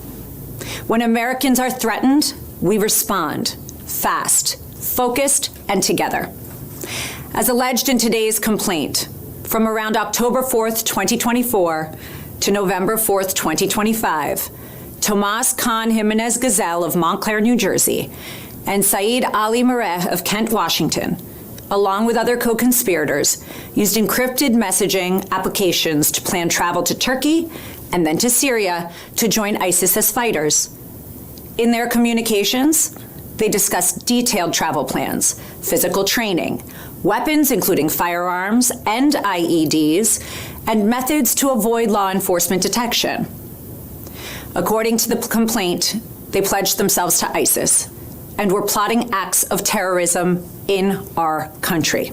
When Americans are threatened, we respond fast, focused, and together. As alleged in today's complaint, from around October 4th, 2024 to November 4th, 2025, Tomas Khan Jimenez Gazelle of Montclair, New Jersey, and Saeed Ali Mareh of Kent, Washington, along with other co-conspirators, used encrypted messaging applications to plan travel to Turkey and then to Syria to join ISIS as fighters. In their communications, they discussed detailed travel plans, physical training, weapons including firearms and IEDs, and methods to avoid law enforcement detection. According to the complaint, they pledged themselves to ISIS and were plotting acts of terrorism in our country.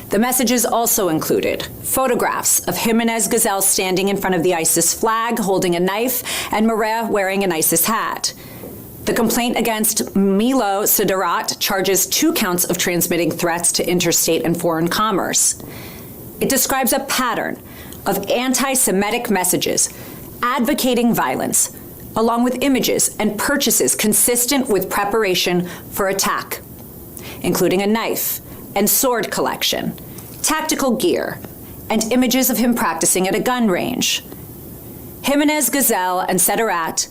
The messages also included photographs of Jimenez Gazelle standing in front of the ISIS flag, holding a knife, and Mareh wearing an ISIS hat. The complaint against Milo Siderat charges 2 counts of transmitting threats to interstate and foreign commerce. It describes a pattern of anti-Semitic messages advocating violence, along with images and purchases consistent with preparation for attack, including a knife and sword collection, tactical gear, and images of him practicing at a gun range. Jimenez Gazelle and Siderat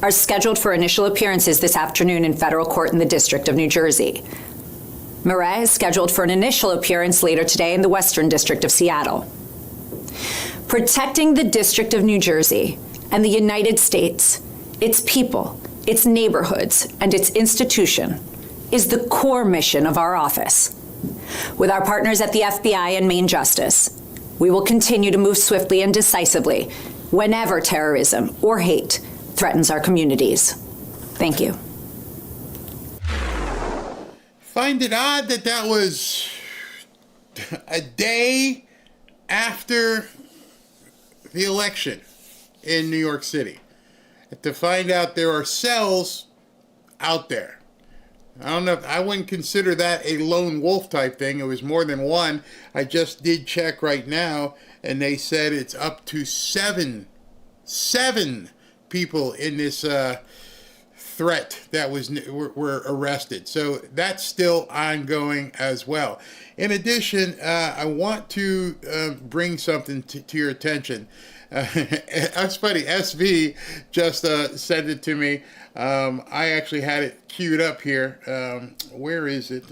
are scheduled for initial appearances this afternoon in federal court in the District of New Jersey. Mareh is scheduled for an initial appearance later today in the Western District of Seattle. Protecting the District of New Jersey and the United States, its people, its neighborhoods, and its institution is the core mission of our office. With our partners at the FBI and Maine Justice, we will continue to move swiftly and decisively whenever terrorism or hate threatens our communities. Thank you. Find it odd that that was a day after the election in New York City. To find out there are cells out there. I don't know, I wouldn't consider that a lone wolf type thing. It was more than one. I just did check right now, and they said it's up to seven people in this threat that were arrested. So that's still ongoing as well. In addition, I want to bring something to your attention. That's funny. SV just sent it to me. I actually had it queued up here. Where is it?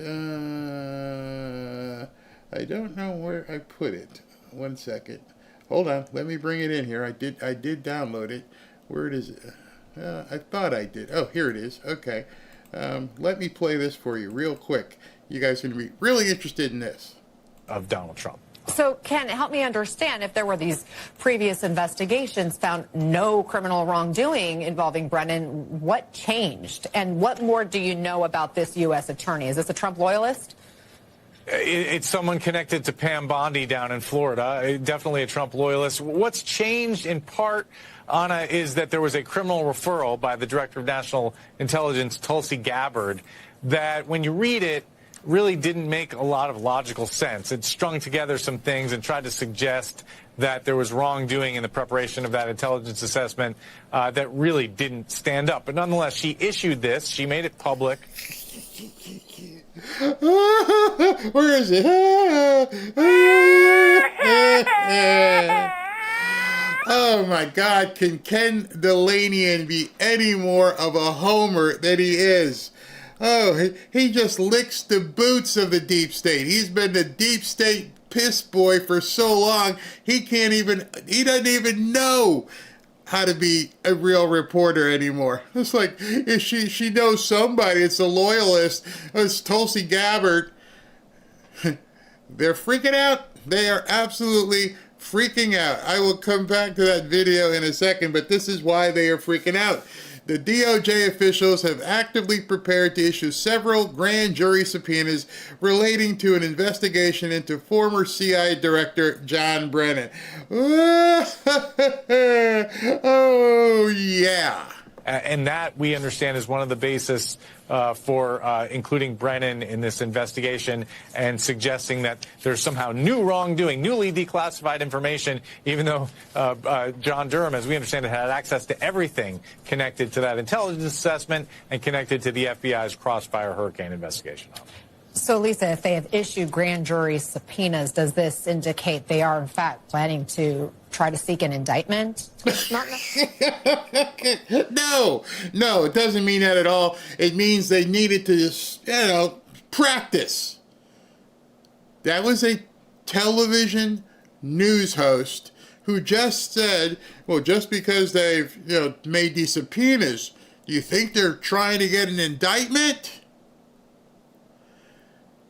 I don't know where I put it. One second. Hold on. Let me bring it in here. I did download it. Where is it? I thought I did. Oh, here it is. Okay. Let me play this for you real quick. You guys are going to be really interested in this. Of Donald Trump. So, Ken, help me understand, if there were these previous investigations found no criminal wrongdoing involving Brennan, what changed? And what more do you know about this U.S. attorney? Is this a Trump loyalist? It's someone connected to Pam Bondi down in Florida, definitely a Trump loyalist. What's changed in part, Anna, is that there was a criminal referral by the Director of National Intelligence, Tulsi Gabbard, that when you read it, really didn't make a lot of logical sense. It strung together some things and tried to suggest that there was wrongdoing in the preparation of that intelligence assessment that really didn't stand up. But nonetheless, she issued this. She made it public. Where is it? Oh my God, can Ken Delanian be any more of a homer than he is? Oh, he just licks the boots of the deep state. He's been the deep state piss boy for so long, he doesn't even know how to be a real reporter anymore. It's like, if she knows somebody, it's a loyalist, it's Tulsi Gabbard. They're freaking out. They are absolutely freaking out. I will come back to that video in a second, but this is why they are freaking out. The DOJ officials have actively prepared to issue several grand jury subpoenas relating to an investigation into former CIA Director John Brennan. Oh, yeah. And that, we understand, is one of the basis for including Brennan in this investigation and suggesting that there's somehow new wrongdoing, newly declassified information, even though John Durham, as we understand it, had access to everything connected to that intelligence assessment and connected to the FBI's Crossfire Hurricane investigation. So, Lisa, if they have issued grand jury subpoenas, does this indicate they are, in fact, planning to try to seek an indictment? Not No, it doesn't mean that at all. It means they needed to just, practice. That was a television news host who just said, well, just because they've, made these subpoenas, do you think they're trying to get an indictment?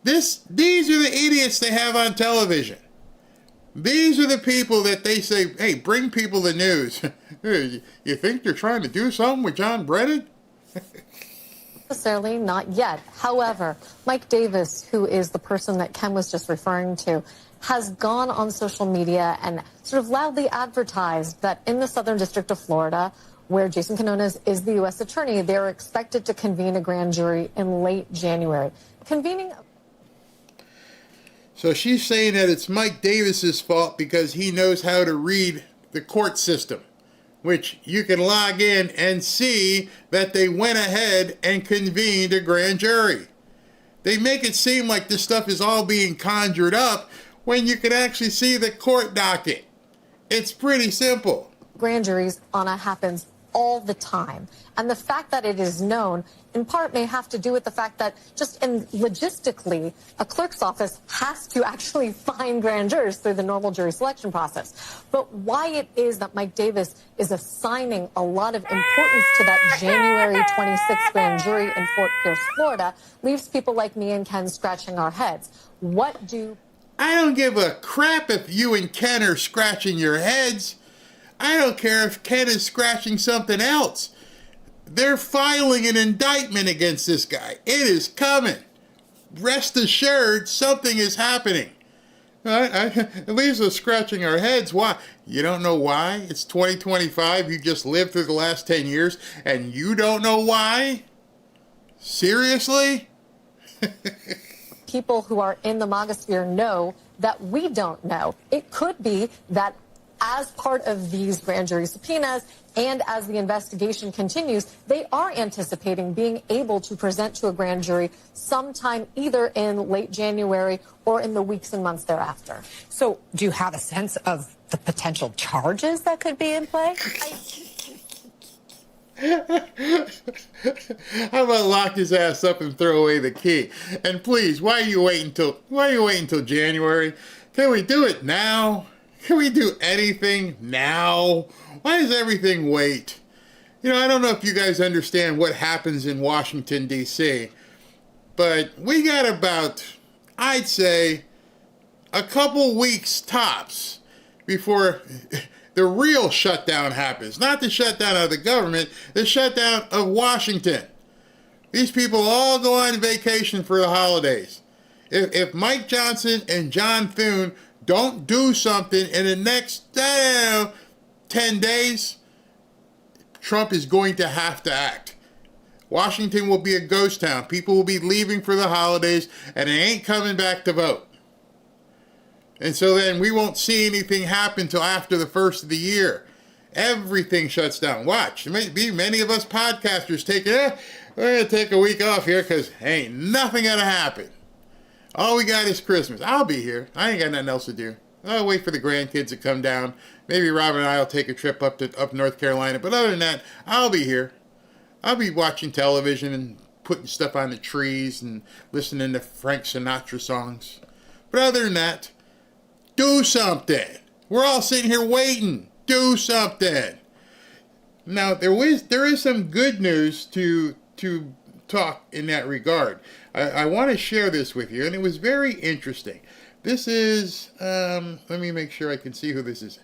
These are the idiots they have on television. These are the people that they say, hey, bring people the news. You think they're trying to do something with John Brennan? necessarily, not yet. However, Mike Davis, who is the person that Ken was just referring to, has gone on social media and sort of loudly advertised that in the Southern District of Florida, where Jason Quinones is the U.S. attorney, they're expected to convene a grand jury in late January. So she's saying that it's Mike Davis's fault because he knows how to read the court system, which you can log in and see that they went ahead and convened a grand jury. They make it seem like this stuff is all being conjured up when you can actually see the court docket. It's pretty simple. Grand juries, Anna, happens all the time. And the fact that it is known, in part, may have to do with the fact that just logistically, a clerk's office has to actually find grand jurors through the normal jury selection process. But why it is that Mike Davis is assigning a lot of importance to that January 26th grand jury in Fort Pierce, Florida, leaves people like me and Ken scratching our heads. I don't give a crap if you and Ken are scratching your heads. I don't care if Ken is scratching something else. They're filing an indictment against this guy. It is coming. Rest assured, something is happening. It leaves us scratching our heads. Why? You don't know why? It's 2025. You just lived through the last 10 years, and you don't know why? Seriously? People who are in the MAGA sphere know that we don't know. It could be that as part of these grand jury subpoenas and as the investigation continues, they are anticipating being able to present to a grand jury sometime either in late January or in the weeks and months thereafter. So do you have a sense of the potential charges that could be in play? How about lock his ass up and throw away the key? And please, why are you waiting until January? Can we do it now? Can we do anything now? Why does everything wait? You know, I don't know if you guys understand what happens in Washington, D.C., but we got about, I'd say, a couple weeks tops before the real shutdown happens. Not the shutdown of the government, the shutdown of Washington. These people all go on vacation for the holidays. If Mike Johnson and John Thune don't do something in the next 10 days, Trump is going to have to act. Washington will be a ghost town. People will be leaving for the holidays, and they ain't coming back to vote. And so then we won't see anything happen until after the first of the year. Everything shuts down. Watch. There may be many of us podcasters we're going to take a week off here because ain't nothing going to happen. All we got is Christmas. I'll be here. I ain't got nothing else to do. I'll wait for the grandkids to come down. Maybe Robin and I will take a trip up North Carolina. But other than that, I'll be here. I'll be watching television and putting stuff on the trees and listening to Frank Sinatra songs. But other than that, do something. We're all sitting here waiting. Do something. Now, there is some good news to talk in that regard. I want to share this with you, and it was very interesting. This is, let me make sure I can see who this is.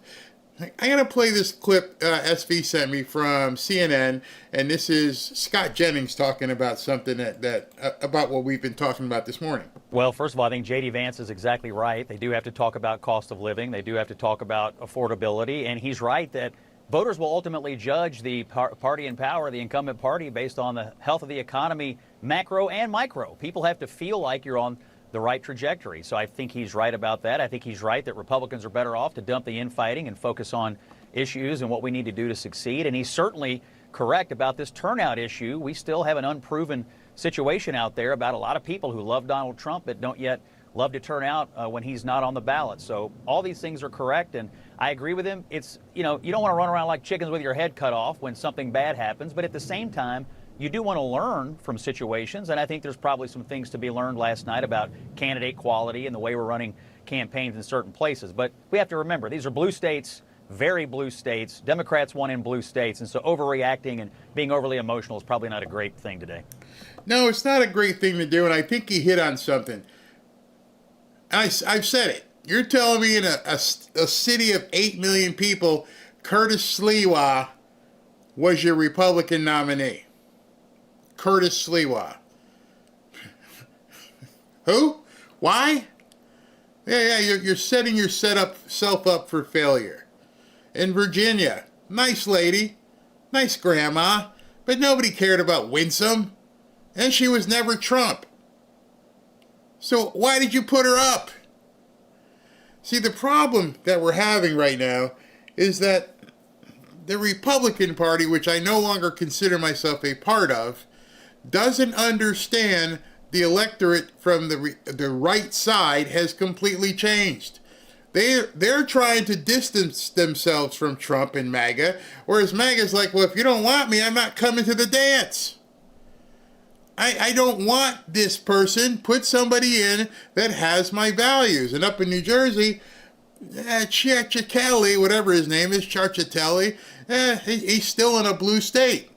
I'm going to play this clip SV sent me from CNN, and this is Scott Jennings talking about something about what we've been talking about this morning. Well, first of all, I think J.D. Vance is exactly right. They do have to talk about cost of living. They do have to talk about affordability, and he's right that voters will ultimately judge the party in power, the incumbent party, based on the health of the economy, macro and micro. People have to feel like you're on the right trajectory. So I think he's right about that. I think he's right that Republicans are better off to dump the infighting and focus on issues and what we need to do to succeed. And he's certainly correct about this turnout issue. We still have an unproven situation out there about a lot of people who love Donald Trump but don't yet love to turn out when he's not on the ballot. So all these things are correct, and I agree with him. It's, you know, you don't want to run around like chickens with your head cut off when something bad happens, but at the same time, you do want to learn from situations, and I think there's probably some things to be learned last night about candidate quality and the way we're running campaigns in certain places. But we have to remember, these are blue states, very blue states. Democrats won in blue states, and so overreacting and being overly emotional is probably not a great thing today. No, it's not a great thing to do, and I think he hit on something. I've said it. You're telling me in a city of 8 million people, Curtis Sliwa was your Republican nominee. Curtis Sliwa. Who? Why? Yeah, you're setting yourself up for failure. In Virginia, nice lady, nice grandma, but nobody cared about Winsome, and she was never Trump. So why did you put her up? See, the problem that we're having right now is that the Republican Party, which I no longer consider myself a part of, doesn't understand the electorate from the right side has completely changed. They're trying to distance themselves from Trump and MAGA, whereas MAGA's like, well, if you don't want me, I'm not coming to the dance. I don't want this person. Put somebody in that has my values. And up in New Jersey, Ciacciatelli, whatever his name is, Ciacciatelli, he's still in a blue state.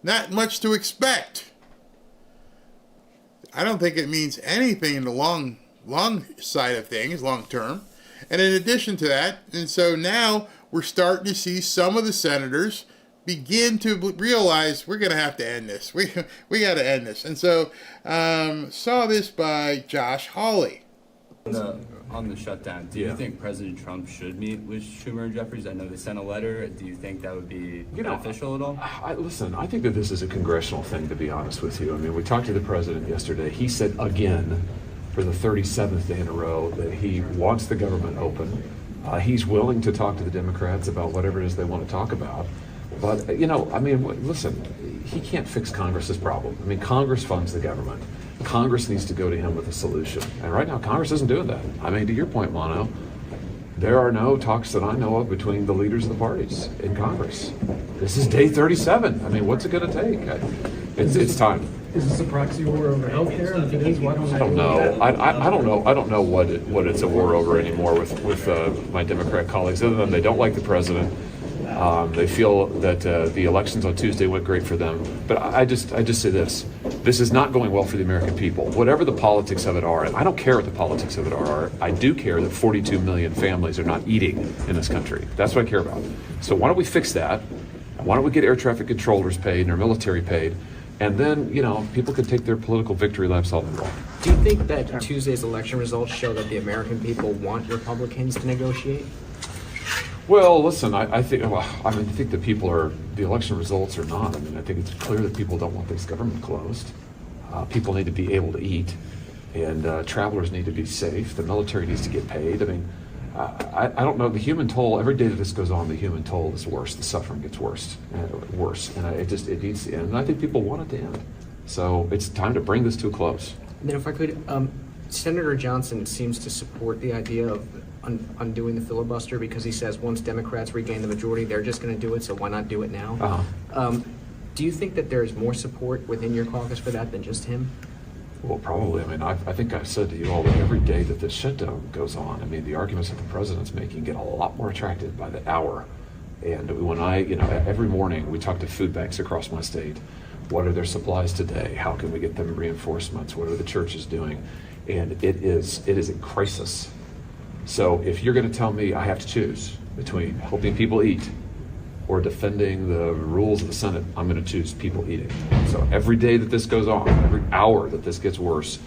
Not much to expect. I don't think it means anything in the long side of things, long term. And in addition to that, and so now we're starting to see some of the senators begin to realize we're going to have to end this. We got to end this. And so saw this by Josh Hawley. On the shutdown, do you think President Trump should meet with Schumer and Jeffries? I know they sent a letter. Do you think that would be beneficial at all? Listen, I think that this is a congressional thing, to be honest with you. I mean, we talked to the president yesterday. He said again, for the 37th day in a row, that he wants the government open. He's willing to talk to the Democrats about whatever it is they want to talk about. But, you know, I mean, listen, he can't fix Congress's problem. I mean, Congress funds the government. Congress needs to go to him with a solution. And right now, Congress isn't doing that. I mean, to your point, Mono, there are no talks that I know of between the leaders of the parties in Congress. This is day 37. I mean, what's it going to take? It's time. Is this a proxy war over health care? If it is, why don't I don't know. I don't know. I don't know what it's a war over anymore with my Democrat colleagues, other than they don't like the president. They feel that the elections on Tuesday went great for them. But I just say this. This is not going well for the American people. Whatever the politics of it are, and I don't care what the politics of it are, I do care that 42 million families are not eating in this country. That's what I care about. So why don't we fix that? Why don't we get air traffic controllers paid and our military paid? And then, you know, people can take their political victory laps all they want. Do you think that Tuesday's election results show that the American people want Republicans to negotiate? Well, listen, I think the people are, the election results are not. I mean, I think it's clear that people don't want this government closed. People need to be able to eat, and travelers need to be safe. The military needs to get paid. I mean, I don't know, the human toll, every day that this goes on, the human toll is worse. The suffering gets worse. And it needs to end. And I think people want it to end. So it's time to bring this to a close. And then if I could, Senator Johnson seems to support the idea of undoing the filibuster because he says once Democrats regain the majority, they're just going to do it, so why not do it now? Do you think that there's more support within your caucus for that than just him? Well, probably. I mean, I think I've said to you all that every day that this shutdown goes on, I mean, the arguments that the president's making get a lot more attractive by the hour. And when every morning we talk to food banks across my state. What are their supplies today? How can we get them reinforcements? What are the churches doing? And it is a crisis. So if you're going to tell me I have to choose between helping people eat or defending the rules of the Senate, I'm going to choose people eating. So every day that this goes on, every hour that this gets worse,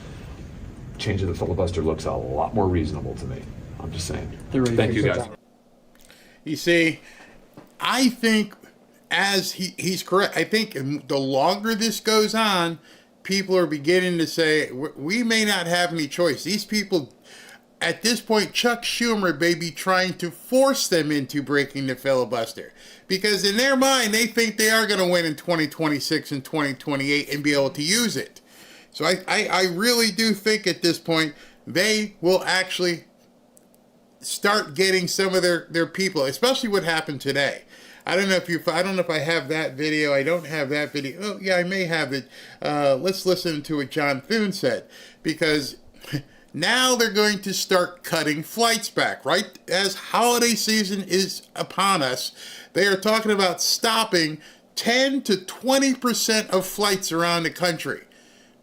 changing the filibuster looks a lot more reasonable to me. I'm just saying. Thank you, guys. You see, I think he's correct. I think the longer this goes on, people are beginning to say, we may not have any choice. These people, at this point, Chuck Schumer may be trying to force them into breaking the filibuster. Because in their mind, they think they are going to win in 2026 and 2028 and be able to use it. So I really do think at this point, they will actually start getting some of their people, especially what happened today. I don't know if I have that video. I don't have that video. Oh, yeah, I may have it. Let's listen to what John Thune said. Because now they're going to start cutting flights back, right? As holiday season is upon us, they are talking about stopping 10 to 20% of flights around the country.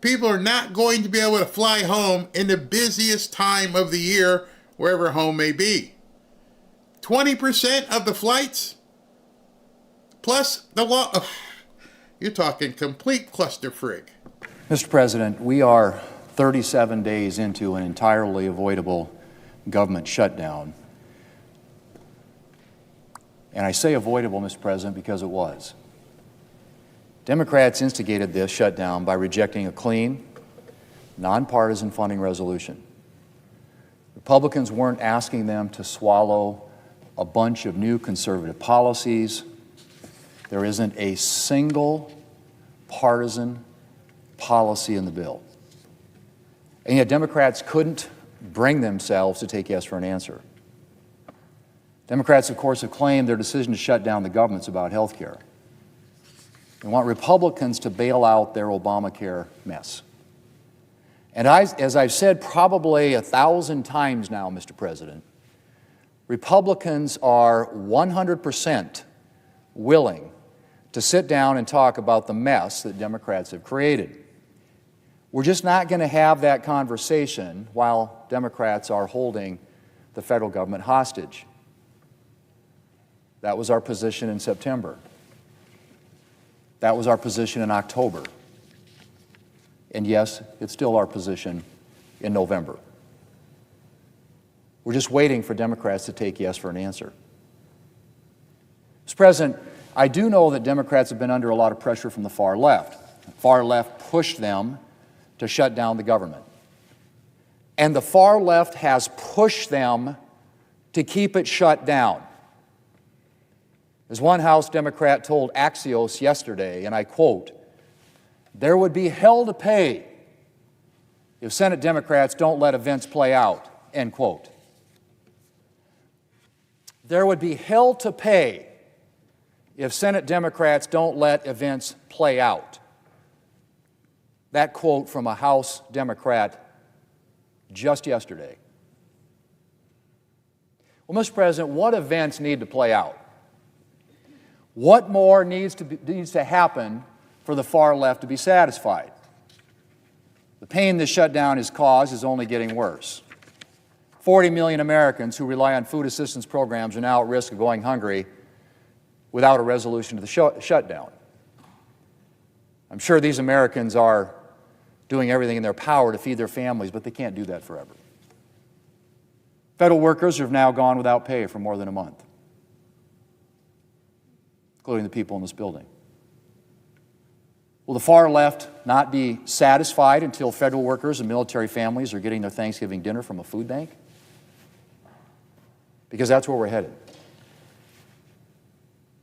People are not going to be able to fly home in the busiest time of the year, wherever home may be. 20% of the flights? Plus the law. You're talking complete cluster frig. Mr. President, we are 37 days into an entirely avoidable government shutdown. And I say avoidable, Mr. President, because it was. Democrats instigated this shutdown by rejecting a clean, nonpartisan funding resolution. Republicans weren't asking them to swallow a bunch of new conservative policies. There isn't a single partisan policy in the bill. And yet Democrats couldn't bring themselves to take yes for an answer. Democrats, of course, have claimed their decision to shut down the government's about health care. They want Republicans to bail out their Obamacare mess. And as I've said probably 1,000 times now, Mr. President, Republicans are 100% willing to sit down and talk about the mess that Democrats have created. We're just not going to have that conversation while Democrats are holding the federal government hostage. That was our position in September. That was our position in October. And yes, it's still our position in November. We're just waiting for Democrats to take yes for an answer. Mr. President, I do know that Democrats have been under a lot of pressure from the far left. The far left pushed them to shut down the government. And the far left has pushed them to keep it shut down. As one House Democrat told Axios yesterday, and I quote, "There would be hell to pay if Senate Democrats don't let events play out," end quote. There would be hell to pay if Senate Democrats don't let events play out. That quote from a House Democrat just yesterday. Well, Mr. President, what events need to play out? What more needs to happen for the far left to be satisfied? The pain this shutdown has caused is only getting worse. 40 million Americans who rely on food assistance programs are now at risk of going hungry without a resolution to the shutdown. I'm sure these Americans are doing everything in their power to feed their families, but they can't do that forever. Federal workers have now gone without pay for more than a month, including the people in this building. Will the far left not be satisfied until federal workers and military families are getting their Thanksgiving dinner from a food bank? Because that's where we're headed.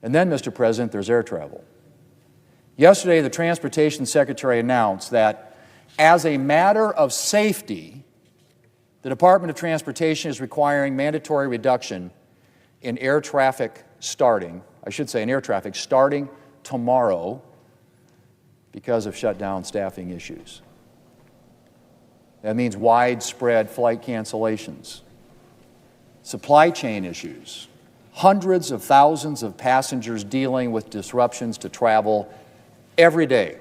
And then, Mr. President, there's air travel. Yesterday, the Transportation Secretary announced that as a matter of safety, the Department of Transportation is requiring mandatory reduction in air traffic starting tomorrow because of shutdown staffing issues. That means widespread flight cancellations, supply chain issues, hundreds of thousands of passengers dealing with disruptions to travel every day.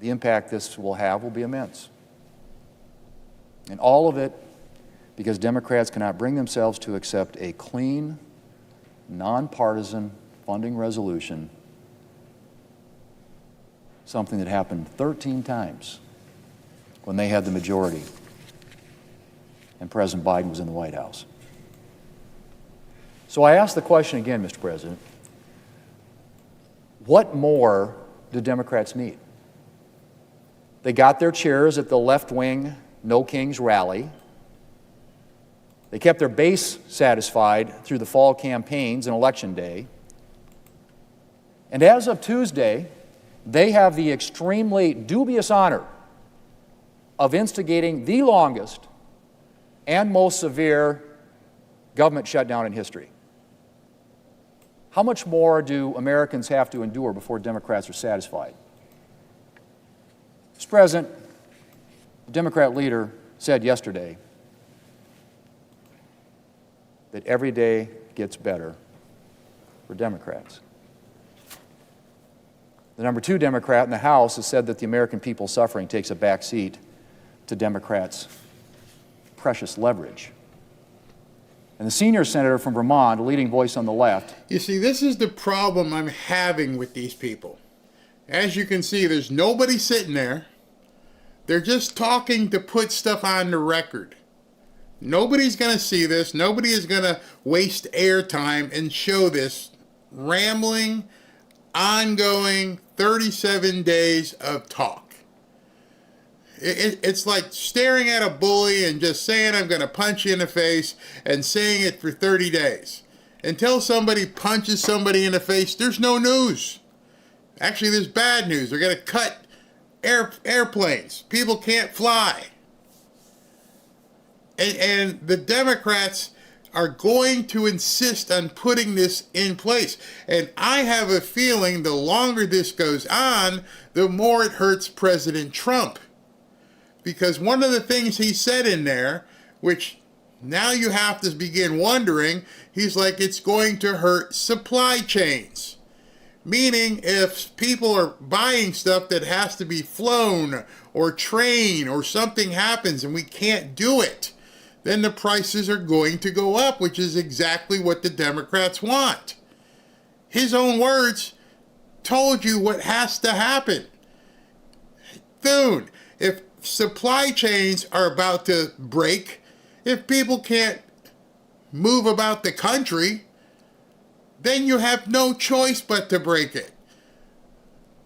The impact this will have will be immense. And all of it because Democrats cannot bring themselves to accept a clean, nonpartisan funding resolution, something that happened 13 times when they had the majority and President Biden was in the White House. So I ask the question again, Mr. President, what more do Democrats need? They got their chairs at the left-wing No Kings rally. They kept their base satisfied through the fall campaigns and Election Day. And as of Tuesday, they have the extremely dubious honor of instigating the longest and most severe government shutdown in history. How much more do Americans have to endure before Democrats are satisfied? Mr. President, the Democrat leader said yesterday that every day gets better for Democrats. The number 2 Democrat in the House has said that the American people's suffering takes a back seat to Democrats' precious leverage. And the senior senator from Vermont, a leading voice on the left. You see, this is the problem I'm having with these people. As you can see, there's nobody sitting there. They're just talking to put stuff on the record. Nobody's going to see this. Nobody is going to waste airtime and show this rambling, ongoing 37 days of talk. It's like staring at a bully and just saying, I'm going to punch you in the face, and saying it for 30 days. Until somebody punches somebody in the face, there's no news. Actually, there's bad news. They're going to cut airplanes. People can't fly. And the Democrats are going to insist on putting this in place. And I have a feeling the longer this goes on, the more it hurts President Trump. Because one of the things he said in there, which now you have to begin wondering, he's like, it's going to hurt supply chains. Meaning if people are buying stuff that has to be flown or train or something happens and we can't do it, then the prices are going to go up, which is exactly what the Democrats want. His own words told you what has to happen. Dude, if supply chains are about to break, if people can't move about the country, then you have no choice but to break it.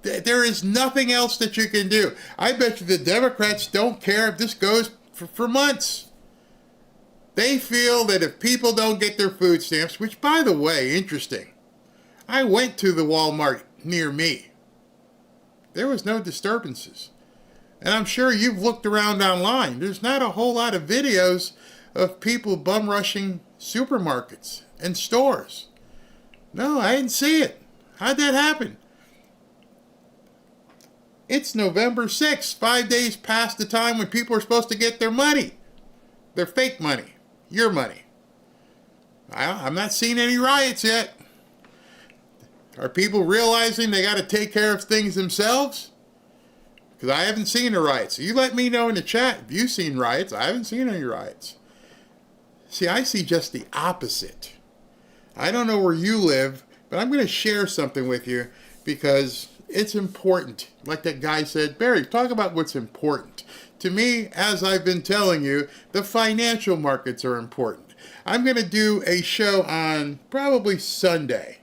There is nothing else that you can do. I bet you the Democrats don't care if this goes for months. They feel that if people don't get their food stamps, which, by the way, interesting, I went to the Walmart near me. There was no disturbances. And I'm sure you've looked around online. There's not a whole lot of videos of people bum rushing supermarkets and stores. No, I didn't see it. How'd that happen? It's November 6th, 5 days past the time when people are supposed to get their money. Their fake money. Your money. I'm not seeing any riots yet. Are people realizing they got to take care of things themselves? Because I haven't seen the riots. You let me know in the chat if you've seen riots. I haven't seen any riots. See, I see just the opposite. I don't know where you live, but I'm going to share something with you because it's important. Like that guy said, Barry, talk about what's important. To me, as I've been telling you, the financial markets are important. I'm going to do a show on probably Sunday.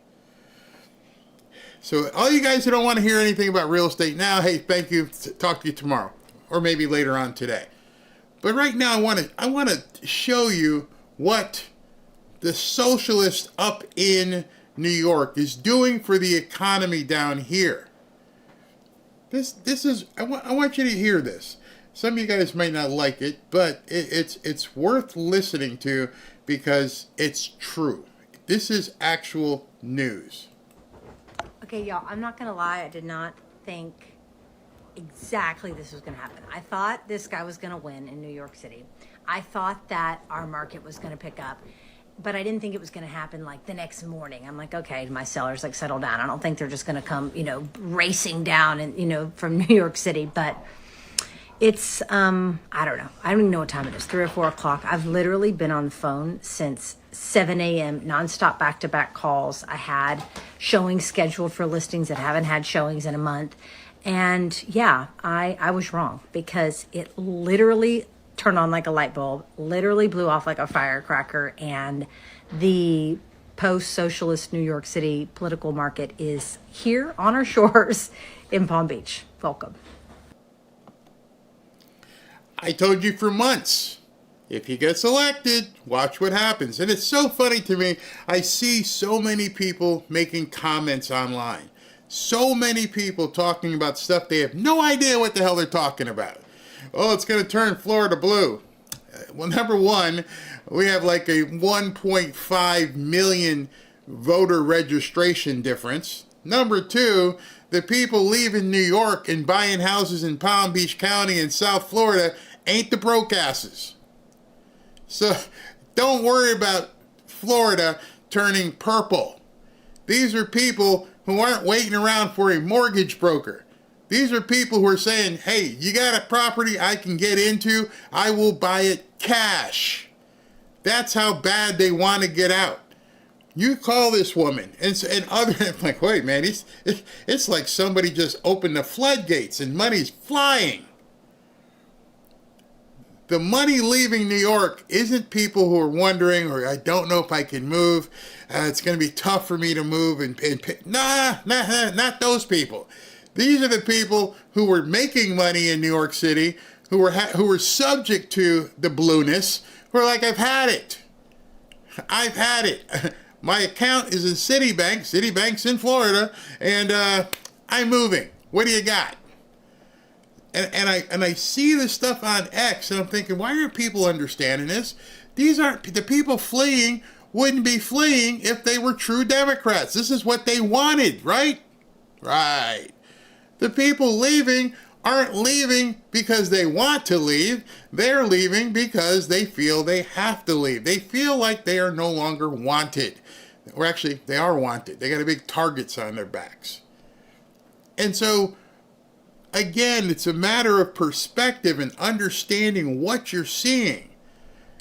So all you guys who don't want to hear anything about real estate now, hey, thank you. Talk to you tomorrow or maybe later on today. But right now I want to show you what the socialist up in New York is doing for the economy down here. This is I want you to hear this. Some of you guys might not like it, but it's worth listening to because it's true. This is actual news. Okay, y'all, I'm not going to lie. I did not think exactly this was going to happen. I thought this guy was going to win in New York City. I thought that our market was going to pick up, but I didn't think it was going to happen like the next morning. I'm like, okay, my sellers like settle down. I don't think they're just going to come, racing down and, from New York City, but it's, I don't know. I don't even know what time it is, 3 or 4 o'clock. I've literally been on the phone since 7 a.m., nonstop back-to-back calls. I had showings scheduled for listings that haven't had showings in a month. And yeah, I was wrong because it literally turned on like a light bulb, literally blew off like a firecracker. And the post-socialist New York City political market is here on our shores in Palm Beach. Welcome. I told you for months, if he gets elected, watch what happens. And it's so funny to me. I see so many people making comments online. So many people talking about stuff they have no idea what the hell they're talking about. Oh, it's going to turn Florida blue. Well, number one, we have like a 1.5 million voter registration difference. Number two, the people leaving New York and buying houses in Palm Beach County and South Florida ain't the broke asses. So don't worry about Florida turning purple. These are people who aren't waiting around for a mortgage broker. These are people who are saying, hey, you got a property I can get into, I will buy it cash. That's how bad they want to get out. You call this woman and other, I'm like, wait, man, it's like somebody just opened the floodgates and money's flying. The money leaving New York isn't people who are wondering, or I don't know if I can move. It's going to be tough for me to move. Not those people. These are the people who were making money in New York City, who were subject to the blueness, who are like, I've had it. I've had it. My account is in Citibank. Citibank's in Florida, and I'm moving. What do you got? And I see this stuff on X, and I'm thinking, why aren't people understanding this? These aren't the people fleeing. Wouldn't be fleeing if they were true Democrats. This is what they wanted, right? Right. The people leaving aren't leaving because they want to leave. They're leaving because they feel they have to leave. They feel like they are no longer wanted. Or actually, they are wanted. They got a big targets on their backs. And so, again, it's a matter of perspective and understanding what you're seeing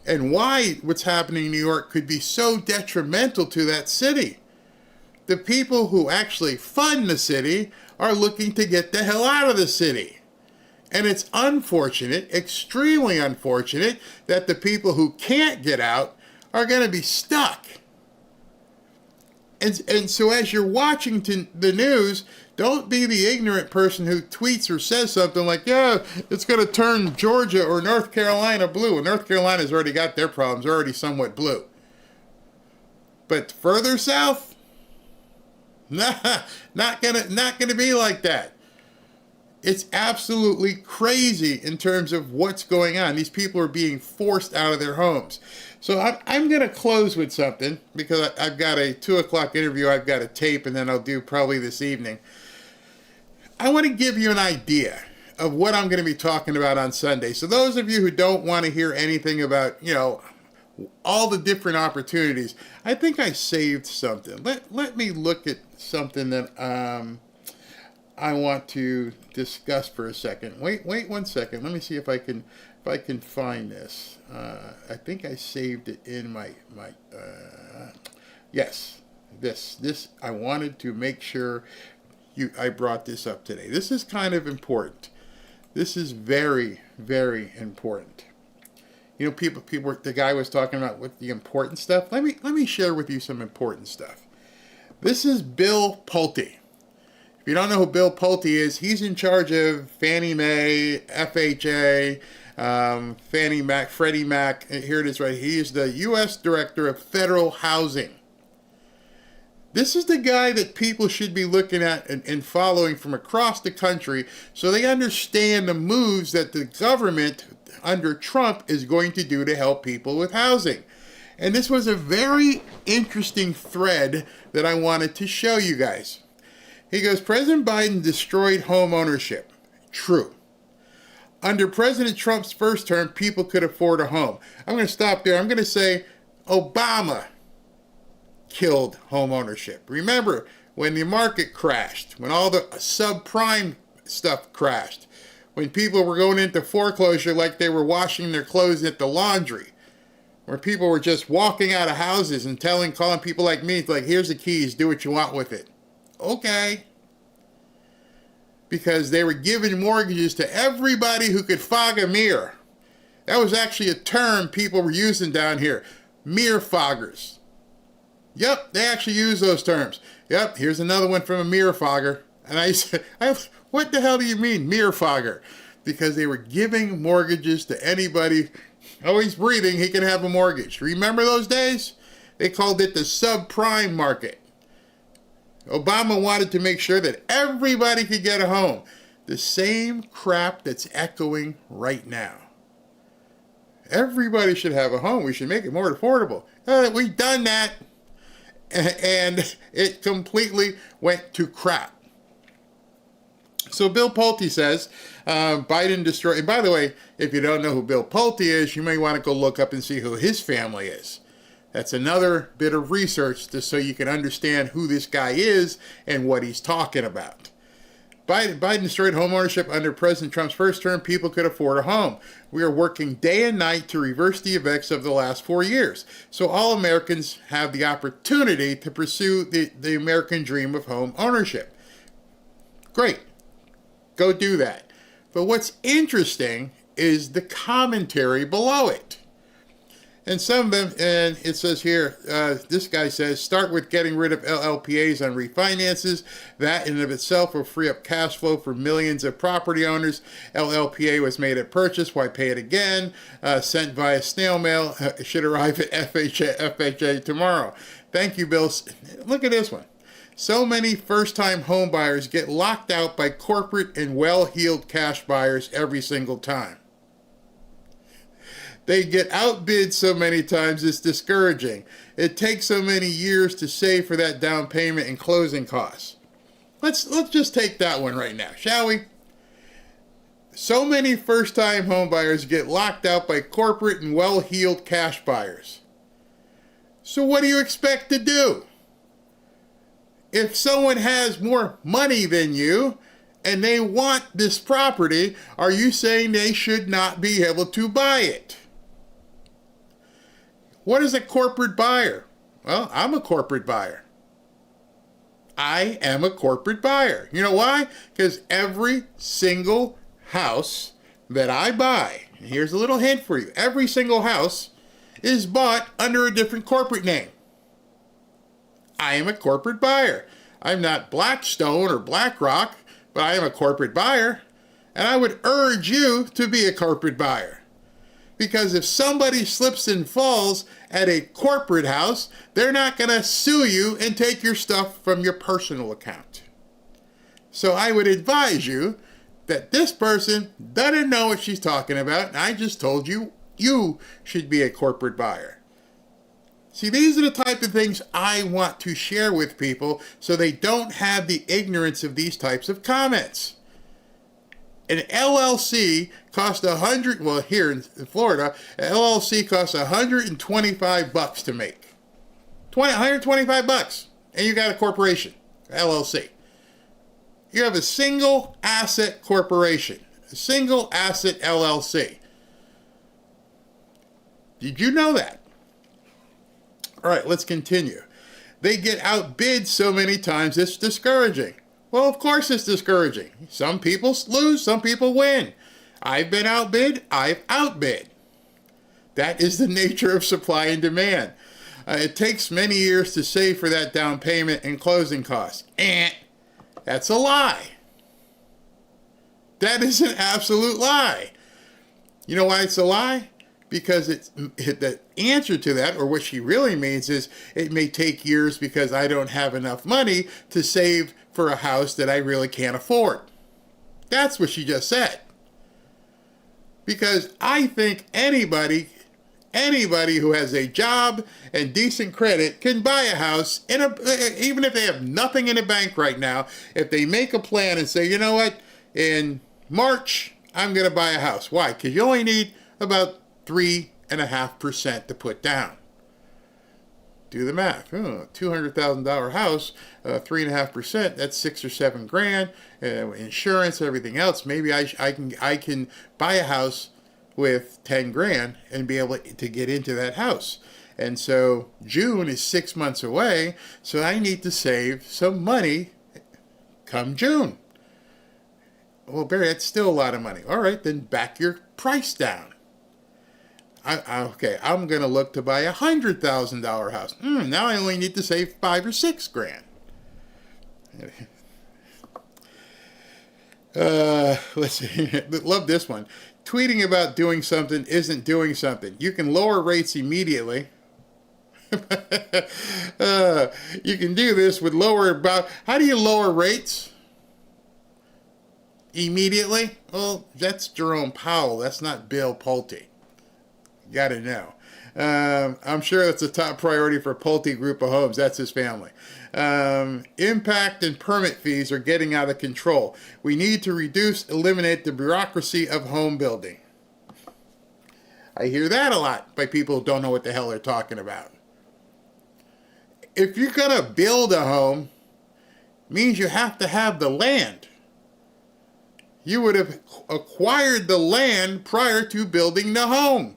and why what's happening in New York could be so detrimental to that city. The people who actually fund the city are looking to get the hell out of the city. And it's unfortunate, extremely unfortunate, that the people who can't get out are going to be stuck. And so as you're watching the news, don't be the ignorant person who tweets or says something like, yeah, it's going to turn Georgia or North Carolina blue. And North Carolina's already got their problems. They're already somewhat blue. But further south, not gonna be like that. It's absolutely crazy in terms of what's going on. These people are being forced out of their homes. So I'm going to close with something because I've got a 2 o'clock interview I've got to tape, and then I'll do probably this evening. I want to give you an idea of what I'm going to be talking about on Sunday. So those of you who don't want to hear anything about, all the different opportunities, I think I saved something. Let me look at something that I want to discuss for a second. Wait 1 second. Let me see if I can find this. I think I saved it in my yes. This I wanted to make sure I brought this up today. This is kind of important. This is very, very important. People. The guy was talking about with the important stuff. Let me share with you some important stuff. This is Bill Pulte. If you don't know who Bill Pulte is, he's in charge of Fannie Mae, FHA, Fannie Mac, Freddie Mac. Here it is right. He is the U.S. Director of Federal Housing. This is the guy that people should be looking at and following from across the country so they understand the moves that the government under Trump is going to do to help people with housing. And this was a very interesting thread that I wanted to show you guys. He goes, President Biden destroyed home ownership. True. Under President Trump's first term, people could afford a home. I'm going to stop there. I'm going to say Obama killed home ownership. Remember, when the market crashed, when all the subprime stuff crashed, when people were going into foreclosure like they were washing their clothes at the laundry, where people were just walking out of houses and calling people like me, like, here's the keys, do what you want with it. Okay. Because they were giving mortgages to everybody who could fog a mirror. That was actually a term people were using down here. Mirror foggers. Yep, they actually use those terms. Yep, here's another one from a mirror fogger. And I said, what the hell do you mean, mirror fogger? Because they were giving mortgages to anybody. Oh, he's breathing, he can have a mortgage. Remember those days? They called it the subprime market. Obama wanted to make sure that everybody could get a home. The same crap that's echoing right now. Everybody should have a home. We should make it more affordable. We've done that. And it completely went to crap. So Bill Pulte says, Biden destroyed... And by the way, if you don't know who Bill Pulte is, you may want to go look up and see who his family is. That's another bit of research just so you can understand who this guy is and what he's talking about. Biden destroyed homeownership under President Trump's first term. People could afford a home. We are working day and night to reverse the effects of the last 4 years, so all Americans have the opportunity to pursue the American dream of home ownership. Great. Go do that. But what's interesting is the commentary below it. And some of them, and it says here, this guy says, start with getting rid of LLPAs on refinances. That in and of itself will free up cash flow for millions of property owners. LLPA was made at purchase. Why pay it again? Sent via snail mail. Should arrive at FHA tomorrow. Thank you, Bill. Look at this one. So many first-time home buyers get locked out by corporate and well-heeled cash buyers every single time. They get outbid so many times it's discouraging. It takes so many years to save for that down payment and closing costs. Let's just take that one right now, shall we? So many first-time homebuyers get locked out by corporate and well-heeled cash buyers. So what do you expect to do? If someone has more money than you and they want this property, are you saying they should not be able to buy it? What is a corporate buyer? Well, I'm a corporate buyer. I am a corporate buyer. You know why? Because every single house that I buy, and here's a little hint for you, every single house is bought under a different corporate name. I am a corporate buyer. I'm not Blackstone or BlackRock, but I am a corporate buyer. And I would urge you to be a corporate buyer. Because if somebody slips and falls at a corporate house, they're not going to sue you and take your stuff from your personal account. So I would advise you that this person doesn't know what she's talking about, and I just told you, you should be a corporate buyer. See, these are the type of things I want to share with people so they don't have the ignorance of these types of comments. An LLC costs here in Florida, an LLC costs $125 to make. $125, and you got a corporation, LLC. You have a single asset corporation, a single asset LLC. Did you know that? All right, let's continue. They get outbid so many times, it's discouraging. Well, of course it's discouraging. Some people lose, some people win. I've been outbid, I've outbid. That is the nature of supply and demand. It takes many years to save for that down payment and closing costs. That's a lie. That is an absolute lie. You know why it's a lie? Because the answer to that, or what she really means, is it may take years because I don't have enough money to save for a house that I really can't afford. That's what she just said. Because I think anybody who has a job and decent credit can buy a house, even if they have nothing in the bank right now. If they make a plan and say, you know what, in March, I'm going to buy a house. Why? Because you only need about 3.5% to put down. Do the math. $200,000 house, 3.5%. That's $6 or $7 grand. Insurance, everything else. Maybe I can buy a house with 10 grand and be able to get into that house. And so June is 6 months away. So I need to save some money come June. Well, Barry, that's still a lot of money. All right, then back your price down. Okay, I'm going to look to buy $100,000 house. Now I only need to save 5 or 6 grand. Let's see. Love this one. Tweeting about doing something isn't doing something. You can lower rates immediately. You can do this with how do you lower rates? Immediately? Well, that's Jerome Powell. That's not Bill Pulte. Got to know. I'm sure that's a top priority for Pulte Group of Homes. That's his family. Impact and permit fees are getting out of control. We need to eliminate the bureaucracy of home building. I hear that a lot by people who don't know what the hell they're talking about. If you're going to build a home, it means you have to have the land. You would have acquired the land prior to building the home.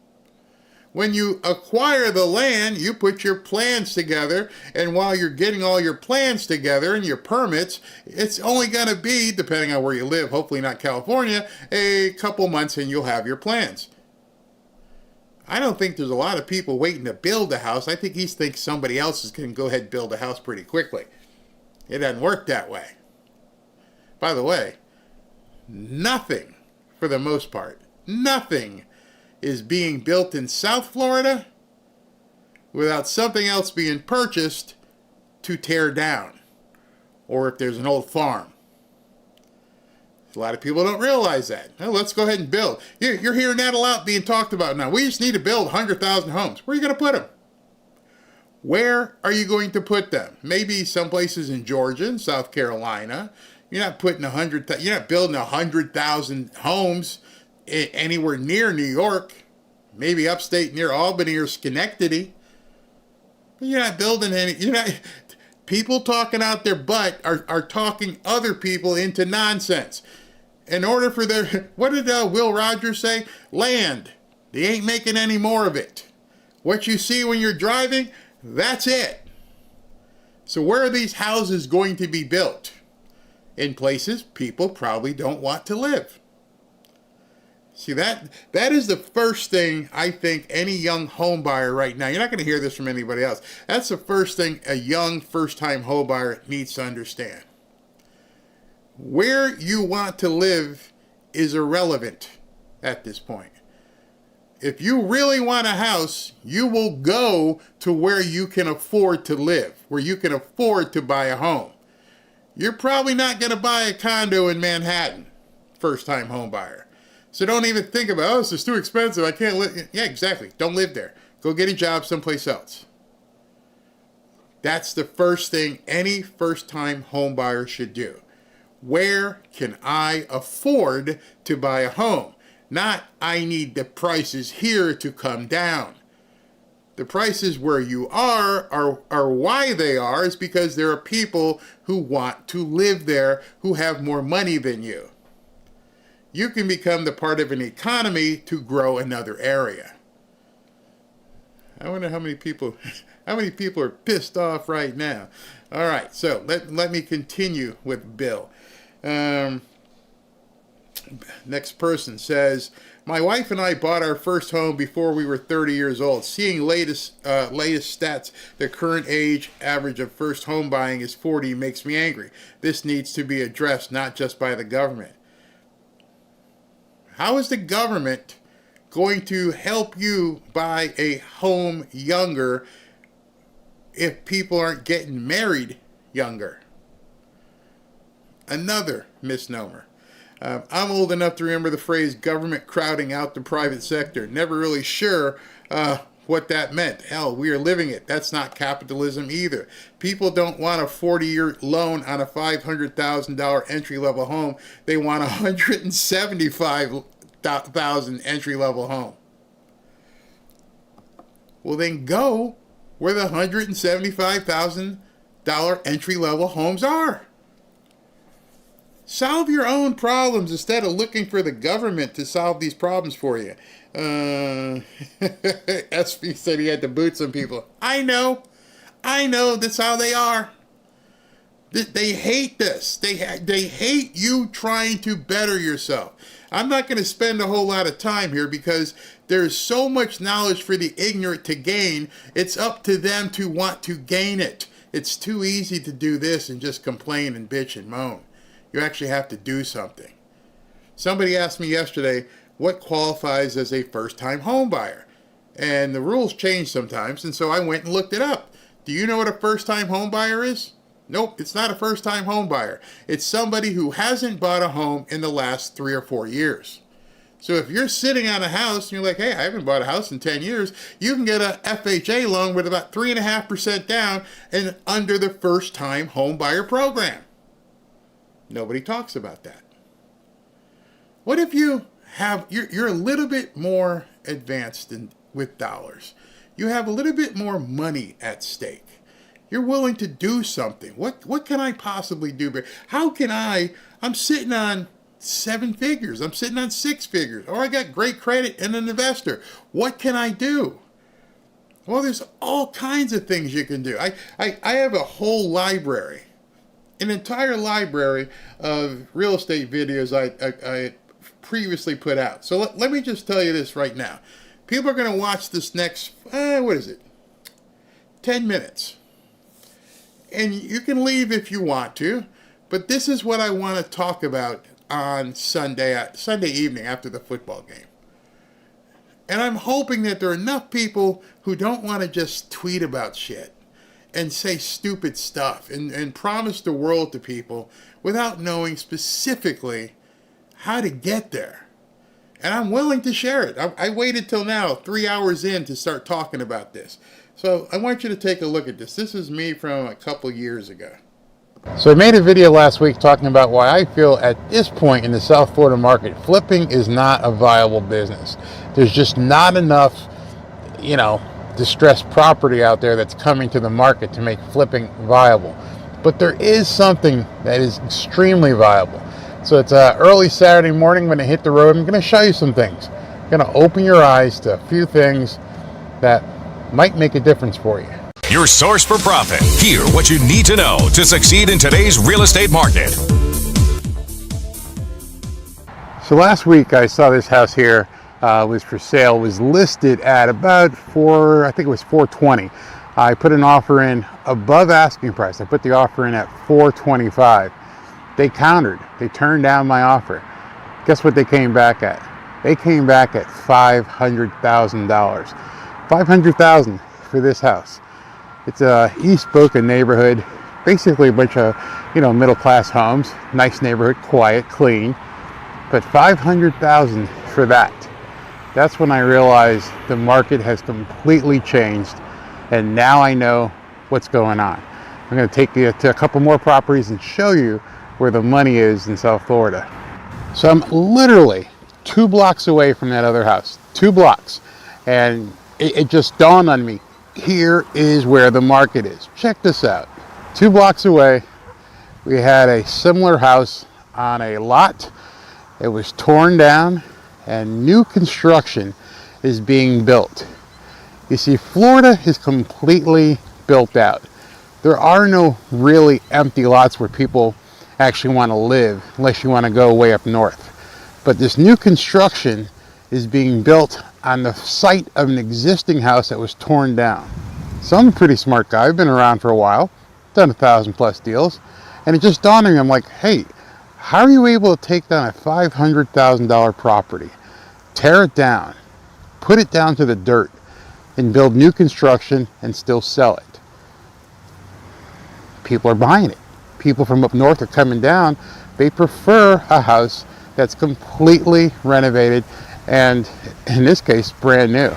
When you acquire the land, you put your plans together, and while you're getting all your plans together and your permits, it's only going to be, depending on where you live, hopefully not California, a couple months and you'll have your plans. I don't think there's a lot of people waiting to build a house. I think he thinks somebody else is going to go ahead and build a house pretty quickly. It doesn't work that way. By the way, nothing, for the most part, nothing is being built in South Florida without something else being purchased to tear down, or if there's an old farm. A lot of people don't realize that. Well, let's go ahead and build. You're hearing that a lot being talked about now. We just need to build 100,000 homes. Where are you going to put them? Where are you going to put them? Maybe some places in Georgia and South Carolina. You're not building 100,000 homes anywhere near New York. Maybe upstate near Albany or Schenectady. But you're not building any. People talking out their butt are talking other people into nonsense. In order for what did Will Rogers say? Land. They ain't making any more of it. What you see when you're driving, that's it. So where are these houses going to be built? In places people probably don't want to live. See, that is the first thing I think any young home buyer right now, you're not going to hear this from anybody else. That's the first thing a young first-time home buyer needs to understand. Where you want to live is irrelevant at this point. If you really want a house, you will go to where you can afford to live, where you can afford to buy a home. You're probably not going to buy a condo in Manhattan, first-time home buyer. So don't even think about, oh, this is too expensive, I can't live. Yeah, exactly. Don't live there. Go get a job someplace else. That's the first thing any first-time home buyer should do. Where can I afford to buy a home? Not, I need the prices here to come down. The prices where you are why they are is because there are people who want to live there who have more money than you. You can become the part of an economy to grow another area. I wonder how many people are pissed off right now. All right, so let me continue with Bill. Next person says, my wife and I bought our first home before we were 30 years old. Seeing latest stats, the current age average of first home buying is 40 makes me angry. This needs to be addressed, not just by the government. How is the government going to help you buy a home younger if people aren't getting married younger? Another misnomer. I'm old enough to remember the phrase government crowding out the private sector. Never really sure what that meant. Hell, we are living it. That's not capitalism either. People don't want a 40-year loan on a $500,000 entry-level home. They want a $175,000 entry-level home. Well, then go where the $175,000 entry-level homes are. Solve your own problems instead of looking for the government to solve these problems for you. SV said he had to boot some people. I know. That's how they are. They hate this. They hate you trying to better yourself. I'm not going to spend a whole lot of time here because there's so much knowledge for the ignorant to gain. It's up to them to want to gain it. It's too easy to do this and just complain and bitch and moan. You actually have to do something. Somebody asked me yesterday, what qualifies as a first-time home buyer? And the rules change sometimes, and so I went and looked it up. Do you know what a first-time home buyer is? Nope, it's not a first-time home buyer. It's somebody who hasn't bought a home in the last 3 or 4 years. So if you're sitting on a house and you're like, hey, I haven't bought a house in 10 years, you can get a FHA loan with about 3.5% down and under the first-time home buyer program. Nobody talks about that. What if you have, you're a little bit more advanced with dollars. You have a little bit more money at stake. You're willing to do something. What can I possibly do? How can I'm sitting on 7 figures. I'm sitting on 6 figures. Or I got great credit and an investor. What can I do? Well, there's all kinds of things you can do. I have a whole library. An entire library of real estate videos I previously put out. So let me just tell you this right now. People are going to watch this next, 10 minutes. And you can leave if you want to, but this is what I want to talk about on Sunday evening after the football game. And I'm hoping that there are enough people who don't want to just tweet about shit and say stupid stuff and promise the world to people without knowing specifically how to get there. And I'm willing to share it. I waited till now, 3 hours in, to start talking about this. So I want you to take a look at this. This is me from a couple years ago. So I made a video last week talking about why I feel at this point in the South Florida market, flipping is not a viable business. There's just not enough, distressed property out there that's coming to the market to make flipping viable. But there is something that is extremely viable. So it's early Saturday morning when I hit the road. I'm going to show you some things. I'm going to open your eyes to a few things that might make a difference for you. Your source for profit. Hear what you need to know to succeed in today's real estate market. So last week I saw this house here was for sale, was listed at about I think it was $420. I put an offer in above asking price. I put the offer in at $425. They countered. They turned down my offer. Guess what they came back at? They came back at $500,000. $500,000 for this house. It's a East Boca neighborhood, basically a bunch of, middle-class homes. Nice neighborhood, quiet, clean. But $500,000 for that. That's when I realized the market has completely changed, and now I know what's going on. I'm going to take you to a couple more properties and show you where the money is in South Florida. So I'm literally 2 blocks away from that other house, 2 blocks. And it just dawned on me, here is where the market is. Check this out. 2 blocks away, we had a similar house on a lot. It was torn down and new construction is being built. You see, Florida is completely built out. There are no really empty lots where people actually want to live unless you want to go way up north. But this new construction is being built on the site of an existing house that was torn down. So I'm a pretty smart guy. I've been around for a while, done 1,000+ deals, and it just dawned on me, I'm like, hey, how are you able to take down a $500,000 property, tear it down, put it down to the dirt, and build new construction and still sell it? People are buying it. People from up north are coming down. They prefer a house that's completely renovated and, in this case, brand new.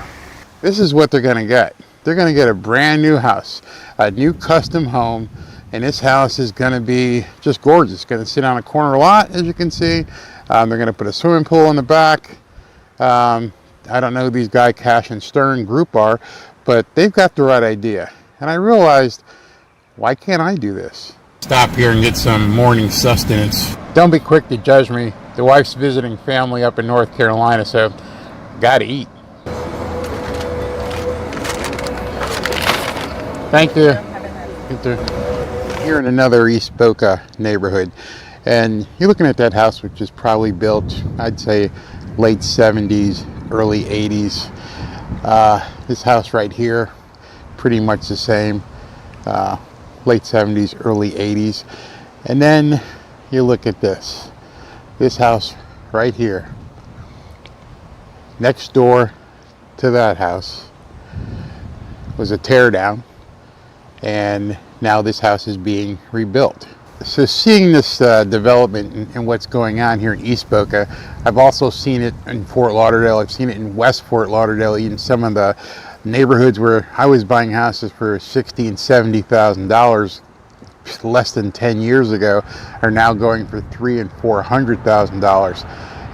This is what they're going to get. They're going to get a brand new house, a new custom home, and this house is going to be just gorgeous. It's going to sit on a corner lot, as you can see. They're going to put a swimming pool in the back. I don't know who these guy Cash and Stern group are, but they've got the right idea. And I realized, why can't I do this? Stop here and get some morning sustenance. Don't be quick to judge me. The wife's visiting family up in North Carolina, so gotta eat. Thank you. Here in another East Boca neighborhood, and you're looking at that house, which is probably built, I'd say, late 70s, early 80s. This house right here, pretty much the same, late 70s, early 80s. And then you look at this house right here, next door to that house, was a tear down, and now this house is being rebuilt. So seeing this development and what's going on here in East Boca, I've also seen it in Fort Lauderdale. I've seen it in West Fort Lauderdale, even some of the neighborhoods where I was buying houses for $60,000 and $70,000 less than 10 years ago are now going for $300,000 and $400,000.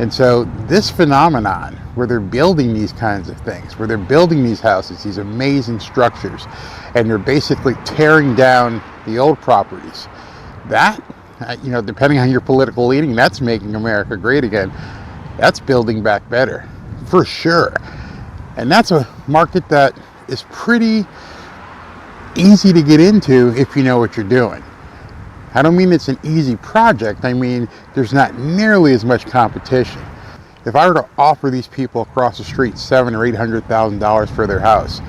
And so this phenomenon where they're building these kinds of things, where they're building these houses, these amazing structures, and they're basically tearing down the old properties, that, depending on your political leaning, that's making America great again. That's building back better, for sure. And that's a market that is pretty easy to get into if you know what you're doing. I don't mean it's an easy project. I mean, there's not nearly as much competition. If I were to offer these people across the street $700,000 or $800,000 for their house,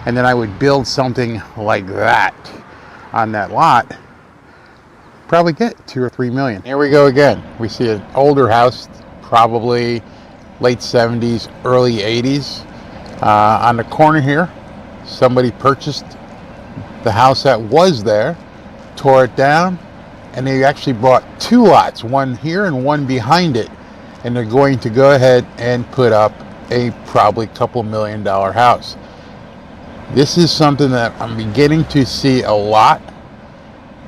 and then I would build something like that on that lot, probably get $2 or $3 million. Here we go again. We see an older house, probably late 70s, early 80s. On the corner here, somebody purchased the house that was there, tore it down, and they actually bought 2 lots, one here and one behind it, and they're going to go ahead and put up a probably $2 million house. This is something that I'm beginning to see a lot,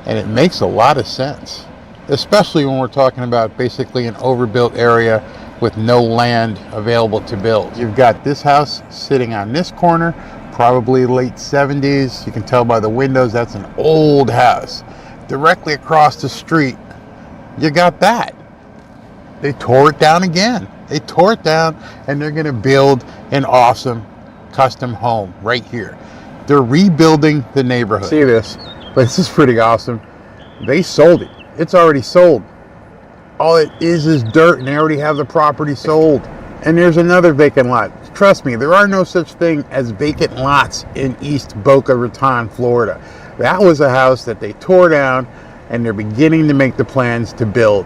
and it makes a lot of sense, especially when we're talking about basically an overbuilt area with no land available to build. You've got this house sitting on this corner, probably late 70s. You can tell by the windows that's an old house. Directly across the street, you got that. They tore it down again. They tore it down, and they're going to build an awesome custom home right here. They're rebuilding the neighborhood. See this? But this is pretty awesome. They sold it. It's already sold. all it is dirt, and they already have the property sold. And there's another vacant lot. Trust me, there are no such thing as vacant lots in East Boca Raton, Florida. That was a house that they tore down, and they're beginning to make the plans to build.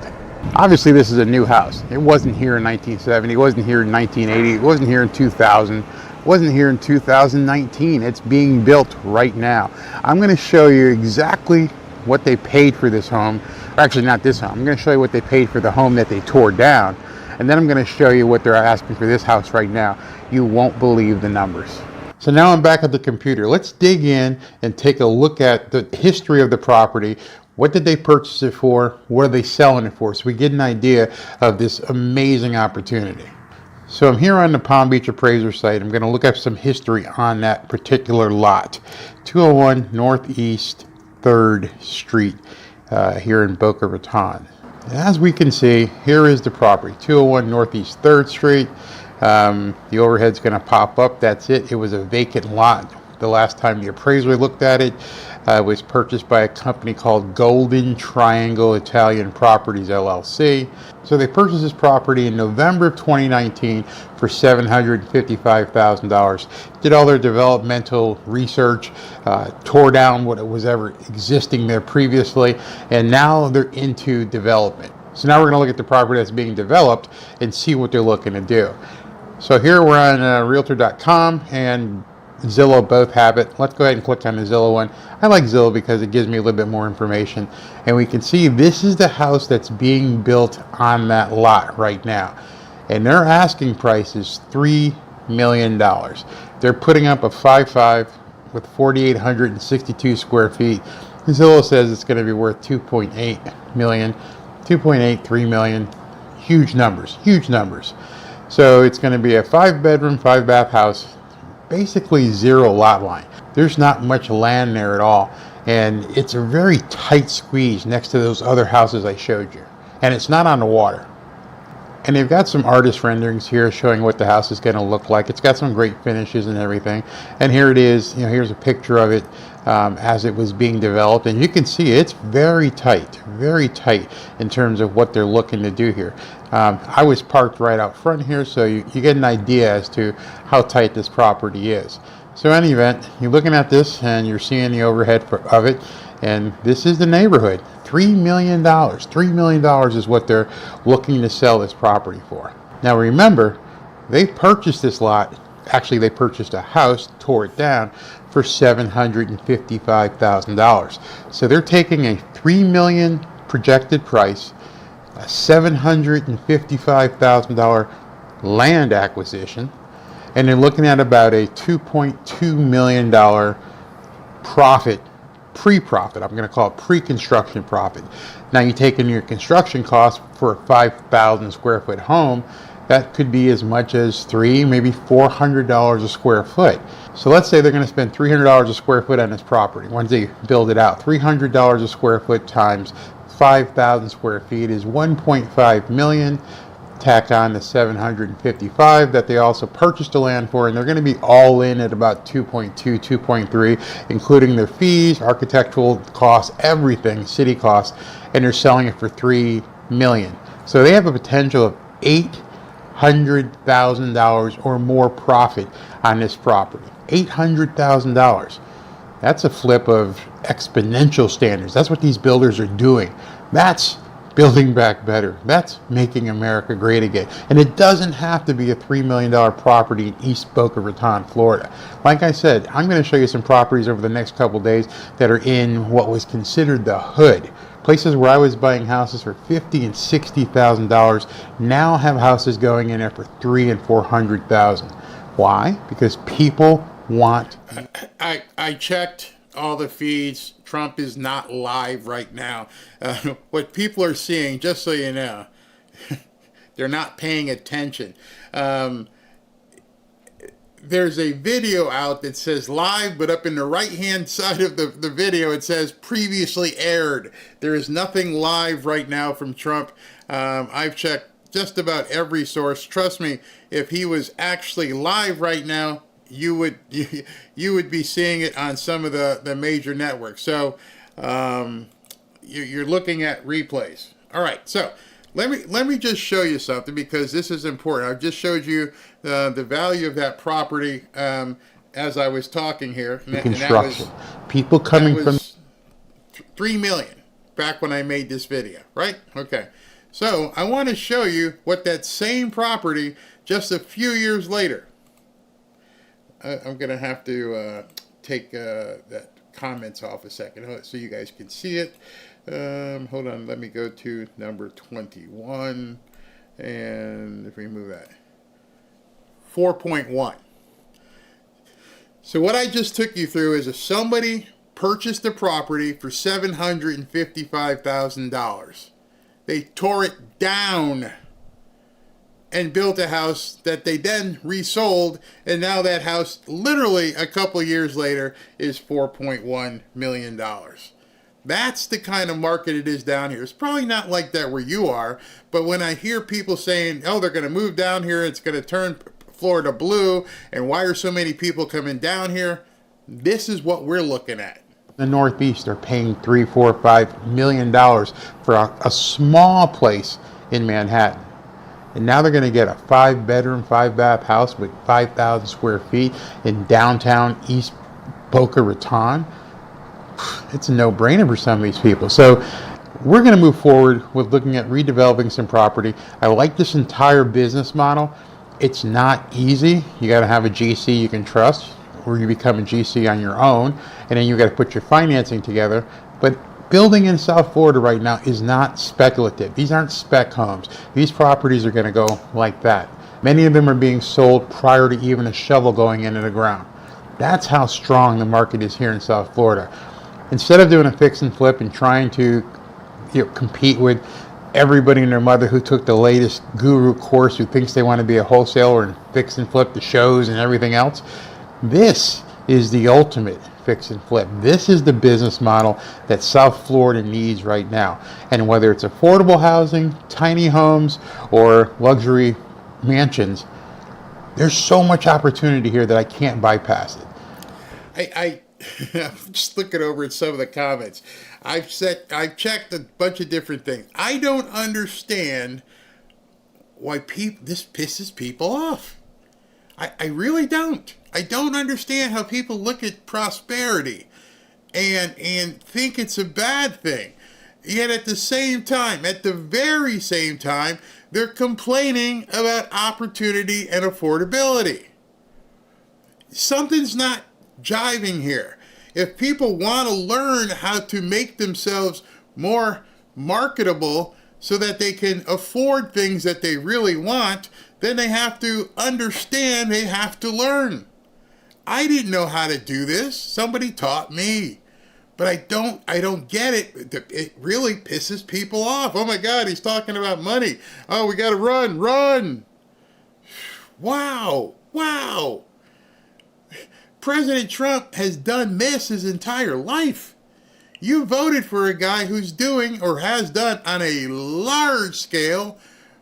Obviously, this is a new house. It wasn't here in 1970, it wasn't here in 1980, it wasn't here in 2000, it wasn't here in 2019. It's being built right now. I'm going to show you exactly what they paid for this home. Or actually, not this home. I'm going to show you what they paid for the home that they tore down. And then I'm going to show you what they're asking for this house right now. You won't believe the numbers. So now I'm back at the computer. Let's dig in and take a look at the history of the property. What did they purchase it for? What are they selling it for? So we get an idea of this amazing opportunity. So I'm here on the Palm Beach Appraiser site. I'm going to look up some history on that particular lot. 201 Northeast 3rd Street here in Boca Raton. As we can see, here is the property, 201 Northeast 3rd Street. The overhead's going to pop up. That's it. It was a vacant lot. The last time the appraiser looked at it, it was purchased by a company called Golden Triangle Italian Properties, LLC. So they purchased this property in November of 2019 for $755,000. Did all their developmental research, tore down what was ever existing there previously, and now they're into development. So now we're going to look at the property that's being developed and see what they're looking to do. So here we're on Realtor.com and Zillow both have it. Let's go ahead and click on the Zillow one. I like Zillow because it gives me a little bit more information. And we can see this is the house that's being built on that lot right now. And their asking price is $3 million. They're putting up a 5.5 with 4,862 square feet. Zillow says it's going to be worth $2.8 million, 2.8, 3 million. Huge numbers, huge numbers. So it's going to be a 5-bedroom, 5-bath house. Basically zero lot line. There's not much land there at all, and it's a very tight squeeze next to those other houses I showed you, and it's not on the water. And they've got some artist renderings here showing what the house is going to look like. It's got some great finishes and everything, and here it is. Here's a picture of it as it was being developed, and you can see it's very tight in terms of what they're looking to do here. I was parked right out front here, so you get an idea as to how tight this property is. So in any event, you're looking at this and you're seeing the overhead of it, and this is the neighborhood. $3 million. $3 million is what they're looking to sell this property for. Now remember, they purchased this lot. Actually, they purchased a house, tore it down for $755,000. So they're taking a $3 million projected price, a $755,000 land acquisition, and they're looking at about a $2.2 million profit, pre-profit. I'm going to call it pre-construction profit. Now you take in your construction cost for a 5,000 square foot home, that could be as much as $300, maybe $400 a square foot. So let's say they're going to spend $300 a square foot on this property once they build it out. $300 a square foot times 5,000 square feet is 1.5 million. Tack on the 755 that they also purchased the land for, and they're going to be all in at about 2.2, 2.3, including their fees, architectural costs, everything, city costs, and they're selling it for $3 million. So they have a potential of $800,000 or more profit on this property. $800,000. That's a flip of exponential standards. That's what these builders are doing. That's building back better. That's making America great again. And it doesn't have to be a $3 million property in East Boca Raton, Florida. Like I said, I'm going to show you some properties over the next couple days that are in what was considered the hood. Places where I was buying houses for $50,000 and $60,000 now have houses going in there for $300,000 and $400,000. Why? Because people want. I checked all the feeds. Trump is not live right now. What people are seeing, just so you know, they're not paying attention. There's a video out that says live, but up in the right-hand side of the video, it says previously aired. There is nothing live right now from Trump. I've checked just about every source. Trust me, if he was actually live right now, you would be seeing it on some of the major networks. So you're looking at replays. All right, so Let me just show you something, because this is important. I've just showed you the value of that property as I was talking here. And Construction. People coming that from was $3 million back when I made this video, right? Okay. So I want to show you what that same property just a few years later. I'm going to have to take that comments off a second so you guys can see it. Hold on, let me go to number 21, and if we move that, 4.1. So what I just took you through is if somebody purchased the property for $755,000, they tore it down and built a house that they then resold, and now that house, literally a couple years later, is $4.1 million. That's the kind of market it is down here. It's probably not like that where you are, but when I hear people saying, oh, they're going to move down here, it's going to turn Florida blue, and why are so many people coming down here, this is what we're looking at. the Northeast are paying $3, $4, $5 million for a small place in Manhattan. And now they're going to get a 5-bedroom, 5-bath house with 5,000 square feet in downtown East Boca Raton. It's a no-brainer for some of these people. So we're going to move forward with looking at redeveloping some property. I like this entire business model. It's not easy. You got to have a GC you can trust, or you become a GC on your own, and then you got to put your financing together. But building in South Florida right now is not speculative. These aren't spec homes. These properties are going to go like that. Many of them are being sold prior to even a shovel going into the ground. That's how strong the market is here in South Florida. Instead of doing a fix and flip and trying to compete with everybody and their mother who took the latest guru course, who thinks they want to be a wholesaler and fix and flip the shows and everything else, this is the ultimate fix and flip. This is the business model that South Florida needs right now. And whether it's affordable housing, tiny homes, or luxury mansions, there's so much opportunity here that I can't bypass it. I'm just looking over at some of the comments. I've checked a bunch of different things. I don't understand why this pisses people off. I really don't. I don't understand how people look at prosperity and think it's a bad thing. Yet at the same time, at the very same time, they're complaining about opportunity and affordability. Something's not jiving here. If people want to learn how to make themselves more marketable so that they can afford things that they really want, then they have to understand, they have to learn. I didn't know how to do this. Somebody taught me. But I don't get it. It really pisses people off. Oh my God, he's talking about money. Oh, we got to run. Wow. President Trump has done this his entire life. You voted for a guy who's doing or has done on a large scale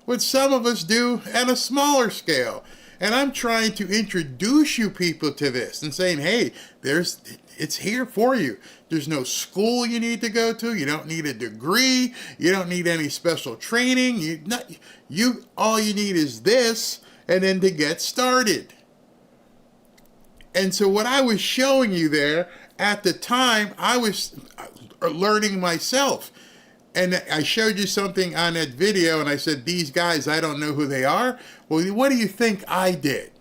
what some of us do at a smaller scale. And I'm trying to introduce you people to this and saying, hey, it's here for you. There's no school you need to go to. You don't need a degree. You don't need any special training. All you need is this, and then to get started. And so what I was showing you there, at the time, I was learning myself. And I showed you something on that video, and I said, these guys, I don't know who they are. Well, what do you think I did?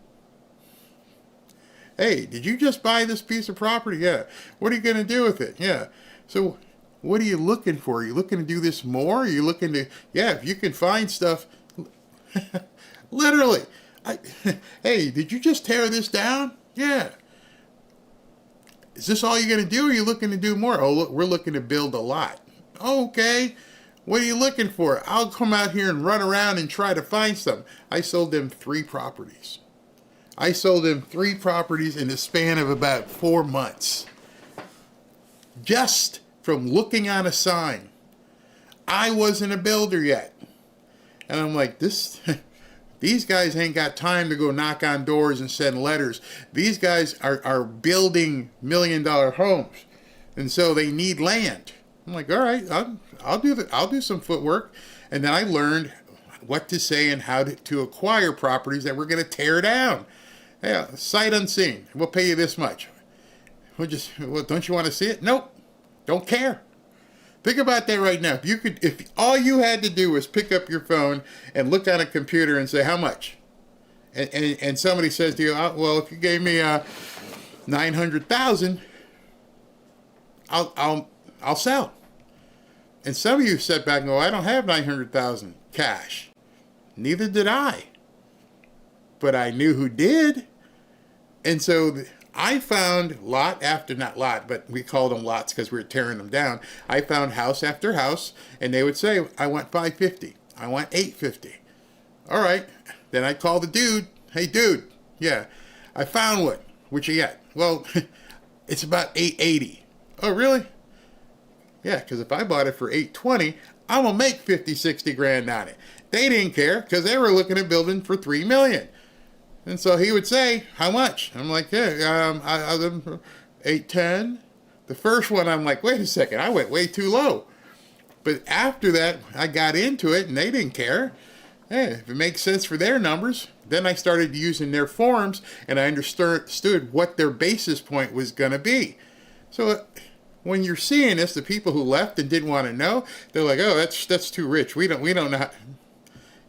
Hey, did you just buy this piece of property? Yeah. What are you going to do with it? Yeah. So what are you looking for? Are you looking to do this more? Are you looking to, if you can find stuff. Literally. Hey, did you just tear this down? Yeah. Is this all you're going to do, or are you looking to do more? Oh, look, we're looking to build a lot. Okay. What are you looking for? I'll come out here and run around and try to find some. I sold them 3 properties. I sold them 3 properties in the span of about 4 months. Just from looking on a sign. I wasn't a builder yet. And I'm like, these guys ain't got time to go knock on doors and send letters. These guys are building $1 million homes. And so they need land. I'm like, all right, I'll do some footwork. And then I learned what to say and how to acquire properties that we're going to tear down. Yeah, sight unseen. We'll pay you this much. Don't you want to see it? Nope. Don't care. Think about that right now. If all you had to do was pick up your phone and look on a computer and say, how much? And somebody says to you, well, if you gave me 900,000, I'll sell. And some of you sit back and go, I don't have 900,000 cash. Neither did I. But I knew who did. And so I found lot after, not lot, but we called them lots because we were tearing them down. I found house after house, and they would say, I want 550. I want 850. All right. Then I call the dude. Hey, dude. Yeah, I found one. What you got? Well, it's about 880. Oh, really? Yeah, because if I bought it for 820, I'm going to make 50, 60 grand on it. They didn't care because they were looking at building for $3 million. And so he would say, how much? I'm like, yeah, 810. The first one, I'm like, wait a second, I went way too low. But after that, I got into it and they didn't care. Hey, if it makes sense for their numbers, then I started using their forms and I understood what their basis point was going to be. So when you're seeing this, the people who left and didn't want to know, they're like, oh, that's too rich. We don't know.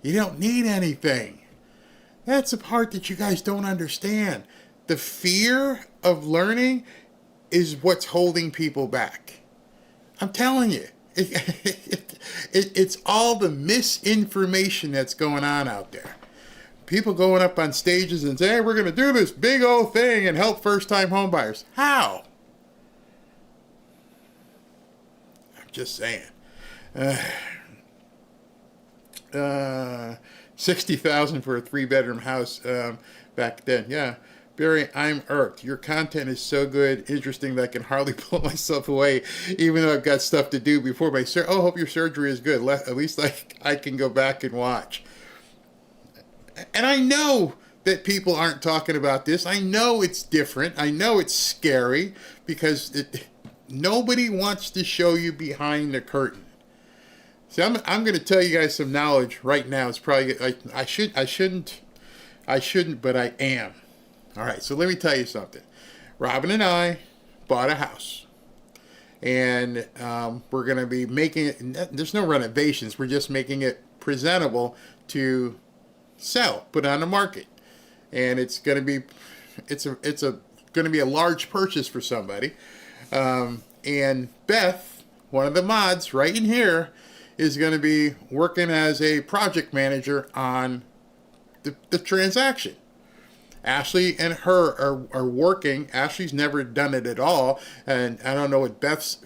You don't need anything. That's the part that you guys don't understand. The fear of learning is what's holding people back. I'm telling you. It's all the misinformation that's going on out there. People going up on stages and saying, hey, we're going to do this big old thing and help first-time home buyers. How? I'm just saying. 60,000 for a 3-bedroom house back then. Yeah. Barry, I'm irked. Your content is so good, interesting that I can hardly pull myself away, even though I've got stuff to do before my surgery. Oh, hope your surgery is good. At least I can go back and watch. And I know that people aren't talking about this. I know it's different. I know it's scary because nobody wants to show you behind the curtain. See, I'm going to tell you guys some knowledge right now. It's probably I shouldn't, but I am. All right, so let me tell you something. Robin and I bought a house, and we're going to be making it. There's no renovations. We're just making it presentable to sell, put on the market, and it's going to be, going to be a large purchase for somebody. And Beth, one of the mods right in here, is going to be working as a project manager on the transaction. Ashley and her are working. Ashley's never done it at all, and I don't know what Beth's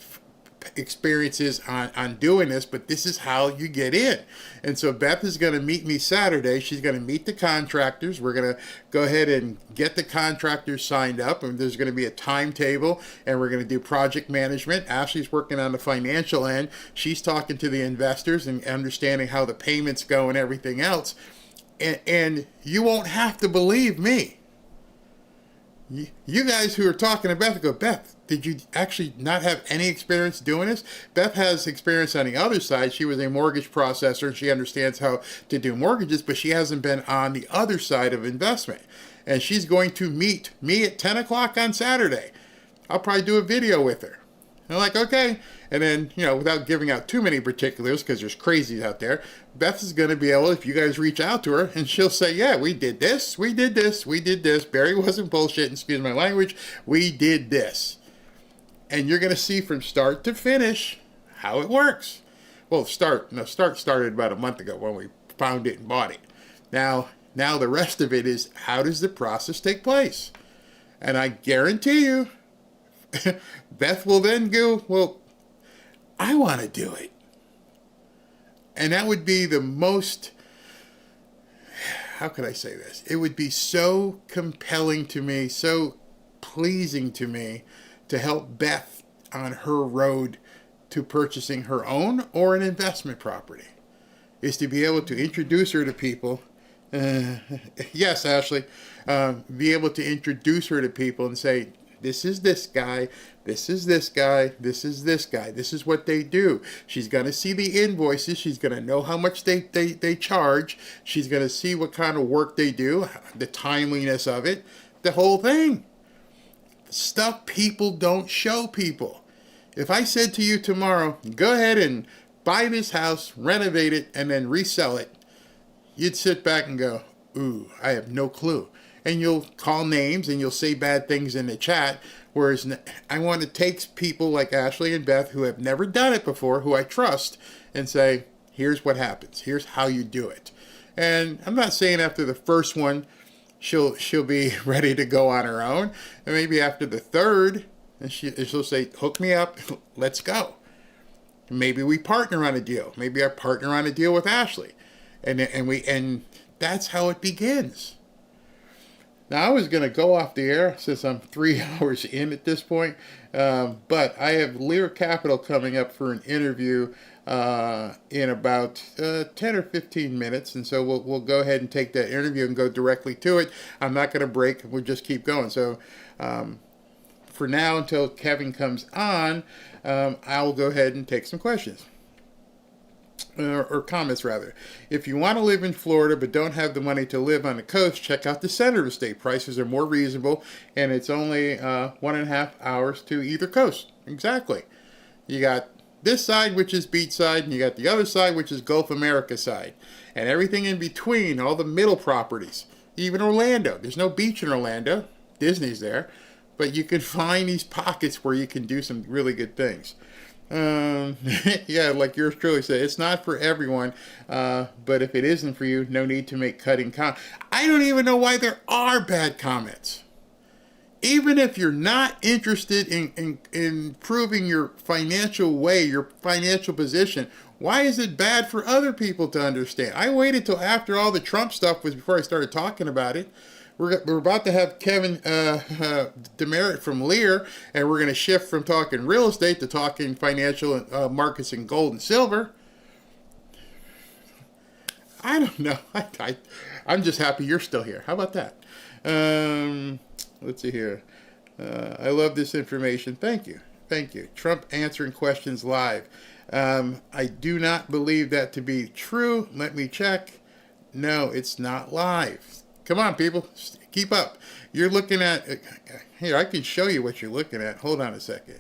experience is on doing this, but this is how you get in. And so Beth is going to meet me Saturday. She's going to meet the contractors. We're going to go ahead and get the contractors signed up, and there's going to be a timetable, and we're going to do project management. Ashley's working on the financial end. She's talking to the investors and understanding how the payments go and everything else. And you won't have to believe me. You guys who are talking to Beth go, Beth, did you actually not have any experience doing this? Beth has experience on the other side. She was a mortgage processor and she understands how to do mortgages, but she hasn't been on the other side of investment. And she's going to meet me at 10 o'clock on Saturday. I'll probably do a video with her. And I'm like, okay. And then, without giving out too many particulars, because there's crazies out there, Beth is going to be able, if you guys reach out to her, and she'll say, yeah, we did this, we did this, we did this. Barry wasn't bullshitting, excuse my language. We did this. And you're going to see from start to finish how it works. Well, start started about a month ago when we found it and bought it. Now the rest of it is, how does the process take place? And I guarantee you, Beth will then go, well, I want to do it. And that would be the most, how could I say this? It would be so compelling to me, so pleasing to me to help Beth on her road to purchasing her own or an investment property, is to be able to introduce her to people. Yes, Ashley, be able to introduce her to people and say, this is this guy, this is this guy, this is this guy. This is what they do. She's going to see the invoices. She's going to know how much they charge. She's going to see what kind of work they do, the timeliness of it, the whole thing. Stuff people don't show people. If I said to you tomorrow, go ahead and buy this house, renovate it, and then resell it, you'd sit back and go, ooh, I have no clue. And you'll call names and you'll say bad things in the chat. Whereas I want to take people like Ashley and Beth who have never done it before, who I trust, and say, here's what happens. Here's how you do it. And I'm not saying after the first one, she'll be ready to go on her own. And maybe after the third, and she'll say, hook me up, let's go. Maybe we partner on a deal. Maybe I partner on a deal with Ashley. And that's how it begins. Now, I was going to go off the air since I'm 3 hours in at this point, but I have Lear Capital coming up for an interview in about 10 or 15 minutes, and so we'll go ahead and take that interview and go directly to it. I'm not going to break. We'll just keep going. So for now, until Kevin comes on, I'll go ahead and take some questions. Or comments rather. If you want to live in Florida but don't have the money to live on the coast, check out the center of the state. Prices are more reasonable, and it's only 1.5 hours to either coast. Exactly. You got this side, which is beach side, and you got the other side, which is Gulf America side, and everything in between, all the middle properties. Even Orlando. There's no beach in Orlando. Disney's there, but you can find these pockets where you can do some really good things. Yeah, like yours truly said, it's not for everyone, but if it isn't for you, no need to make cutting comments. I don't even know why there are bad comments. Even if you're not interested in improving your financial way, your financial position, why is it bad for other people to understand? I waited till after all the Trump stuff was before I started talking about it. We're about to have Kevin Demerit from Lear, and we're going to shift from talking real estate to talking financial markets and gold and silver. I don't know. I'm just happy you're still here. How about that? Let's see here. I love this information. Thank you. Thank you. Trump answering questions live. I do not believe that to be true. Let me check. No, it's not live. Come on, people. Keep up. You're looking at... Here, I can show you what you're looking at. Hold on a second.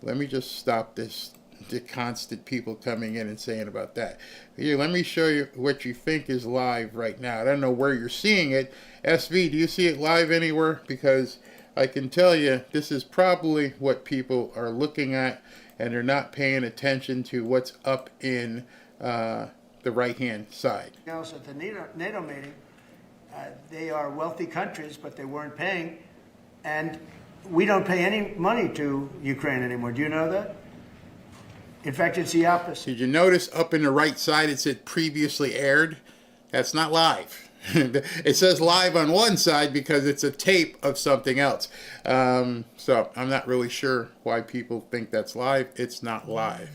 Let me just stop this. The constant people coming in and saying about that. Here, let me show you what you think is live right now. I don't know where you're seeing it. SV, do you see it live anywhere? Because I can tell you this is probably what people are looking at, and they're not paying attention to what's up in... the right-hand side. Else at the NATO meeting, they are wealthy countries, but they weren't paying, and we don't pay any money to Ukraine anymore. Do you know that? In fact, it's the opposite. Did you notice up in the right side it said previously aired? That's not live. It says live on one side because it's a tape of something else. So I'm not really sure why people think that's live. It's not live.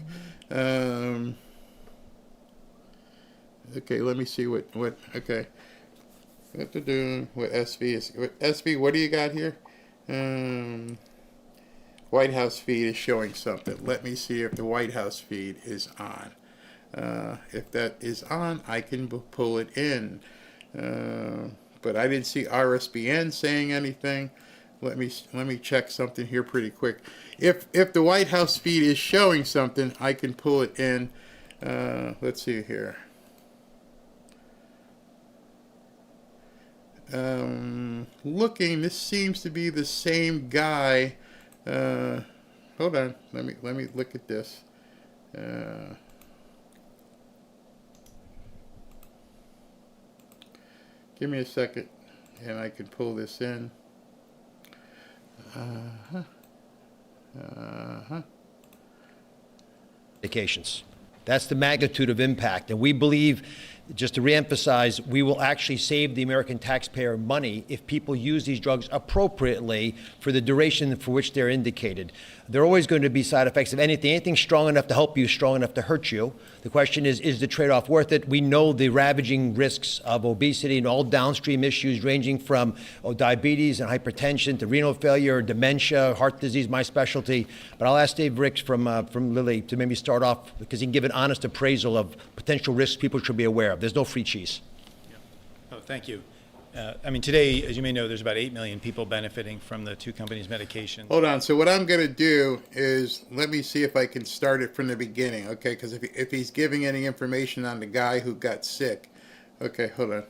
Okay, let me see what okay. What to do? What SV is? SV, what do you got here? White House feed is showing something. Let me see if the White House feed is on. If that is on, I can pull it in. But I didn't see RSBN saying anything. Let me check something here pretty quick. If the White House feed is showing something, I can pull it in. Let's see here. Looking, this seems to be the same guy. Hold on, let me look at this. Give me a second, and I can pull this in. Vacations. That's the magnitude of impact, and we believe just to reemphasize, we will actually save the American taxpayer money if people use these drugs appropriately for the duration for which they're indicated. There are always going to be side effects of anything strong enough to help you, strong enough to hurt you. The question is the trade-off worth it? We know the ravaging risks of obesity and all downstream issues ranging from diabetes and hypertension to renal failure, dementia, heart disease, my specialty. But I'll ask Dave Ricks from Lilly to maybe start off because he can give an honest appraisal of potential risks people should be aware of. There's no free cheese. Oh, thank you. Today, as you may know, there's about 8 million people benefiting from the two companies' medication. Hold on. So what I'm going to do is let me see if I can start it from the beginning, okay? Because if he's giving any information on the guy who got sick. Okay, hold on.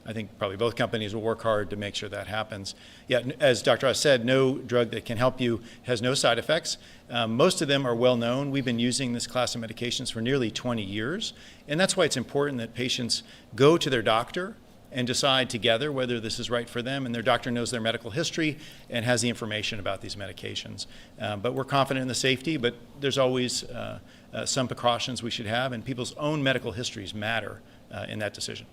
I think probably both companies will work hard to make sure that happens. Yeah, as Dr. Oz said, no drug that can help you has no side effects. Most of them are well known. We've been using this class of medications for nearly 20 years, and that's why it's important that patients go to their doctor and decide together whether this is right for them, and their doctor knows their medical history and has the information about these medications. But we're confident in the safety, but there's always some precautions we should have, and people's own medical histories matter in that decision.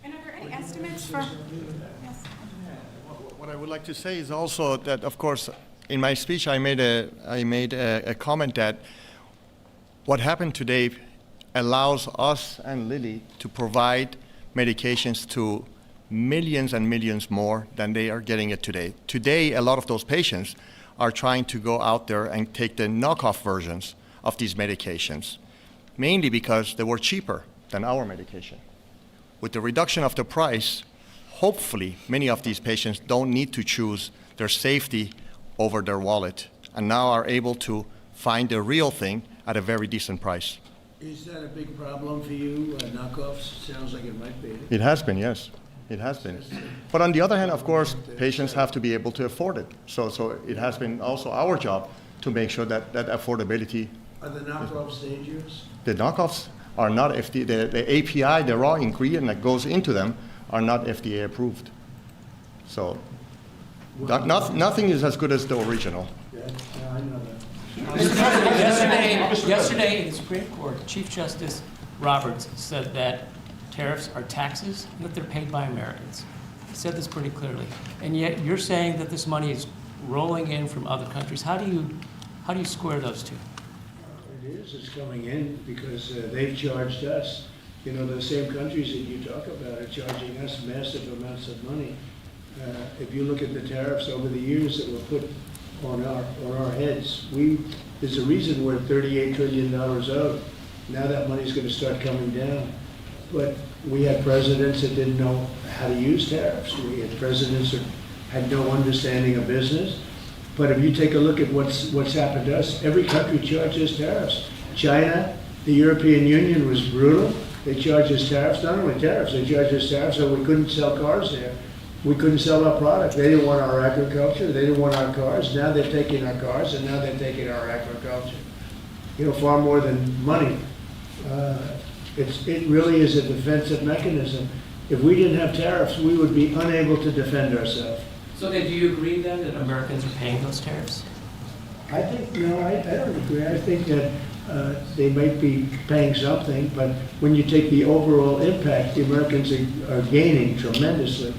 And are there any estimates for? Yes. What I would like to say is also that, of course, in my speech I made a comment that what happened today allows us and Lilly to provide medications to millions and millions more than they are getting it today. Today, a lot of those patients are trying to go out there and take the knockoff versions of these medications, mainly because they were cheaper than our medication. With the reduction of the price, hopefully many of these patients don't need to choose their safety over their wallet and now are able to find the real thing at a very decent price. Is that a big problem for you, knockoffs? Sounds like it might be. It has been, yes. It has been. But on the other hand, of course, patients have to be able to afford it. So it has been also our job to make sure that affordability. Are the knockoffs dangerous? The knockoffs are not FDA, the API, the raw ingredient that goes into them, are not FDA approved. So nothing is as good as the original. Yeah, I know that. Yesterday in the Supreme Court, Chief Justice Roberts said that tariffs are taxes and that they're paid by Americans. He said this pretty clearly. And yet you're saying that this money is rolling in from other countries. How do you square those two? It is. It's coming in because they've charged us. You know, the same countries that you talk about are charging us massive amounts of money. If you look at the tariffs over the years that were put on our heads, there's a reason we're $38 trillion owed. Now that money's going to start coming down. But we had presidents that didn't know how to use tariffs. We had presidents that had no understanding of business. But if you take a look at what's happened to us, every country charges tariffs. China, the European Union was brutal. They charged us tariffs, not only tariffs, they charged us tariffs so we couldn't sell cars there. We couldn't sell our product. They didn't want our agriculture. They didn't want our cars. Now they're taking our cars, and now they're taking our agriculture. You know, far more than money. It really is a defensive mechanism. If we didn't have tariffs, we would be unable to defend ourselves. So then do you agree then that Americans are paying those tariffs? I think, no, I don't agree. I think that they might be paying something, but when you take the overall impact, the Americans are gaining tremendously.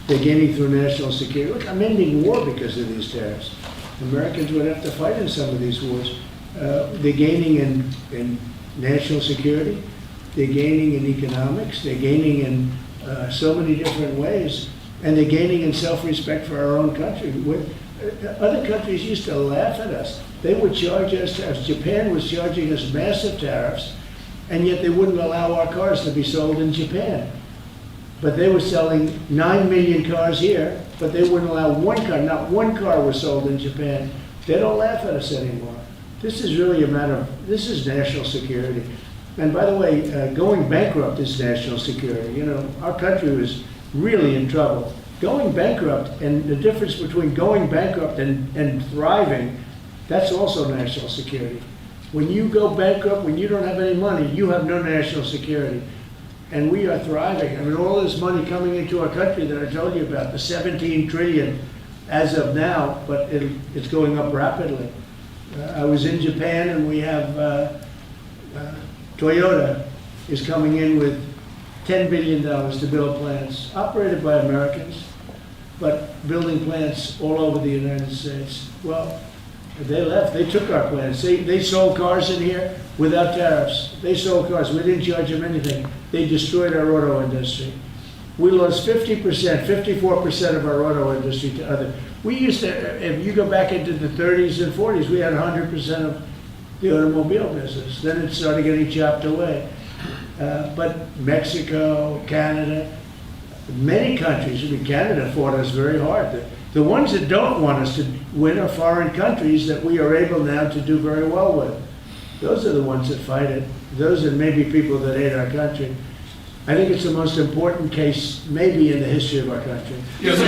They're gaining through national security. Look, I'm ending war because of these tariffs. Americans would have to fight in some of these wars. They're gaining in national security. They're gaining in economics. They're gaining in so many different ways. And they're gaining in self-respect for our own country. Other countries used to laugh at us. They would charge us tariffs. Japan was charging us massive tariffs, and yet they wouldn't allow our cars to be sold in Japan. But they were selling 9 million cars here, but they wouldn't allow one car. Not one car was sold in Japan. They don't laugh at us anymore. This is really a matter of, this is national security. And by the way, going bankrupt is national security. You know, our country was really in trouble. Going bankrupt, and the difference between going bankrupt and thriving, that's also national security. When you go bankrupt, when you don't have any money, you have no national security. And we are thriving. I mean, all this money coming into our country that I told you about, the 17 trillion as of now, but it's going up rapidly. I was in Japan, and we have Toyota is coming in with $10 billion to build plants operated by Americans, but building plants all over the United States. Well, they left. They took our plants. They sold cars in here without tariffs. They sold cars. We didn't charge them anything. They destroyed our auto industry. We lost 50%, 54% of our auto industry to other. We used to, if you go back into the 30s and 40s, we had 100% of the automobile business. Then it started getting chopped away. But Mexico, Canada, many countries, I mean, Canada fought us very hard. The ones that don't want us to win are foreign countries that we are able now to do very well with. Those are the ones that fight it. Those are maybe people that hate our country. I think it's the most important case maybe in the history of our country. This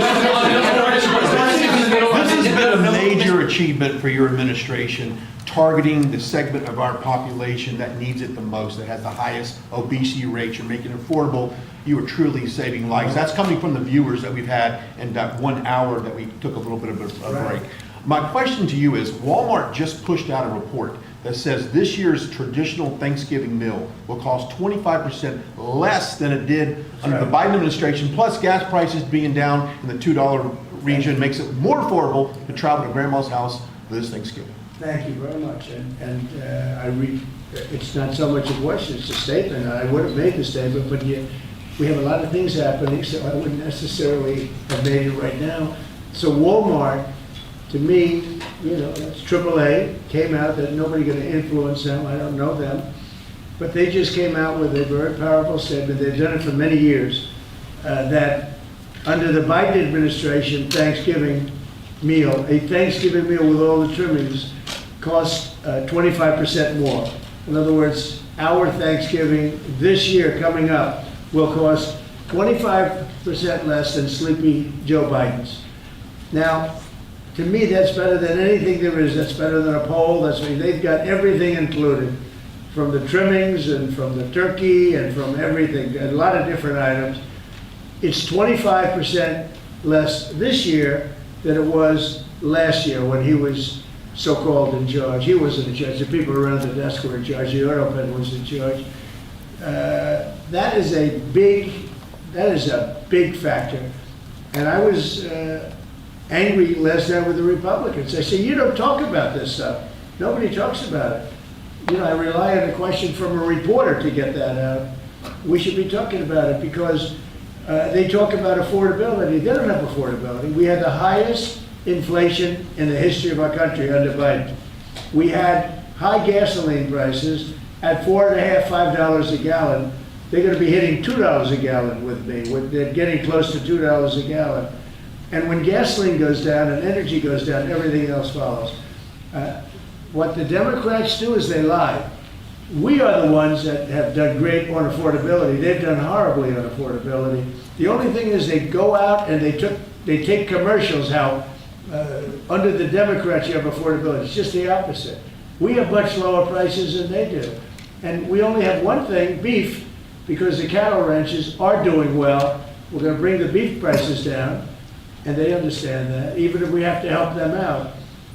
has been a major achievement for your administration, targeting the segment of our population that needs it the most, that has the highest obesity rates. You're making it affordable. You are truly saving lives. That's coming from the viewers that we've had in that 1 hour that we took a little bit of a break. My question to you is, Walmart just pushed out a report that says this year's traditional Thanksgiving meal will cost 25% less than it did under the Biden administration, plus gas prices being down in the $2 region makes it more affordable to travel to grandma's house this Thanksgiving. Thank you very much. And it's not so much a question, it's a statement. I would have made the statement, but we have a lot of things happening, so I wouldn't necessarily have made it right now. So Walmart, to me, you know, that's AAA, came out that nobody going to influence them. I don't know them. But they just came out with a very powerful statement. They've done it for many years, that under the Biden administration, Thanksgiving meal, a Thanksgiving meal with all the trimmings costs 25% more. In other words, our Thanksgiving this year coming up will cost 25% less than Sleepy Joe Biden's. Now, to me, that's better than anything there is. That's better than a poll. They've got everything included, from the trimmings and from the turkey and from everything, a lot of different items. It's 25% less this year than it was last year when he was so-called in charge. He wasn't in charge. The people around the desk were in charge. The auto pen was in charge. That is a big factor. And I was angry last night with the Republicans. I said, you don't talk about this stuff. Nobody talks about it. You know, I rely on a question from a reporter to get that out. We should be talking about it because they talk about affordability. They don't have affordability. We had the highest inflation in the history of our country under Biden. We had high gasoline prices at $4.50, $5 a gallon. They're going to be hitting $2 a gallon with me. They're getting close to $2 a gallon. And when gasoline goes down and energy goes down, everything else follows. What the Democrats do is they lie. We are the ones that have done great on affordability. They've done horribly on affordability. The only thing is they go out and they take commercials how under the Democrats you have affordability. It's just the opposite. We have much lower prices than they do. And we only have one thing, beef, because the cattle ranches are doing well. We're going to bring the beef prices down, and they understand that, even if we have to help them out.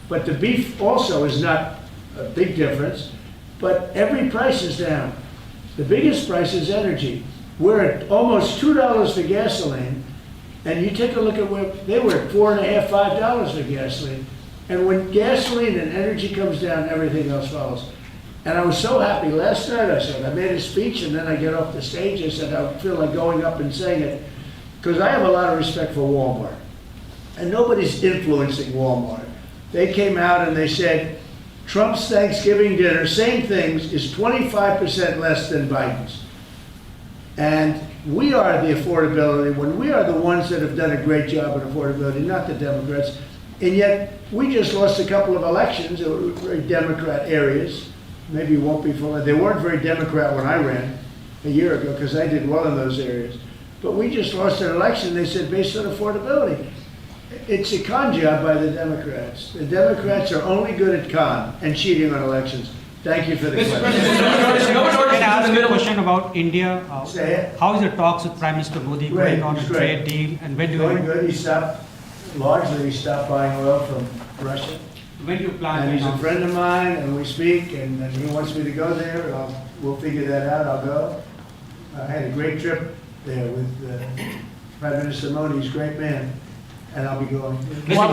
But the beef also is not a big difference, but every price is down. The biggest price is energy. We're at almost $2 for gasoline, and you take a look at where they were at $4.50, $5 for gasoline. And when gasoline and energy comes down, everything else follows. And I was so happy last night. I made a speech, and then I get off the stage. I said, I feel like going up and saying it, because I have a lot of respect for Walmart. And nobody's influencing Walmart. They came out and they said, Trump's Thanksgiving dinner, same things, is 25% less than Biden's. And we are the affordability, when we are the ones that have done a great job in affordability, not the Democrats. And yet, we just lost a couple of elections that were very Democrat areas. Maybe won't be full. They weren't very Democrat when I ran a year ago, because I did well in those areas. But we just lost an election, they said, based on affordability. It's a con job by the Democrats. The Democrats are only good at con and cheating on elections. Thank you for the question. Can I ask a question about India? Say it. How is the talks with Prime Minister Modi going on a trade deal? And when do you... Going good. He stopped buying oil from Russia. When do you plan? And he's a friend of mine, and we speak, and he wants me to go there. We'll figure that out. I'll go. I had a great trip there with Prime Minister Modi. He's a great man, and I'll be going. Novo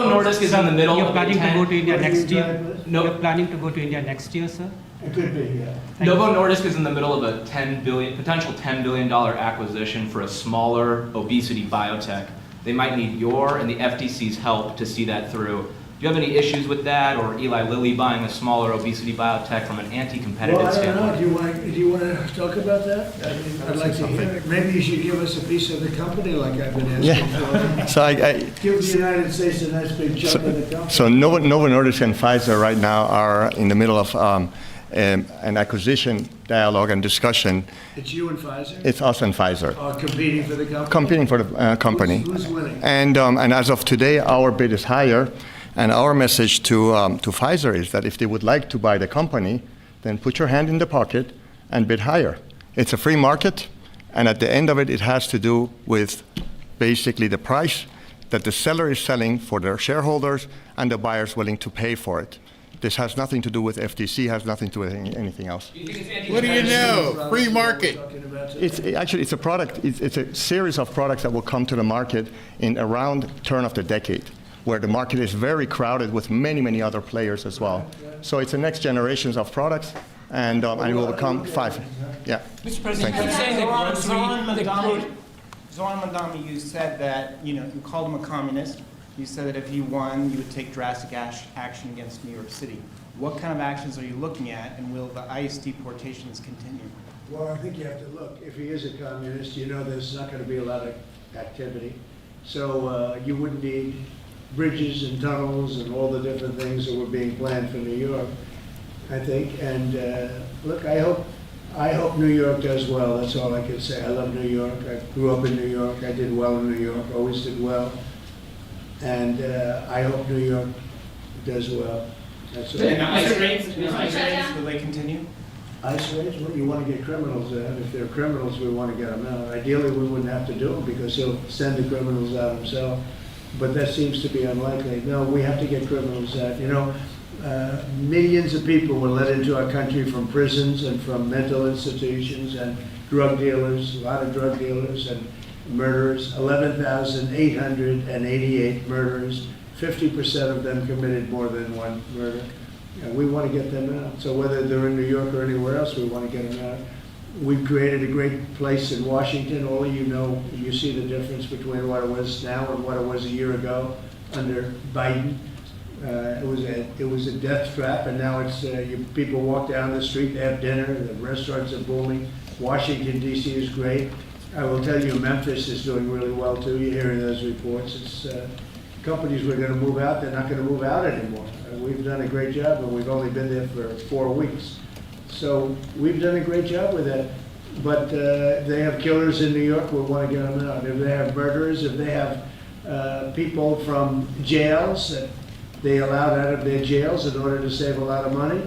Nordisk is in the middle. You're planning to go to India next year. You're planning to go to India next year, sir. It could be, yeah. Novo Nordisk is in the middle of a potential $10 billion acquisition for a smaller obesity biotech. They might need your and the FTC's help to see that through. Do you have any issues with that, or Eli Lilly buying a smaller obesity biotech from an anti-competitive Well, I don't know. standpoint? Do you want to talk about that? I mean, I'd like to hear it. Maybe you should give us a piece of the company like I've been asking for. So Give the United States a nice big chunk of the company. So Novo Nordisk and Pfizer right now are in the middle of an acquisition dialogue and discussion. It's you and Pfizer? It's us and Pfizer. Competing for the company? Competing for the company. Who's winning? And as of today, our bid is higher. And our message to Pfizer is that if they would like to buy the company, then put your hand in the pocket and bid higher. It's a free market, and at the end of it, it has to do with basically the price that the seller is selling for their shareholders and the buyers willing to pay for it. This has nothing to do with FTC, has nothing to do with anything else. What do you know? Free market. It's a product. It's a series of products that will come to the market in around turn of the decade, where the market is very crowded with many, many other players as well. So it's the next generations of products, and it will become five. Yeah. Mr. President, Thank you. Zoran Mandami, you said that, you called him a communist. You said that if he won, you would take drastic action against New York City. What kind of actions are you looking at, and will the ICE deportations continue? Well, I think you have to look. If he is a communist, there's not going to be a lot of activity. So you wouldn't need bridges and tunnels and all the different things that were being planned for New York, I think. And look, I hope New York does well. That's all I can say. I love New York. I grew up in New York. I did well in New York, always did well. And I hope New York does well. That's all. And ICE raids, will they continue? ICE raids? Well, you want to get criminals out. If they're criminals, we want to get them out. Ideally, we wouldn't have to do them because he'll send the criminals out himself. But that seems to be unlikely. No, we have to get criminals out. Millions of people were let into our country from prisons and from mental institutions and drug dealers, a lot of drug dealers and murderers, 11,888 murderers. 50% of them committed more than one murder. We want to get them out. So whether they're in New York or anywhere else, we want to get them out. We've created a great place in Washington. All of you know, you see the difference between what it was now and what it was a year ago under Biden. It was a death trap, and now it's people walk down the street, they have dinner, the restaurants are booming. Washington, D.C. is great. I will tell you, Memphis is doing really well too. You're hearing those reports. It's companies were going to move out. They're not going to move out anymore. We've done a great job, and we've only been there for 4 weeks. So we've done a great job with that. But they have killers in New York. We want to get them out. If they have murderers, if they have people from jails that they allowed out of their jails in order to save a lot of money,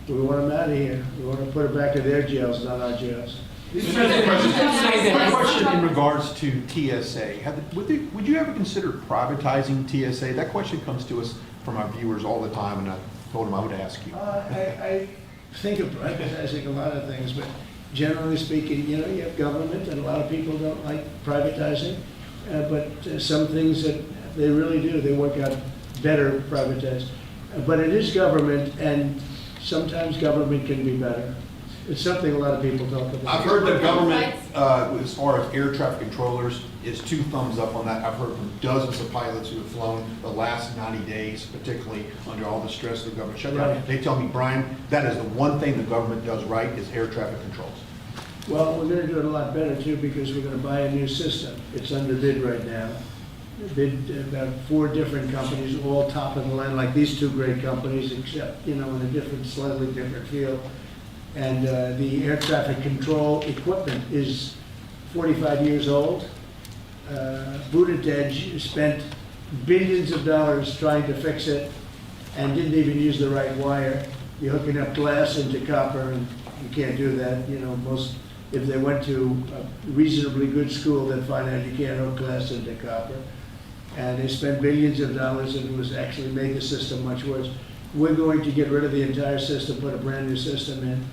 we want them out of here. We want to put them back to their jails, not our jails. A question in regards to TSA. Would you ever consider privatizing TSA? That question comes to us from our viewers all the time, and I told them I would ask you. I think of privatizing a lot of things, but generally speaking, you have government, and a lot of people don't like privatizing, but some things that they really do, they work out better privatized. But it is government, and sometimes government can be better. It's something a lot of people talk about. I've heard the government, as far as air traffic controllers, is 2 thumbs up on that. I've heard from dozens of pilots who have flown the last 90 days, particularly under all the stress of the government shutdown. Right. They tell me, Brian, that is the one thing the government does right is air traffic controls. Well, we're going to do it a lot better too, because we're going to buy a new system. It's under bid right now. Bid about 4 different companies, all top of the line, like these 2 great companies, except in a slightly different field. And the air traffic control equipment is 45 years old. Buttigieg spent billions of dollars trying to fix it and didn't even use the right wire. You're hooking up glass into copper, and you can't do that. If they went to a reasonably good school, they'd find out you can't hook glass into copper. And they spent billions of dollars, and it was actually made the system much worse. We're going to get rid of the entire system, put a brand new system in.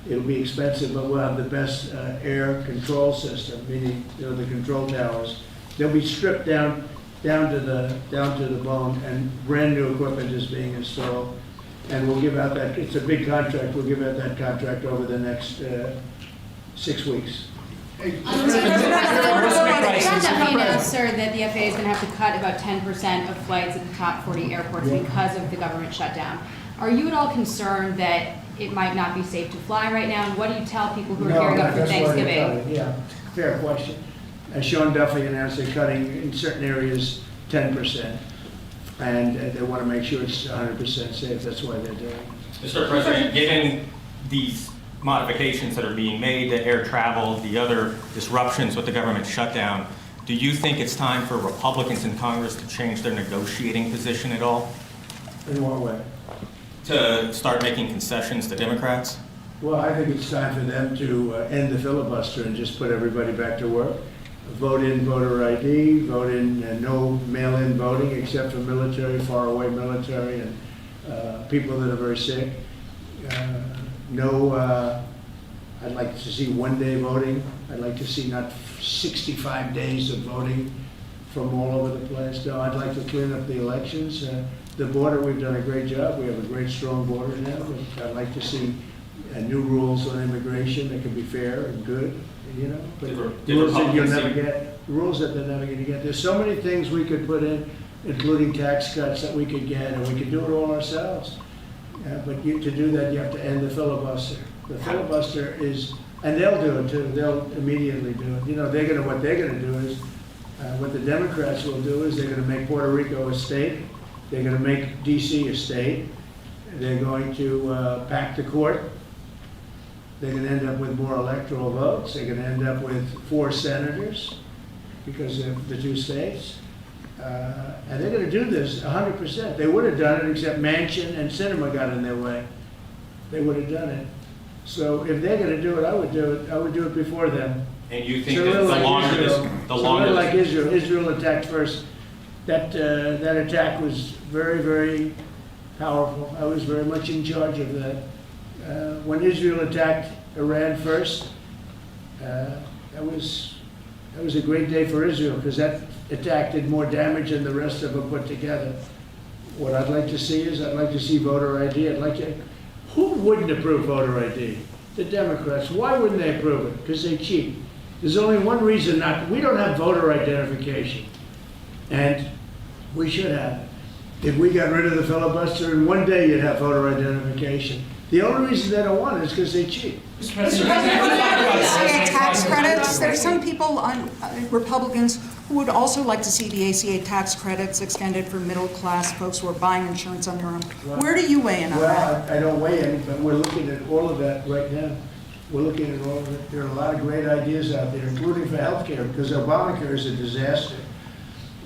It'll be expensive, but we'll have the best air control system, meaning, the control towers. They'll be stripped down to the bone, and brand new equipment is being installed. And we'll give out that, it's a big contract, we'll give out that contract over the next 6 weeks. Sir, that the FAA is going to have to cut about 10% of flights at the top 40 airports because of the government shutdown. Are you at all concerned that it might not be safe to fly right now? And what do you tell people who are gearing up for Thanksgiving? Yeah, fair question. Sean Duffy announced they're cutting in certain areas 10%, and they want to make sure it's 100% safe. That's why they're doing it. Mr. President, given these modifications that are being made to air travel, the other disruptions with the government shutdown, do you think it's time for Republicans in Congress to change their negotiating position at all? In what way? To start making concessions to Democrats? Well, I think it's time for them to end the filibuster and just put everybody back to work. Vote in voter ID, vote in no mail-in voting except for military, faraway military, and people that are very sick. I'd like to see one-day voting. I'd like to see not 65 days of voting from all over the place. No, I'd like to clean up the elections. The border, we've done a great job. We have a great, strong border now. I'd like to see new rules on immigration that can be fair and good, but rules that you'll never get, rules that they're never going to get. There's so many things we could put in, including tax cuts that we could get, and we could do it all ourselves. But to do that, you have to end the filibuster. The filibuster is, and they'll do it too. They'll immediately do it. What they're going to do is, what the Democrats will do is they're going to make Puerto Rico a state. They're going to make D.C. a state. They're going to pack the court. They're going to end up with more electoral votes. They're going to end up with 4 senators because of the 2 states. And they're going to do this 100%. They would have done it, except Manchin and Sinema got in their way. They would have done it. So if they're going to do it, I would do it. I would do it before them. And you think that the longer like Israel attacked first. That attack was very, very powerful. I was very much in charge of that. When Israel attacked Iran first, that was a great day for Israel because that attack did more damage than the rest of them put together. What I'd like to see is voter ID. Who wouldn't approve voter ID? The Democrats. Why wouldn't they approve it? Because they cheat. There's only one reason we don't have voter identification. And we should have it. If we got rid of the filibuster, in one day you'd have voter identification. The only reason they don't want it is because they cheat. Mr. President, tax credits. There are some people, Republicans, who would also like to see the ACA tax credits extended for middle-class folks who are buying insurance on their own. Where do you weigh in on that? I don't weigh in, but we're looking at all of that right now. We're looking at all of it. There are a lot of great ideas out there, including for health care, because Obamacare is a disaster.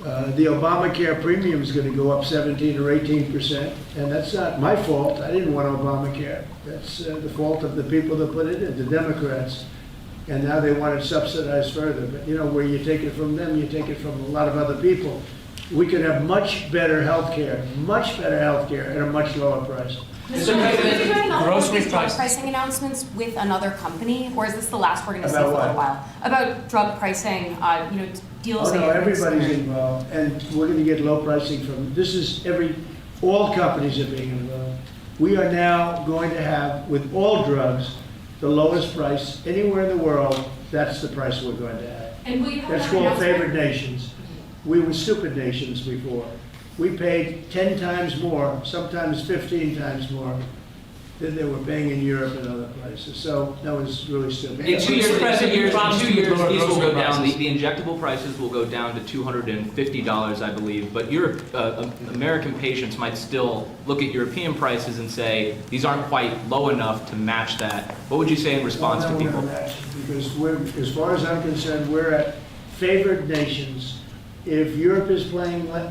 The Obamacare premium is going to go up 17 or 18%, and that's not my fault. I didn't want Obamacare. That's the fault of the people that put it in, the Democrats. And now they want it subsidized further. But where you take it from them, you take it from a lot of other people. We could have much better health care at a much lower price. Mr. President, grocery pricing announcements with another company, or is this the last we're going to see for a little while? About drug pricing, deals. Oh no, everybody's involved, and we're going to get low pricing from. All companies are being involved. We are now going to have, with all drugs, the lowest price anywhere in the world. That's the price we're going to have. And will you have That's called favored nations. We were stupid nations before. We paid 10 times more, sometimes 15 times more than they were paying in Europe and other places. So that was really stupid. In 2 years, these will go down. The injectable prices will go down to $250, I believe. But American patients might still look at European prices and say these aren't quite low enough to match that. What would you say in response to people? Because as far as I'm concerned, we're at favored nations. If Europe is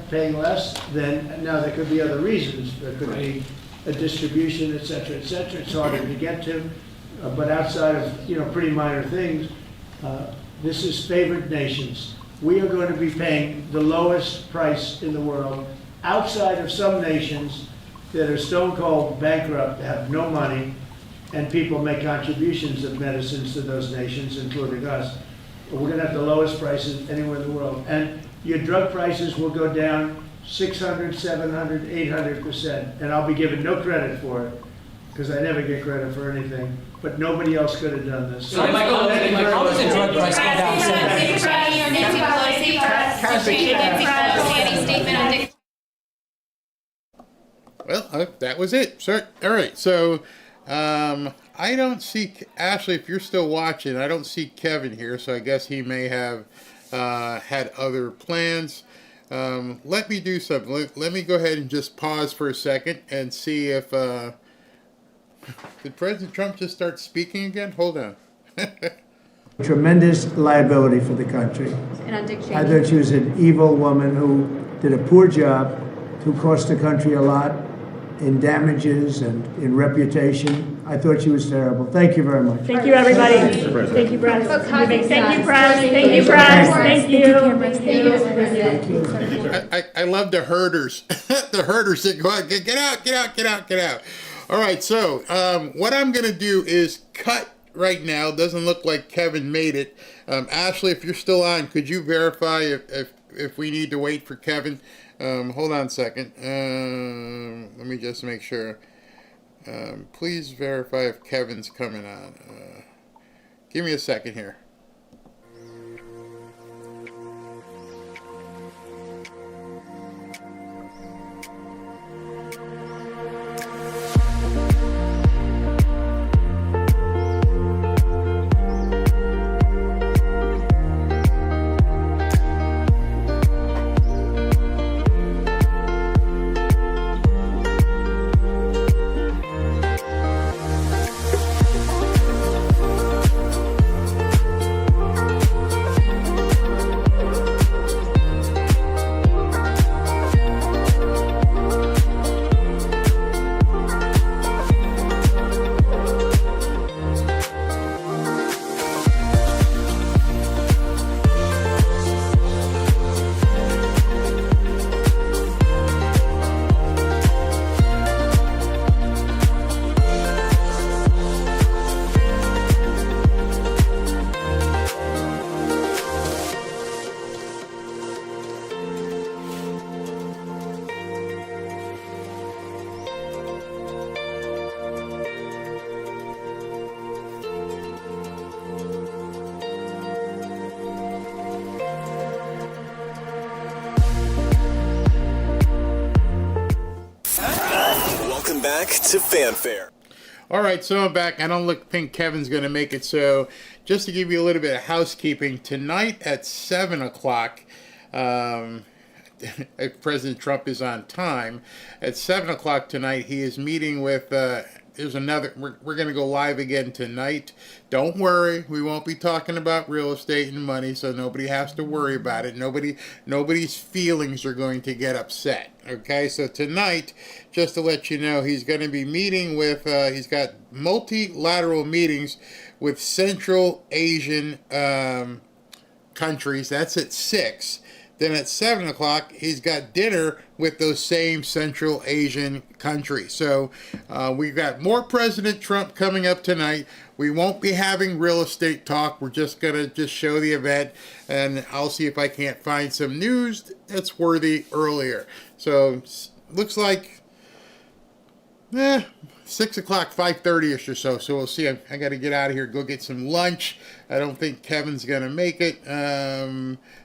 paying less, then now there could be other reasons. There could be a distribution, et cetera, et cetera. It's harder to get to, but outside of pretty minor things, this is favored nations. We are going to be paying the lowest price in the world, outside of some nations that are stone cold bankrupt, have no money, and people make contributions of medicines to those nations, including us. We're going to have the lowest prices anywhere in the world. And your drug prices will go down 600, 700, 800%. And I'll be given no credit for it, because I never get credit for anything. But nobody else could have done this. So how does the drug price go down? Well, that was it. Sir. All right. So I don't see, Ashley, if you're still watching, I don't see Kevin here. So I guess he may have had other plans. Let me do something. Let me go ahead and just pause for a second and see if... did President Trump just start speaking again? Hold on. Tremendous liability for the country. And on Dick Cheney. I thought she was an evil woman who did a poor job, who cost the country a lot in damages and in reputation. I thought she was terrible. Thank you very much. Thank you, everybody. Thank you, Brad. Thank you, Brad. Thank you, Brad. Thank you. I love the herders. The herders that go out, get out, get out, get out, get out. All right, so what I'm going to do is cut right now. Doesn't look like Kevin made it. Ashley, if you're still on, could you verify if we need to wait for Kevin? Hold on a second. Let me just make sure. Please verify if Kevin's coming on. Give me a second here. Back to Fanfare. All right, so I'm back. I don't think Kevin's going to make it. So just to give you a little bit of housekeeping, tonight at 7 o'clock, President Trump is on time. At 7 o'clock tonight, he is meeting with... there's another... We're going to go live again tonight. Don't worry. We won't be talking about real estate and money, so nobody has to worry about it. Nobody's feelings are going to get upset. Okay, so tonight, just to let you know, he's going to be meeting with... he's got multilateral meetings with Central Asian countries. That's at 6. Then at 7 o'clock, he's got dinner with those same Central Asian countries. So we've got more President Trump coming up tonight. We won't be having real estate talk. We're just going to show the event, and I'll see if I can't find some news that's worthy earlier. So looks like 6 o'clock, 5:30ish or so. So we'll see. I got to get out of here, go get some lunch. I don't think Kevin's going to make it.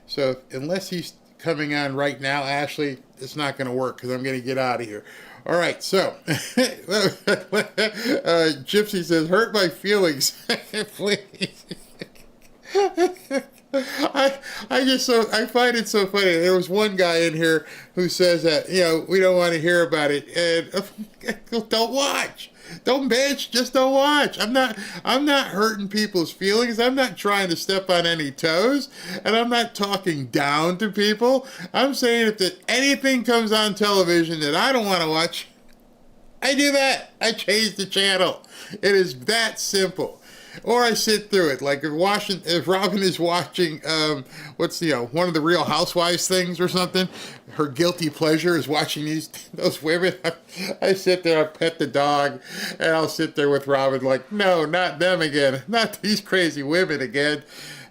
So unless he's coming on right now, Ashley, it's not going to work because I'm going to get out of here. All right, so Gypsy says, hurt my feelings, please. I find it so funny. There was one guy in here who says that, we don't want to hear about it, and don't watch. Don't bitch, just don't watch. I'm not hurting people's feelings. I'm not trying to step on any toes, and I'm not talking down to people. I'm saying if anything comes on television that I don't want to watch, I do that. I change the channel. It is that simple. Or I sit through it, like if Robin is watching, one of the Real Housewives things or something. Her guilty pleasure is watching those women. I sit there, I pet the dog, and I'll sit there with Robin, like, no, not them again, not these crazy women again.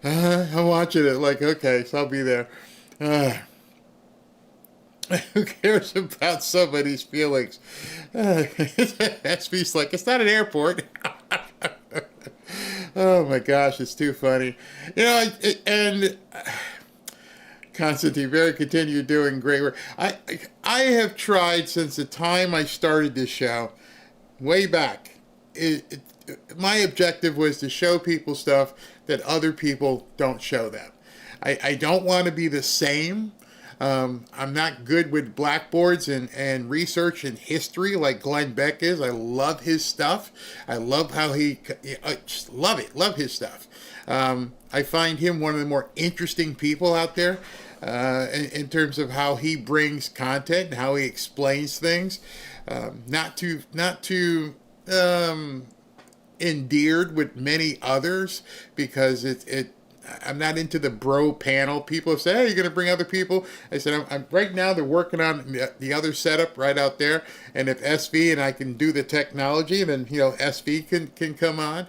I'm watching it, like, okay, so I'll be there. Who cares about somebody's feelings? SB's like, it's not an airport. Oh my gosh, it's too funny. And Constantine, very continue doing great work. I have tried since the time I started this show, way back. My objective was to show people stuff that other people don't show them. I don't want to be the same. I'm not good with blackboards and research and history like Glenn Beck is. I love his stuff. I love how I just love it. Love his stuff. I find him one of the more interesting people out there in terms of how he brings content and how he explains things. Not too endeared with many others, because I'm not into the bro panel. People have said, hey, you're going to bring other people. I said, I'm right now they're working on the other setup right out there. And if SV and I can do the technology, then, SV can come on.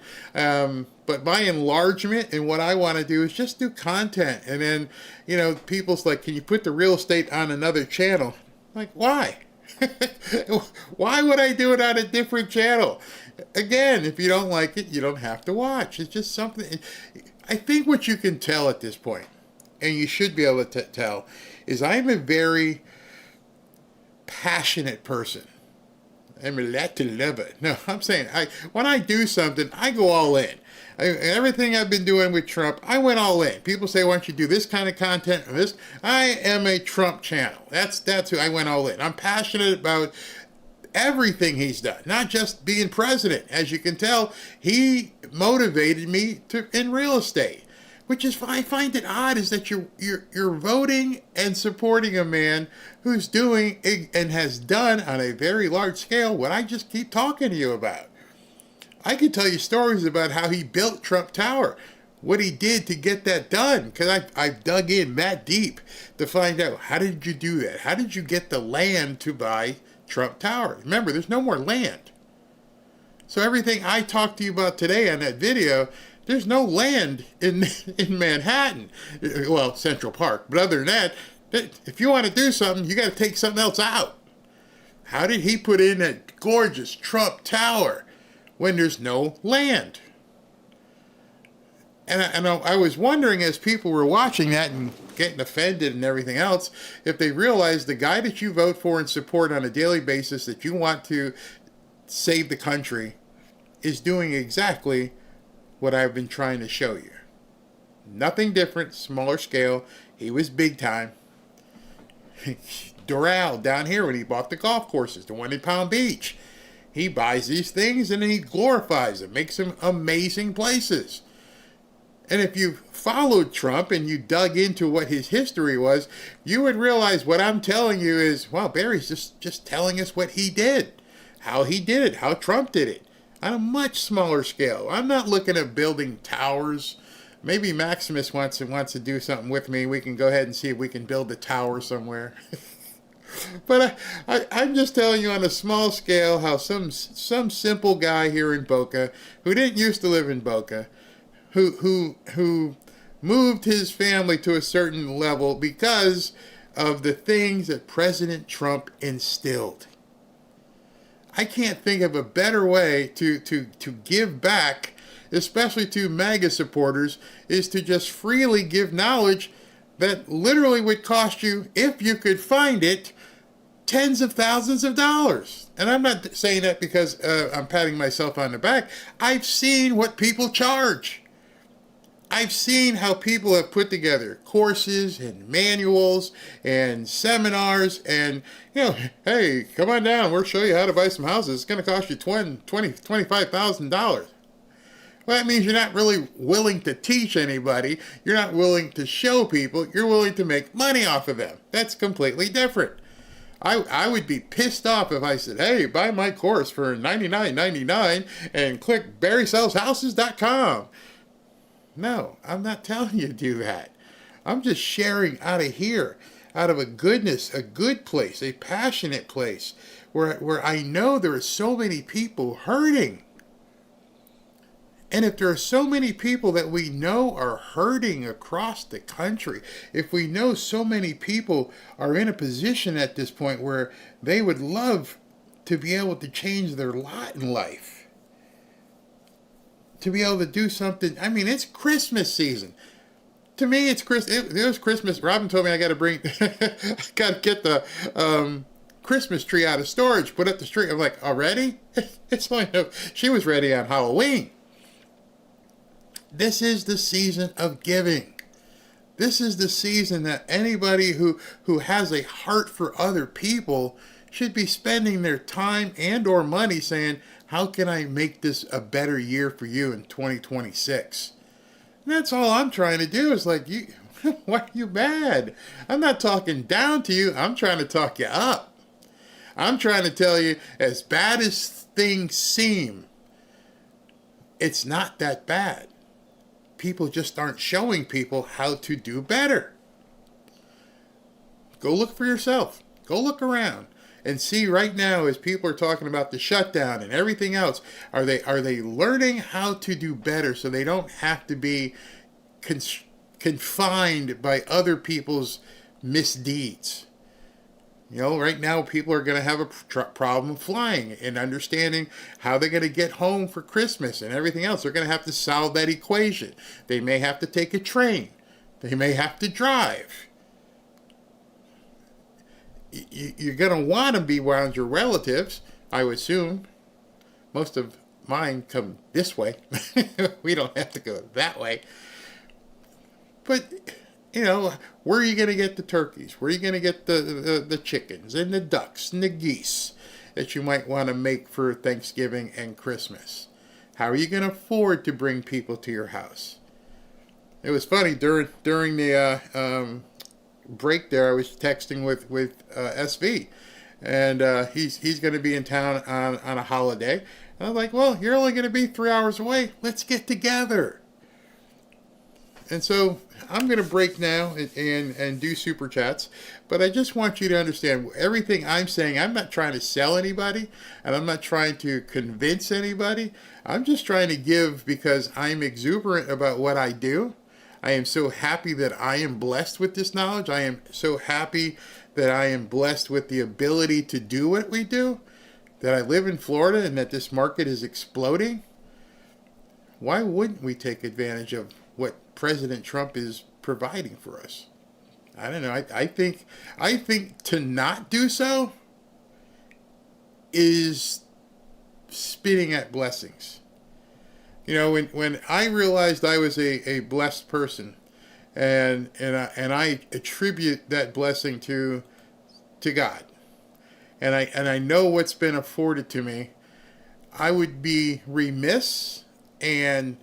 But my enlargement and what I want to do is just do content. And then, people's like, can you put the real estate on another channel? I'm like, why? Why would I do it on a different channel? Again, if you don't like it, you don't have to watch. It's just something. I think what you can tell at this point, and you should be able to tell, is I'm a very passionate person. I'm a lot to love it. No, I'm saying when I do something, I go all in. Everything I've been doing with Trump, I went all in. People say, why don't you do this kind of content or this? I am a Trump channel. That's who I went all in. I'm passionate about everything he's done, not just being president. As you can tell, he motivated me in real estate, which is, I find it odd, is that you're voting and supporting a man who's doing and has done on a very large scale what I just keep talking to you about. I could tell you stories about how he built Trump Tower, what he did to get that done, because I've dug in that deep to find out, how did you do that? How did you get the land to buy Trump Tower? Remember, there's no more land. So everything I talked to you about today on that video, there's no land in Manhattan. Well, Central Park. But other than that, if you want to do something, you got to take something else out. How did he put in that gorgeous Trump Tower when there's no land? And I was wondering, as people were watching that and getting offended and everything else, if they realized the guy that you vote for and support on a daily basis, that you want to save the country, is doing exactly what I've been trying to show you. Nothing different, smaller scale. He was big time. Doral down here, when he bought the golf courses, the one in Palm Beach, he buys these things and then he glorifies them, makes them amazing places. And if you followed Trump and you dug into what his history was, you would realize what I'm telling you is, well, Barry's just telling us what he did, how he did it, how Trump did it, on a much smaller scale. I'm not looking at building towers. Maybe Maximus wants to do something with me. We can go ahead and see if we can build a tower somewhere. But I'm just telling you on a small scale how some simple guy here in Boca, who didn't used to live in Boca, who moved his family to a certain level because of the things that President Trump instilled. I can't think of a better way to give back, especially to MAGA supporters, is to just freely give knowledge that literally would cost you, if you could find it, tens of thousands of dollars. And I'm not saying that because I'm patting myself on the back. I've seen what people charge. I've seen how people have put together courses and manuals and seminars and, hey, come on down. We'll show you how to buy some houses. It's going to cost you $25,000. Well, that means you're not really willing to teach anybody. You're not willing to show people. You're willing to make money off of them. That's completely different. I would be pissed off if I said, hey, buy my course for $99.99 and click BarrySellsHouses.com. No, I'm not telling you to do that. I'm just sharing out of here, out of a goodness, a good place, a passionate place, where I know there are so many people hurting. And if there are so many people that we know are hurting across the country, if we know so many people are in a position at this point where they would love to be able to change their lot in life, to be able to do something. I mean, it's Christmas season. To me, it's Christmas. It was Christmas. Robin told me I got to bring, I got to get the Christmas tree out of storage, put up the tree. I'm like, already? It's only, she was ready on Halloween. This is the season of giving. This is the season that anybody who has a heart for other people should be spending their time and or money saying, how can I make this a better year for you in 2026? And that's all I'm trying to do is like, you, why are you mad? I'm not talking down to you. I'm trying to talk you up. I'm trying to tell you, as bad as things seem, it's not that bad. People just aren't showing people how to do better. Go look for yourself. Go look around and see right now as people are talking about the shutdown and everything else, are they learning how to do better so they don't have to be confined by other people's misdeeds? You know, right now people are going to have a problem flying and understanding how they're going to get home for Christmas and everything else. They're going to have to solve that equation. They may have to take a train. They may have to drive. You're going to want to be around your relatives, I would assume. Most of mine come this way. We don't have to go that way. But, you know, where are you going to get the turkeys? Where are you going to get the chickens and the ducks and the geese that you might want to make for Thanksgiving and Christmas? How are you going to afford to bring people to your house? It was funny, during the break there, I was texting with SV, and he's going to be in town on a holiday. And I'm like, well, you're only going to be 3 hours away. Let's get together. And so I'm going to break now and do super chats, but I just want you to understand everything I'm saying. I'm not trying to sell anybody, and I'm not trying to convince anybody. I'm just trying to give because I'm exuberant about what I do. I am so happy that I am blessed with this knowledge. I am so happy that I am blessed with the ability to do what we do, that I live in Florida and that this market is exploding. Why wouldn't we take advantage of what President Trump is providing for us? I don't know. I think to not do so is spitting at blessings. You know, when I realized I was a blessed person, and I attribute that blessing to God, and I know what's been afforded to me, I would be remiss, and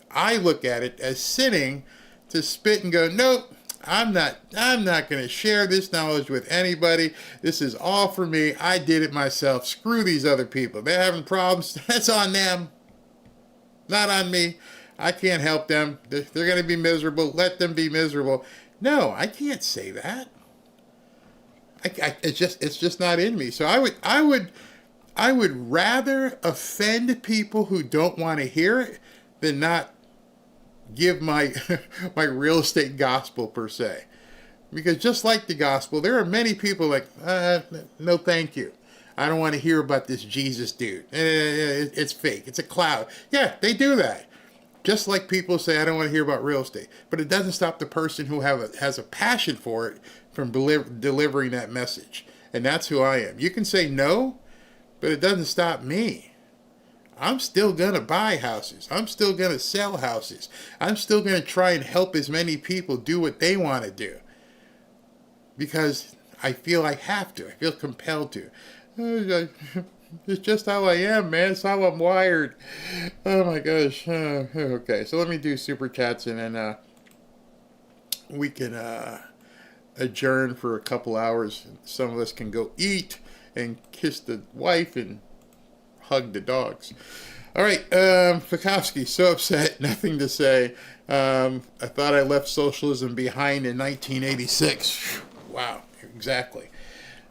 I look at it as sinning to spit and go, nope, I'm not going to share this knowledge with anybody. This is all for me. I did it myself. Screw these other people. They're having problems. That's on them. Not on me. I can't help them. They're going to be miserable. Let them be miserable. No, I can't say that. It's just not in me. So I would rather offend people who don't want to hear it than not give my my real estate gospel per se. Because just like the gospel, there are many people like, no thank you. I don't want to hear about this Jesus dude. It's fake. It's a cloud. Yeah, they do that. Just like people say, I don't want to hear about real estate. But it doesn't stop the person who has a passion for it from delivering that message. And that's who I am. You can say no, but it doesn't stop me. I'm still going to buy houses. I'm still going to sell houses. I'm still going to try and help as many people do what they want to do. Because I feel I have to. I feel compelled to. It's just how I am, man. It's how I'm wired. Oh my gosh. Okay, so let me do super chats and then we can adjourn for a couple hours. Some of us can go eat and kiss the wife and hug the dogs. All right, Fikowski, so upset, nothing to say. I thought I left socialism behind in 1986. Wow, exactly.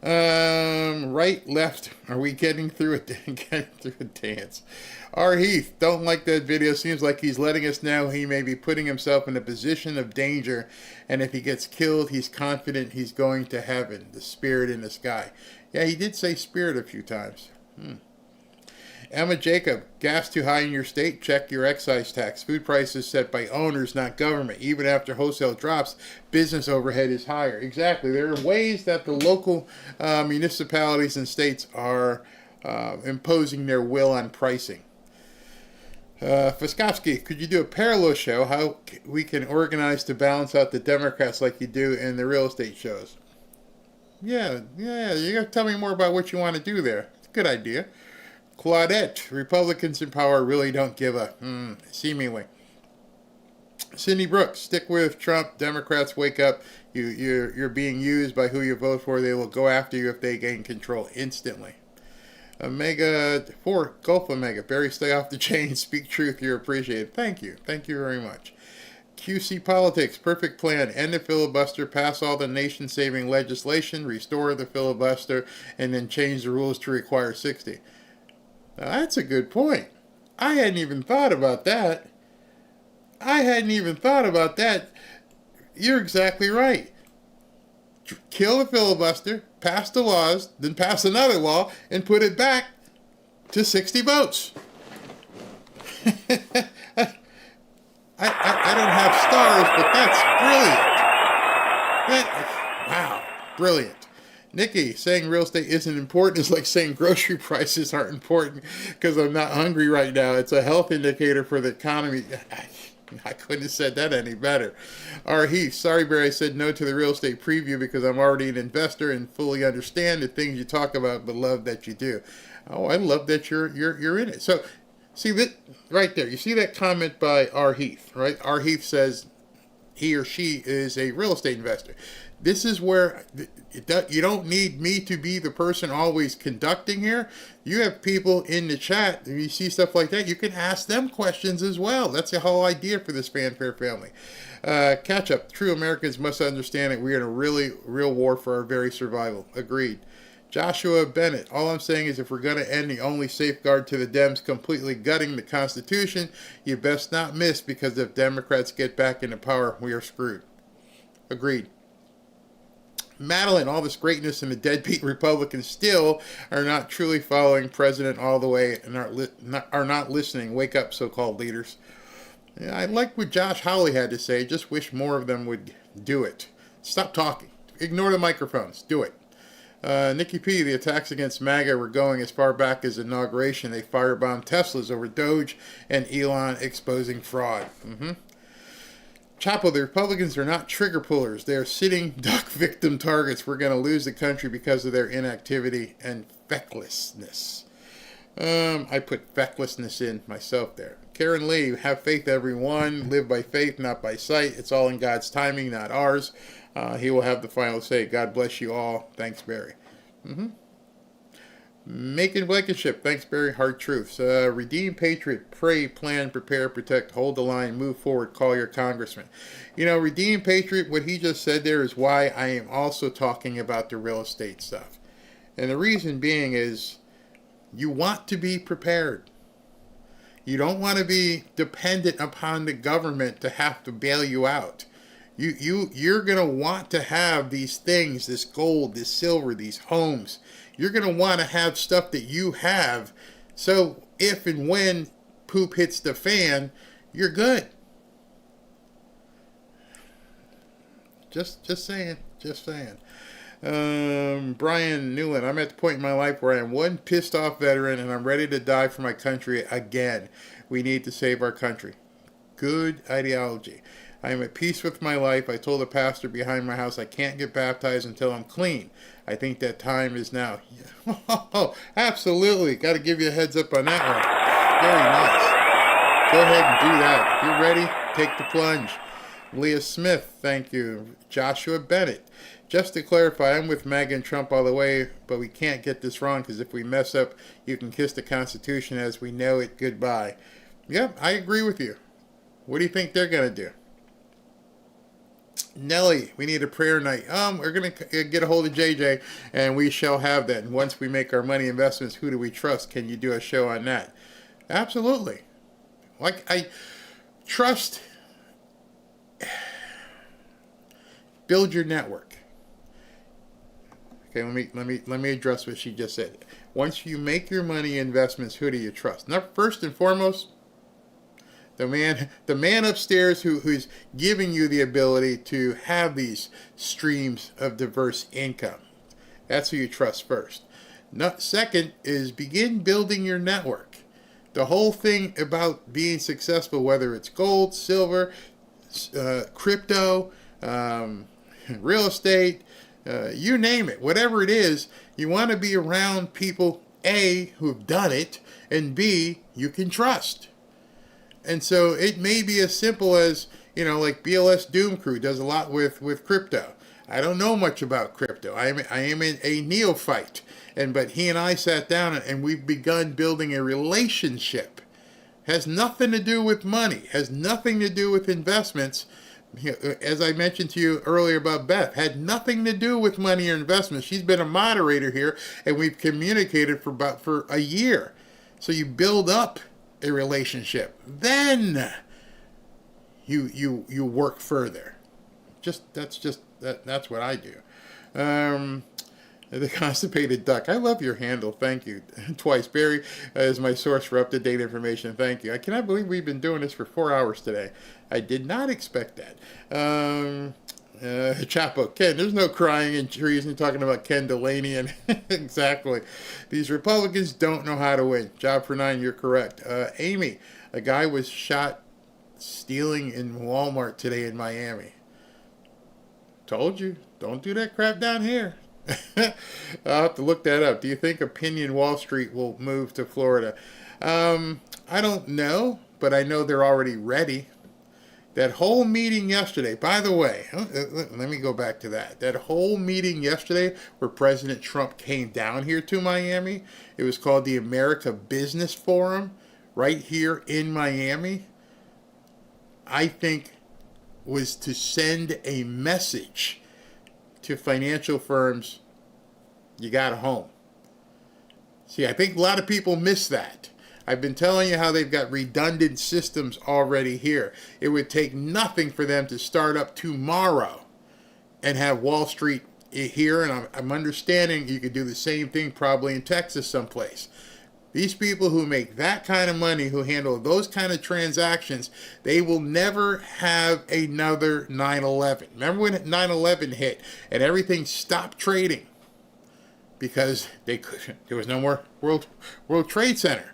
Right, left, are we getting through it? Getting through a dance? R. Heath, don't like that video. Seems like he's letting us know he may be putting himself in a position of danger, and if he gets killed, he's confident he's going to heaven, the spirit in the sky. Yeah, he did say spirit a few times. Emma Jacob, gas too high in your state? Check your excise tax. Food prices set by owners, not government. Even after wholesale drops, business overhead is higher. Exactly. There are ways that the local municipalities and states are imposing their will on pricing. Fiskowski, could you do a parallel show how we can organize to balance out the Democrats like you do in the real estate shows? Yeah, you got to tell me more about what you want to do there. It's a good idea. Claudette, Republicans in power really don't give a seemingly. Cindy Brooks, stick with Trump. Democrats, wake up. You're being used by who you vote for. They will go after you if they gain control instantly. Omega 4, Gulf Omega. Barry, stay off the chain. Speak truth. You're appreciated. Thank you. Thank you very much. QC Politics, perfect plan. End the filibuster, pass all the nation-saving legislation, restore the filibuster, and then change the rules to require 60. Now, that's a good point. I hadn't even thought about that. You're exactly right. Kill the filibuster, pass the laws, then pass another law, and put it back to 60 votes. I don't have stars, but that's brilliant. Wow, brilliant. Nikki, saying real estate isn't important is like saying grocery prices aren't important because I'm not hungry right now. It's a health indicator for the economy. I couldn't have said that any better. R. Heath, sorry, Barry, I said no to the real estate preview because I'm already an investor and fully understand the things you talk about, but love that you do. Oh, I love that you're in it. So, see that right there. You see that comment by R. Heath, right? R. Heath says he or she is a real estate investor. This is where you don't need me to be the person always conducting here. You have people in the chat, and you see stuff like that, you can ask them questions as well. That's the whole idea for this fanfare family. Catch up. True Americans must understand that we're in a real war for our very survival. Agreed. Joshua Bennett, all I'm saying is if we're going to end the only safeguard to the Dems completely gutting the Constitution, you best not miss, because if Democrats get back into power, we are screwed. Agreed. Madeline, all this greatness and the deadbeat Republicans still are not truly following President all the way and are not listening. Wake up, so-called leaders. Yeah, I like what Josh Hawley had to say. Just wish more of them would do it. Stop talking. Ignore the microphones. Do it. Nikki P., the attacks against MAGA were going as far back as inauguration. They firebombed Teslas over Doge and Elon exposing fraud. Chapo, the Republicans are not trigger pullers. They are sitting duck victim targets. We're going to lose the country because of their inactivity and fecklessness. I put fecklessness in myself there. Karen Lee, have faith, everyone. Live by faith, not by sight. It's all in God's timing, not ours. He will have the final say. God bless you all. Thanks, Barry. Macon Blankenship, thanks, Barry. Hard truths. Redeem Patriot, pray, plan, prepare, protect, hold the line, move forward, call your congressman. You know, Redeem Patriot, what he just said there is why I am also talking about the real estate stuff. And the reason being is you want to be prepared. You don't want to be dependent upon the government to have to bail you out. You're going to want to have these things, this gold, this silver, these homes. You're going to want to have stuff that you have, so if and when poop hits the fan, you're good. Just saying. Brian Newland, I'm at the point in my life where I am one pissed off veteran and I'm ready to die for my country again. We need to save our country. Good ideology. I am at peace with my life. I told the pastor behind my house I can't get baptized until I'm clean. I think that time is now. Oh, absolutely. Got to give you a heads up on that one. Very nice. Go ahead and do that. If you're ready, take the plunge. Leah Smith, thank you. Joshua Bennett. Just to clarify, I'm with MAGA and Trump all the way, but we can't get this wrong because if we mess up, you can kiss the Constitution as we know it goodbye. Yep, I agree with you. What do you think they're going to do? Nellie, we need a prayer night. We're going to get a hold of JJ, and we shall have that. And once we make our money investments, who do we trust? Can you do a show on that? Absolutely. Like, I trust. Build your network. Okay, let me address what she just said. Once you make your money investments, who do you trust? Now, first and foremost, the man upstairs who's giving you the ability to have these streams of diverse income. That's who you trust first. Second is begin building your network. The whole thing about being successful, whether it's gold, silver, crypto, real estate, you name it, whatever it is, you want to be around people, A, who've done it, and B, you can trust. And so it may be as simple as, like BLS Doom Crew does a lot with crypto. I don't know much about crypto. I am a neophyte. But he and I sat down and we've begun building a relationship. Has nothing to do with money. Has nothing to do with investments. As I mentioned to you earlier about Beth, had nothing to do with money or investments. She's been a moderator here, and we've communicated for a year. So you build up a relationship, then you work further. That's what I do. The constipated duck. I love your handle. Thank you. Twice. Barry is my source for up-to-date information. Thank you. I cannot believe we've been doing this for 4 hours today. I did not expect that. Chapo. Ken, there's no crying in trees and talking about Ken Delaney. And exactly. These Republicans don't know how to win. Job for 9, you're correct. Amy, a guy was shot stealing in Walmart today in Miami. Told you. Don't do that crap down here. I'll have to look that up. Do you think Opinion Wall Street will move to Florida? I don't know, but I know they're already ready. That whole meeting yesterday, by the way, let me go back to that. That whole meeting yesterday where President Trump came down here to Miami, it was called the America Business Forum right here in Miami, I think was to send a message to financial firms, you got a home. See, I think a lot of people miss that. I've been telling you how they've got redundant systems already here. It would take nothing for them to start up tomorrow and have Wall Street here, and I'm understanding you could do the same thing probably in Texas someplace. These people who make that kind of money, who handle those kind of transactions, they will never have another 9/11. Remember when 9/11 hit and everything stopped trading because there was no more World Trade Center.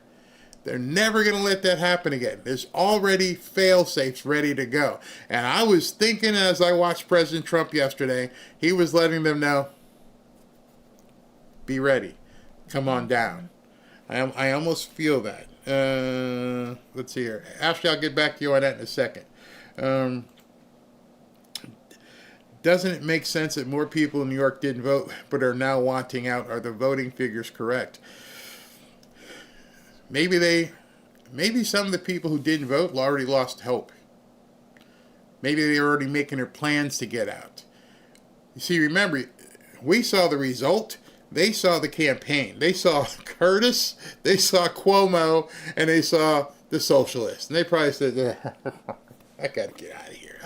They're never going to let that happen again. There's already fail-safes ready to go. And I was thinking as I watched President Trump yesterday, he was letting them know, be ready, come on down. I almost feel that. Let's see here. Ashley, I'll get back to you on that in a second. Doesn't it make sense that more people in New York didn't vote but are now wanting out? Are the voting figures correct? Maybe some of the people who didn't vote already lost hope. Maybe they were already making their plans to get out. You see, remember, we saw the result. They saw the campaign. They saw Curtis, they saw Cuomo, and they saw the socialists. And they probably said, I got to get out of here.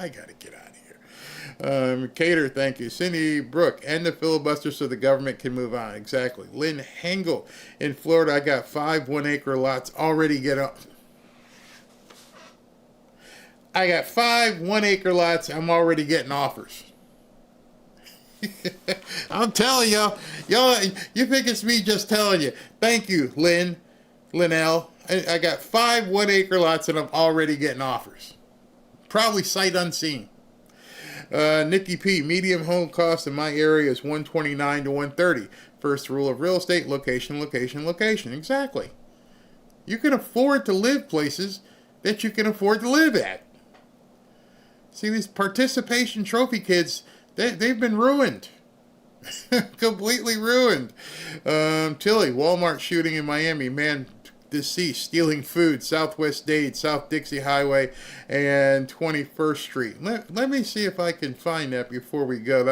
Cater, thank you. Cindy Brooke, end the filibuster so the government can move on. Exactly. Lynn Hengel, in Florida, I got 5 1-acre lots already get up. I got 5 1-acre lots. I'm already getting offers. I'm telling y'all, you think it's me just telling you. Thank you, Linnell. I got 5 1-acre lots and I'm already getting offers. Probably sight unseen. Nikki P, medium home cost in my area is $129 to $130. First rule of real estate, location, location, location. Exactly. You can afford to live places that you can afford to live at. See, these participation trophy kids, they've been ruined. Completely ruined. Tilly, Walmart shooting in Miami. Man deceased, stealing food. Southwest Dade, South Dixie Highway, and 21st Street. Let me see if I can find that before we go.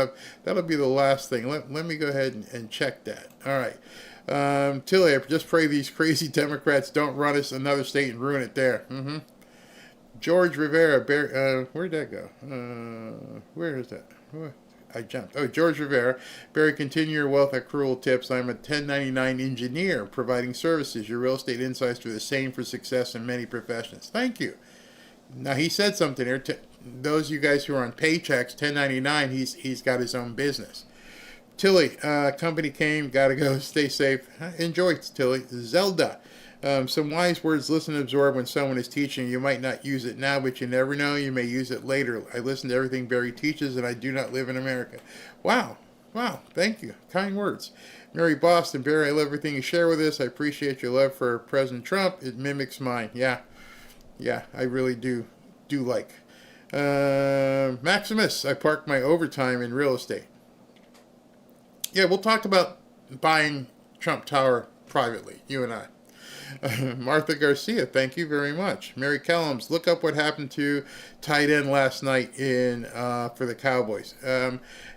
That'll be the last thing. Let me go ahead and check that. All right. Tilly, I just pray these crazy Democrats don't run us another state and ruin it there. George Rivera, where'd that go? Where is that? I jumped. Oh, George Rivera. Barry, continue your wealth accrual tips. I'm a 1099 engineer providing services. Your real estate insights are the same for success in many professions. Thank you. Now, he said something here. Those of you guys who are on paychecks, 1099, he's got his own business. Tilly, company came, gotta go, stay safe. Enjoy, Tilly. Zelda. Some wise words listen and absorb when someone is teaching. You might not use it now, but you never know. You may use it later. I listen to everything Barry teaches, and I do not live in America. Wow. Wow. Thank you. Kind words. Mary Boston. Barry, I love everything you share with us. I appreciate your love for President Trump. It mimics mine. Yeah, I really do like. Maximus. I parked my overtime in real estate. Yeah, we'll talk about buying Trump Tower privately, you and I. Martha Garcia, thank you very much. Mary Kellums, look up what happened to tight end last night for the Cowboys.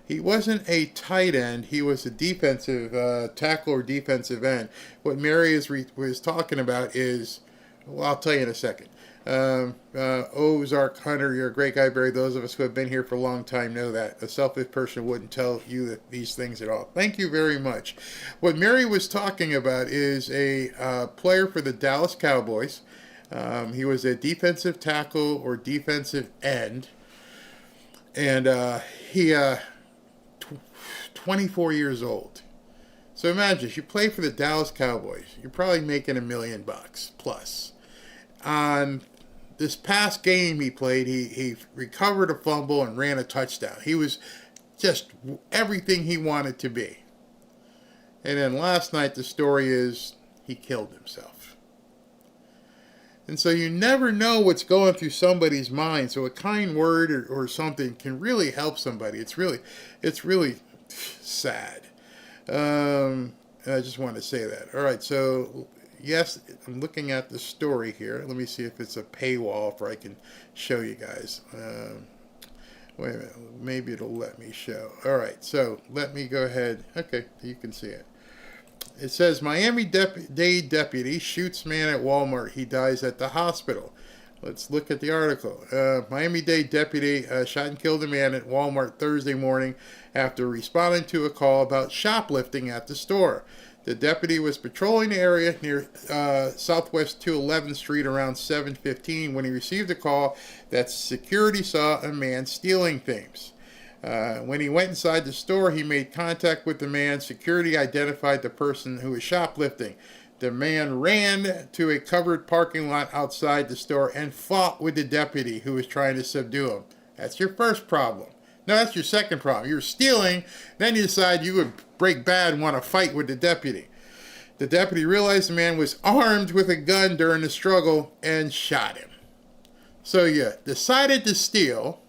He wasn't a tight end. He was a defensive tackle or defensive end. What Mary was talking about is, well, I'll tell you in a second. Ozark Hunter, you're a great guy, Barry. Those of us who have been here for a long time know that. A selfish person wouldn't tell you these things at all. Thank you very much. What Mary was talking about is a player for the Dallas Cowboys. He was a defensive tackle or defensive end. And he 24 years old. So imagine, if you play for the Dallas Cowboys, you're probably making $1 million plus. On this past game he played, he recovered a fumble and ran a touchdown. He was just everything he wanted to be. And then last night the story is he killed himself. And so you never know what's going through somebody's mind. So a kind word or something can really help somebody. It's really sad. I just wanted to say that. All right, so yes, I'm looking at the story here. Let me see if it's a paywall or I can show you guys. Wait a minute. Maybe it'll let me show. All right, so let me go ahead. Okay, you can see it. It says, Miami-Dade deputy shoots man at Walmart. He dies at the hospital. Let's look at the article. Miami-Dade deputy shot and killed a man at Walmart Thursday morning after responding to a call about shoplifting at the store. The deputy was patrolling the area near Southwest 211th Street around 7:15 when he received a call that security saw a man stealing things. When he went inside the store, he made contact with the man. Security identified the person who was shoplifting. The man ran to a covered parking lot outside the store and fought with the deputy who was trying to subdue him. That's your first problem. No, that's your second problem. You're stealing, then you decide you would break bad and want to fight with the deputy. The deputy realized the man was armed with a gun during the struggle and shot him. So you decided to steal,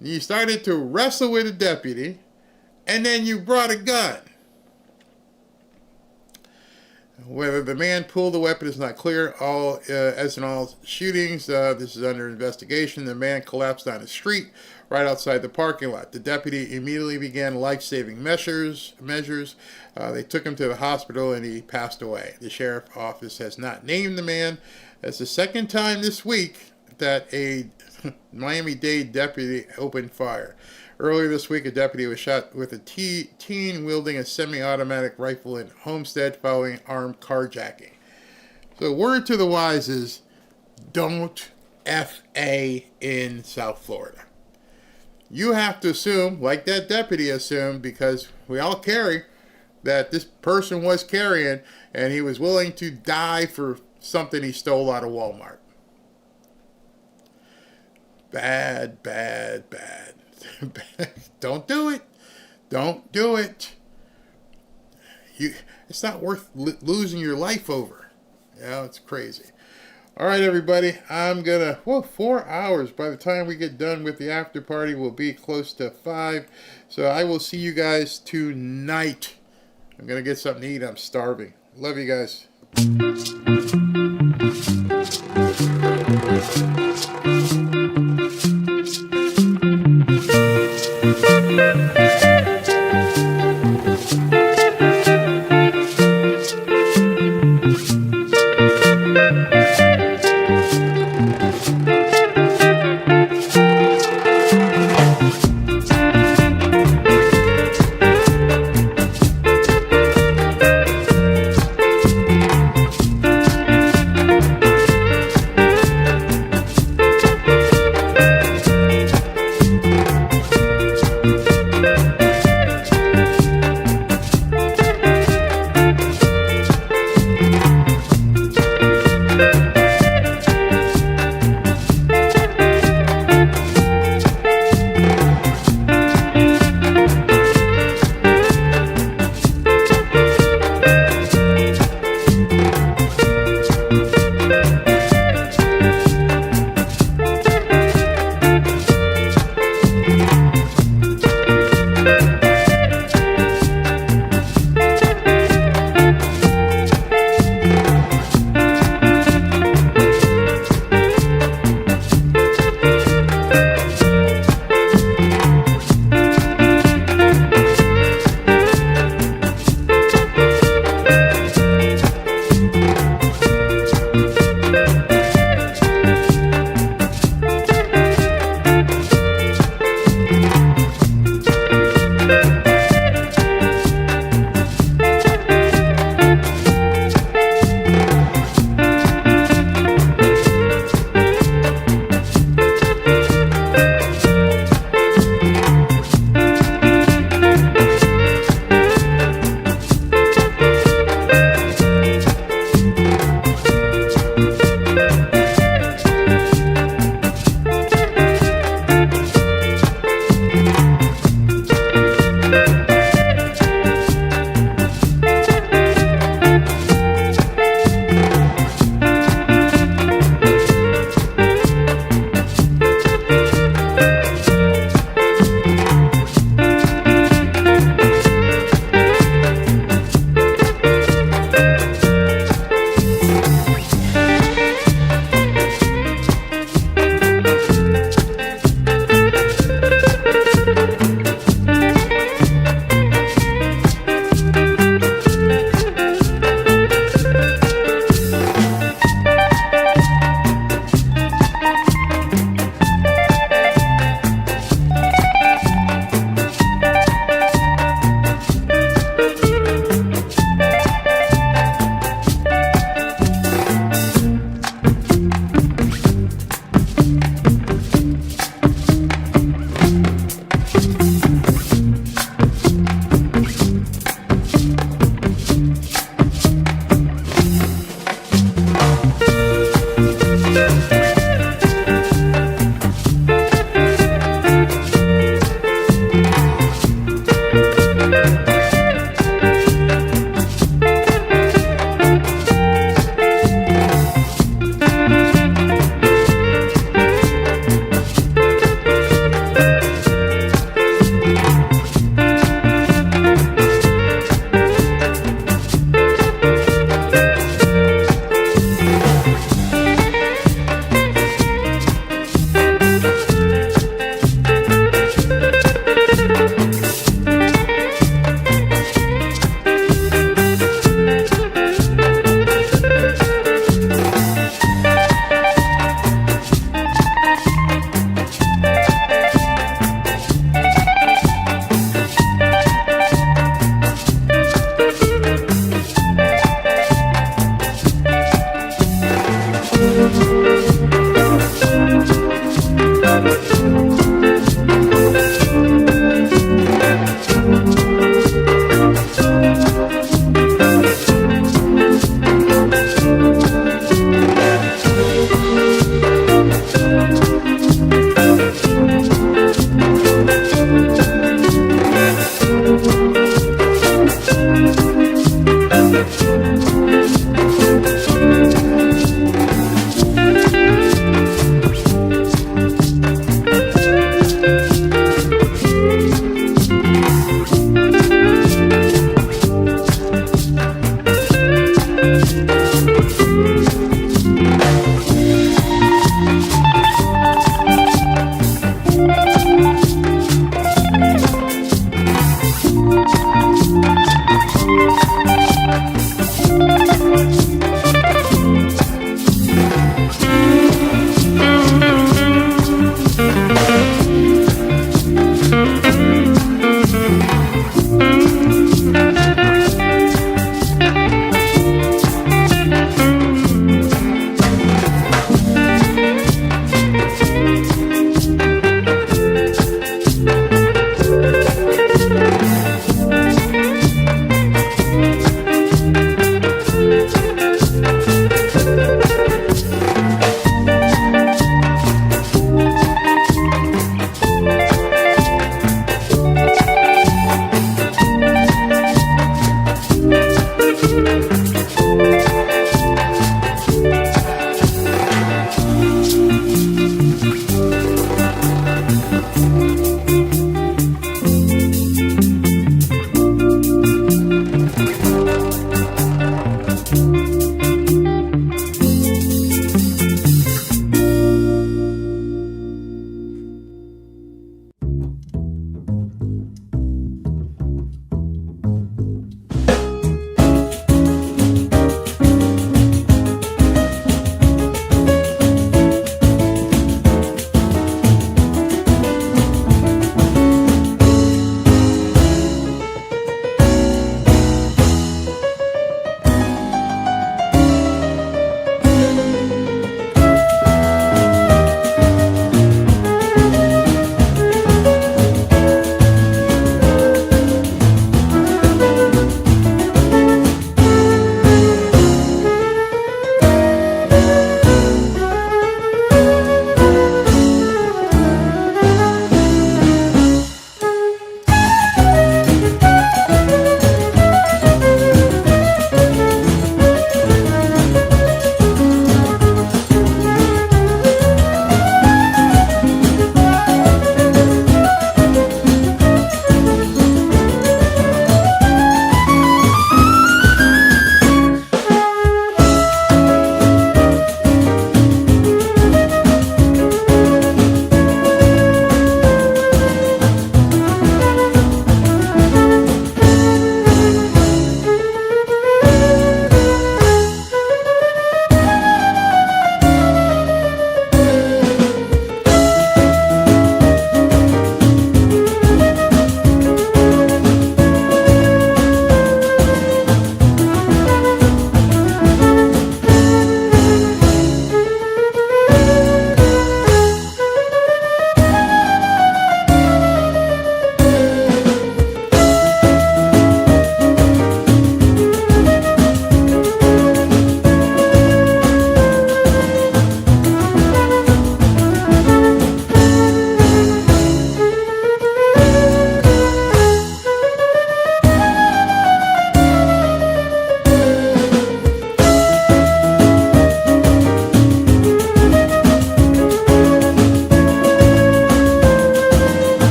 you started to wrestle with the deputy, and then you brought a gun. Whether the man pulled the weapon is not clear. As in all shootings, this is under investigation. The man collapsed on the street right outside the parking lot. The deputy immediately began life-saving measures. They took him to the hospital and he passed away. The sheriff's office has not named the man. It's the second time this week that a Miami-Dade deputy opened fire. Earlier this week, a deputy was shot with a teen wielding a semi-automatic rifle in Homestead following armed carjacking. So word to the wise is, don't F.A. in South Florida. You have to assume, like that deputy assumed, because we all carry, that this person was carrying and he was willing to die for something he stole out of Walmart. Bad, bad, bad. Don't do it. Don't do it. It's not worth losing your life over. It's crazy. All right, everybody. I'm gonna 4 hours. By the time we get done with the after party, we'll be close to 5. So I will see you guys tonight. I'm gonna get something to eat. I'm starving. Love you guys.